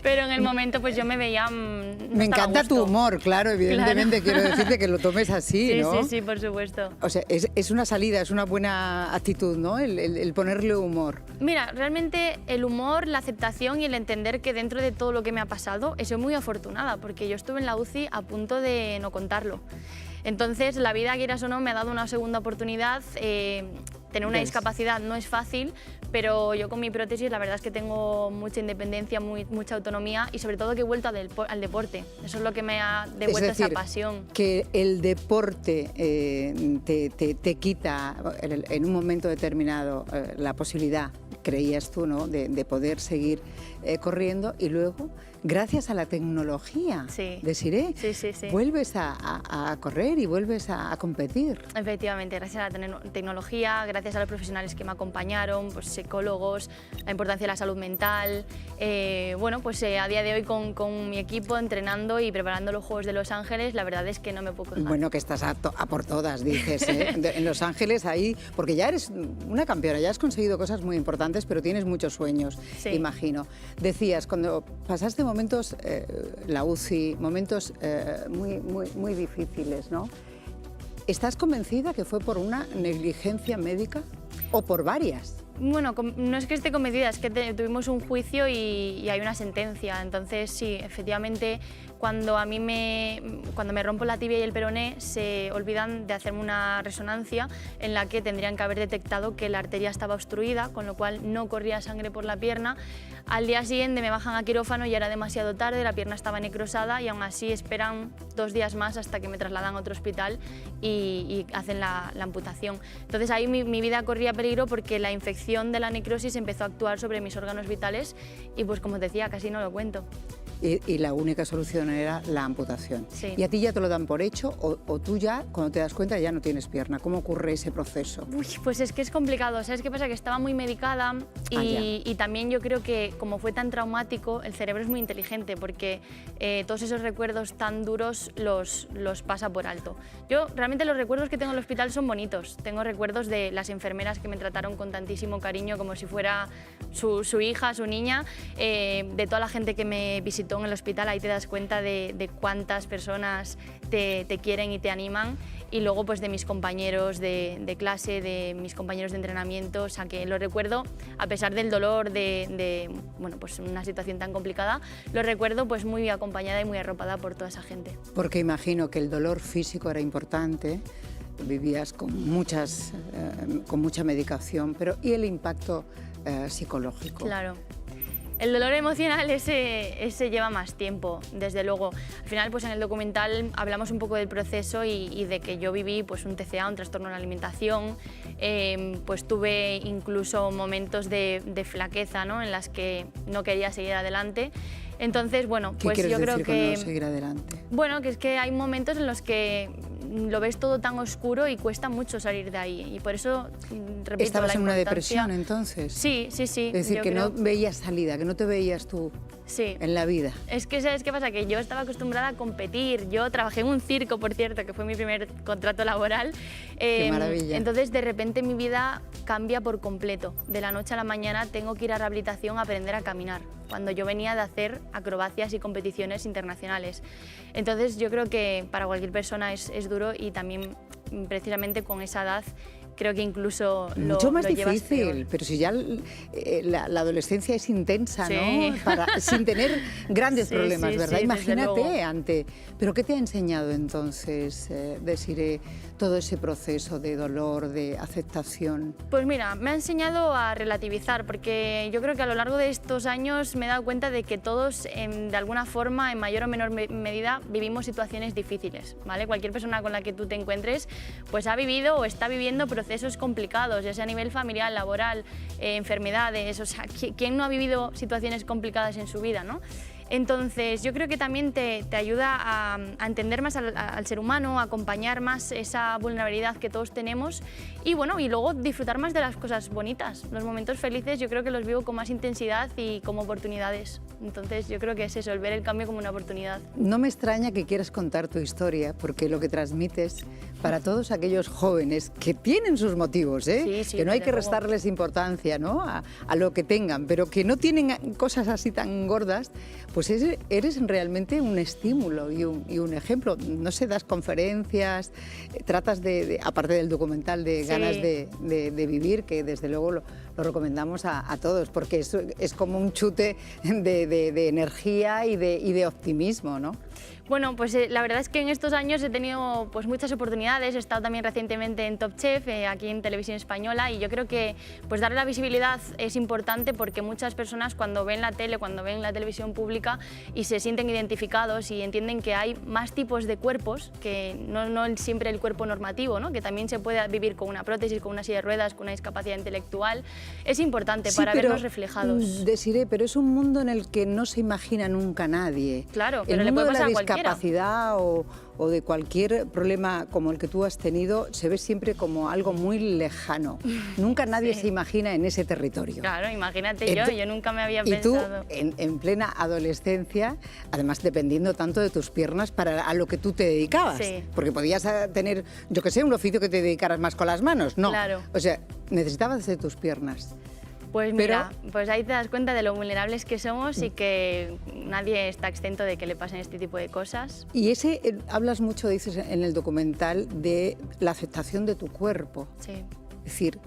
Pero en el momento pues yo me veía... Me encanta tu humor, claro, evidentemente. Quiero decirte que lo tomes así, sí, ¿no? Sí, por supuesto. O sea, es una salida, es una buena actitud, ¿no? El ponerle humor. Mira, realmente el humor, la aceptación y el entender que dentro de todo lo que me ha pasado, he sido muy afortunada, porque yo estuve en la UCI a punto de no contarlo. Entonces, la vida, quieras o no, me ha dado una segunda oportunidad. Tener una discapacidad no es fácil, pero yo con mi prótesis la verdad es que tengo mucha independencia, mucha autonomía, y sobre todo que he vuelto al deporte. Eso es lo que me ha devuelto esa pasión. Que el deporte te quita en un momento determinado la posibilidad, creías tú, ¿no?, de poder seguir corriendo, y luego, gracias a la tecnología, Desiree, vuelves a correr y vuelves a competir. Efectivamente, gracias a la tecnología, gracias a los profesionales que me acompañaron, pues psicólogos, la importancia de la salud mental. Bueno, pues a día de hoy con mi equipo entrenando y preparando los Juegos de Los Ángeles, la verdad es que no me puedo quejar. Bueno, que estás a por todas, dices, ¿eh? En Los Ángeles ahí, porque ya eres una campeona, ya has conseguido cosas muy importantes, pero tienes muchos sueños, imagino. Decías, cuando pasaste momentos, la UCI, momentos muy difíciles, ¿no? ¿Estás convencida que fue por una negligencia médica o por varias? Bueno, no es que esté convencida, es que tuvimos un juicio y hay una sentencia. Entonces, sí, efectivamente, cuando me rompo la tibia y el peroné, se olvidan de hacerme una resonancia en la que tendrían que haber detectado que la arteria estaba obstruida, con lo cual no corría sangre por la pierna. Al día siguiente me bajan a quirófano y era demasiado tarde, la pierna estaba necrosada, y aún así esperan 2 días más hasta que me trasladan a otro hospital y hacen la amputación. Entonces ahí mi vida corría peligro, porque la infección de la necrosis empezó a actuar sobre mis órganos vitales y, pues como te decía, casi no lo cuento. Y la única solución era la amputación. Sí. ¿Y a ti ya te lo dan por hecho o tú ya, cuando te das cuenta, ya no tienes pierna? ¿Cómo ocurre ese proceso? Uy, pues es que es complicado. ¿Sabes qué pasa? Que estaba muy medicada y también yo creo que, como fue tan traumático, el cerebro es muy inteligente, porque todos esos recuerdos tan duros los pasa por alto. Yo realmente los recuerdos que tengo en el hospital son bonitos. Tengo recuerdos de las enfermeras que me trataron con tantísimo cariño, como si fuera su hija, su niña, de toda la gente que me visitó en el hospital. Ahí te das cuenta de cuántas personas te quieren y te animan, y luego pues de mis compañeros de clase, de mis compañeros de entrenamiento. O sea, que lo recuerdo, a pesar del dolor de bueno, pues una situación tan complicada, lo recuerdo pues muy acompañada y muy arropada por toda esa gente. Porque imagino que el dolor físico era importante, vivías con mucha medicación, pero ¿y el impacto psicológico? Claro. El dolor emocional ese lleva más tiempo, desde luego. Al final, pues en el documental hablamos un poco del proceso y de que yo viví pues un TCA, un trastorno de la alimentación. Pues tuve incluso momentos de flaqueza, ¿no?, en las que no quería seguir adelante. Entonces, bueno, pues yo creo que... ¿Qué quieres decir con no seguir adelante? Bueno, que es que hay momentos en los que lo ves todo tan oscuro y cuesta mucho salir de ahí. Y por eso, repito, ¿Estabas en una depresión entonces? Sí. Es decir, que no veías salida, que no te veías tú en la vida. Es que, ¿sabes qué pasa? Que yo estaba acostumbrada a competir. Yo trabajé en un circo, por cierto, que fue mi primer contrato laboral. Qué maravilla. Entonces, de repente, mi vida cambia por completo. De la noche a la mañana tengo que ir a rehabilitación a aprender a caminar, cuando yo venía de hacer acrobacias y competiciones internacionales. Entonces, yo creo que para cualquier persona es duro, y también, precisamente con esa edad, creo que incluso mucho más lo llevas difícil, peor. pero si ya la adolescencia es intensa, Sí. ¿no? Sin tener grandes Sí, problemas, sí, ¿verdad? sí, desde Imagínate luego. ante... ¿Pero qué te ha enseñado entonces, Desiree, todo ese proceso de dolor, de aceptación? Pues mira, me ha enseñado a relativizar, porque yo creo que a lo largo de estos años me he dado cuenta de que todos, de alguna forma, en mayor o menor medida, vivimos situaciones difíciles, ¿vale? Cualquier persona con la que tú te encuentres, pues ha vivido o está viviendo procesos complicados, ya sea a nivel familiar, laboral, enfermedades, o sea, ¿quién no ha vivido situaciones complicadas en su vida, ¿no? Entonces, yo creo que también te ayuda a entender más al ser humano, a acompañar más esa vulnerabilidad que todos tenemos, y bueno, y luego disfrutar más de las cosas bonitas. Los momentos felices yo creo que los vivo con más intensidad y como oportunidades. Entonces, yo creo que es eso, el ver el cambio como una oportunidad. No me extraña que quieras contar tu historia, porque lo que transmites para todos aquellos jóvenes que tienen sus motivos, Sí, sí, que no hay desde que luego. restarles importancia, ¿no? a lo que tengan, pero que no tienen cosas así tan gordas, pues eres realmente un estímulo y un ejemplo. No sé, das conferencias, tratas aparte del documental de Sí. Ganas de Vivir, que desde luego lo recomendamos a todos, porque es como un chute de energía y de optimismo, ¿no? Bueno, pues la verdad es que en estos años he tenido pues muchas oportunidades. He estado también recientemente en Top Chef, aquí en Televisión Española, y yo creo que pues darle la visibilidad es importante, porque muchas personas cuando ven la tele, cuando ven la televisión pública y se sienten identificados y entienden que hay más tipos de cuerpos, que no siempre el cuerpo normativo, ¿no? Que también se puede vivir con una prótesis, con una silla de ruedas, con una discapacidad intelectual, es importante para vernos reflejados. Desiree, pero es un mundo en el que no se imagina nunca nadie. Claro, pero el le mundo puede de la pasar a cualquiera. discapacidad o de cualquier problema como el que tú has tenido se ve siempre como algo muy lejano. Nunca nadie se imagina en ese territorio. Claro, imagínate yo nunca me había Y tú, pensado. en plena adolescencia, además dependiendo tanto de tus piernas para a lo que tú te dedicabas. Sí. Porque podías tener, yo qué sé, un oficio que te dedicaras más con las manos. No. Claro. O sea, necesitabas de tus piernas. Pues Pero- mira, pues ahí te das cuenta de lo vulnerables que somos y que nadie está exento de que le pasen este tipo de cosas. Y hablas mucho, dices en el documental, de la aceptación de tu cuerpo. Sí. Es decir,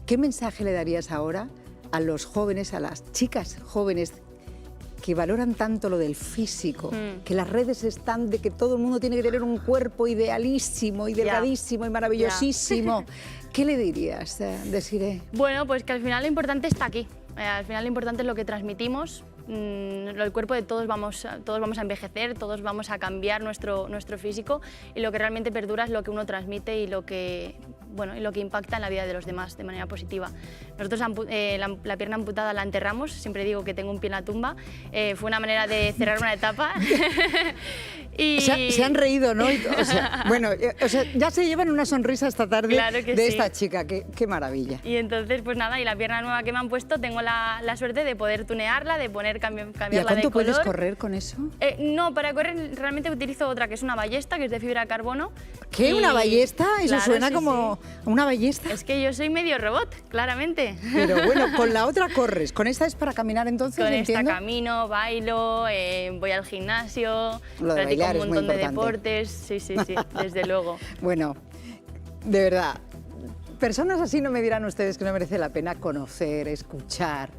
¿qué mensaje le darías ahora a los jóvenes, a las chicas jóvenes que valoran tanto lo del físico, que las redes están de que todo el mundo tiene que tener un cuerpo idealísimo y delgadísimo y maravillosísimo? ¿Qué le dirías, Desiree? Bueno, pues que al final lo importante está aquí. Al final lo importante es lo que transmitimos. El cuerpo de todos vamos a envejecer, todos vamos a cambiar nuestro físico, y lo que realmente perdura es lo que uno transmite y lo que impacta en la vida de los demás de manera positiva. Nosotros la pierna amputada la enterramos, siempre digo que tengo un pie en la tumba, fue una manera de cerrar una etapa. Y... Se han reído, ¿no? Ya se llevan una sonrisa esta tarde Claro que de sí. esta chica, qué maravilla. Y entonces, pues nada, y la pierna nueva que me han puesto, tengo la suerte de poder tunearla, de poder cambiarla ¿Y a cuánto de color. puedes correr con eso? No, para correr realmente utilizo otra, que es una ballesta, que es de fibra de carbono. ¿Qué? Y- ¿Una ballesta? Eso Claro, suena sí, como una ballesta. Es que yo soy medio robot, claramente. Pero bueno, con la otra corres. ¿Con esta es para caminar entonces? Con esta entiendo? camino, bailo, voy al gimnasio, Lo de practico bailar un es muy montón de importante. deportes. Sí, desde luego. Bueno, de verdad, personas así no me dirán ustedes que no merece la pena conocer, escuchar,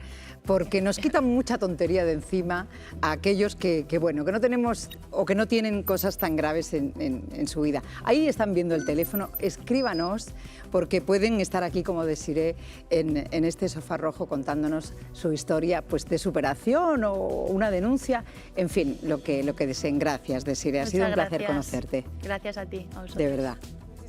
porque nos quitan mucha tontería de encima a aquellos que no tenemos o que no tienen cosas tan graves en su vida. Ahí están viendo el teléfono, escríbanos, porque pueden estar aquí, como Desiree, en este sofá rojo contándonos su historia pues, de superación o una denuncia, en fin, lo que deseen. Gracias, Desiree, ha sido un Muchas placer gracias. conocerte, Gracias a ti, a vosotros. de verdad.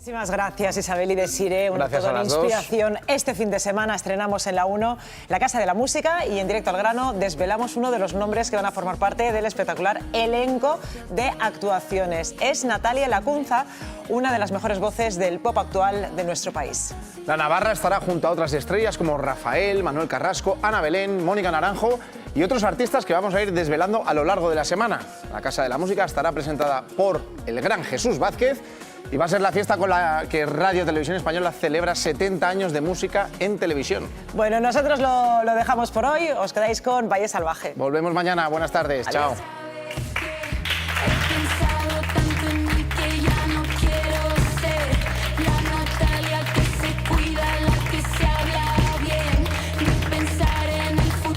Muchísimas gracias, Isabel y Desiree. Gracias a las dos. Inspiración. Este fin de semana estrenamos en la 1 La Casa de la Música y en Directo al Grano desvelamos uno de los nombres que van a formar parte del espectacular elenco de actuaciones. Es Natalia Lacunza, una de las mejores voces del pop actual de nuestro país. La Navarra estará junto a otras estrellas como Rafael, Manuel Carrasco, Ana Belén, Mónica Naranjo y otros artistas que vamos a ir desvelando a lo largo de la semana. La Casa de la Música estará presentada por el gran Jesús Vázquez y va a ser la fiesta con la que Radio Televisión Española celebra 70 años de música en televisión. Bueno, nosotros lo dejamos por hoy. Os quedáis con Valle Salvaje. Volvemos mañana. Buenas tardes. Adiós. Chao.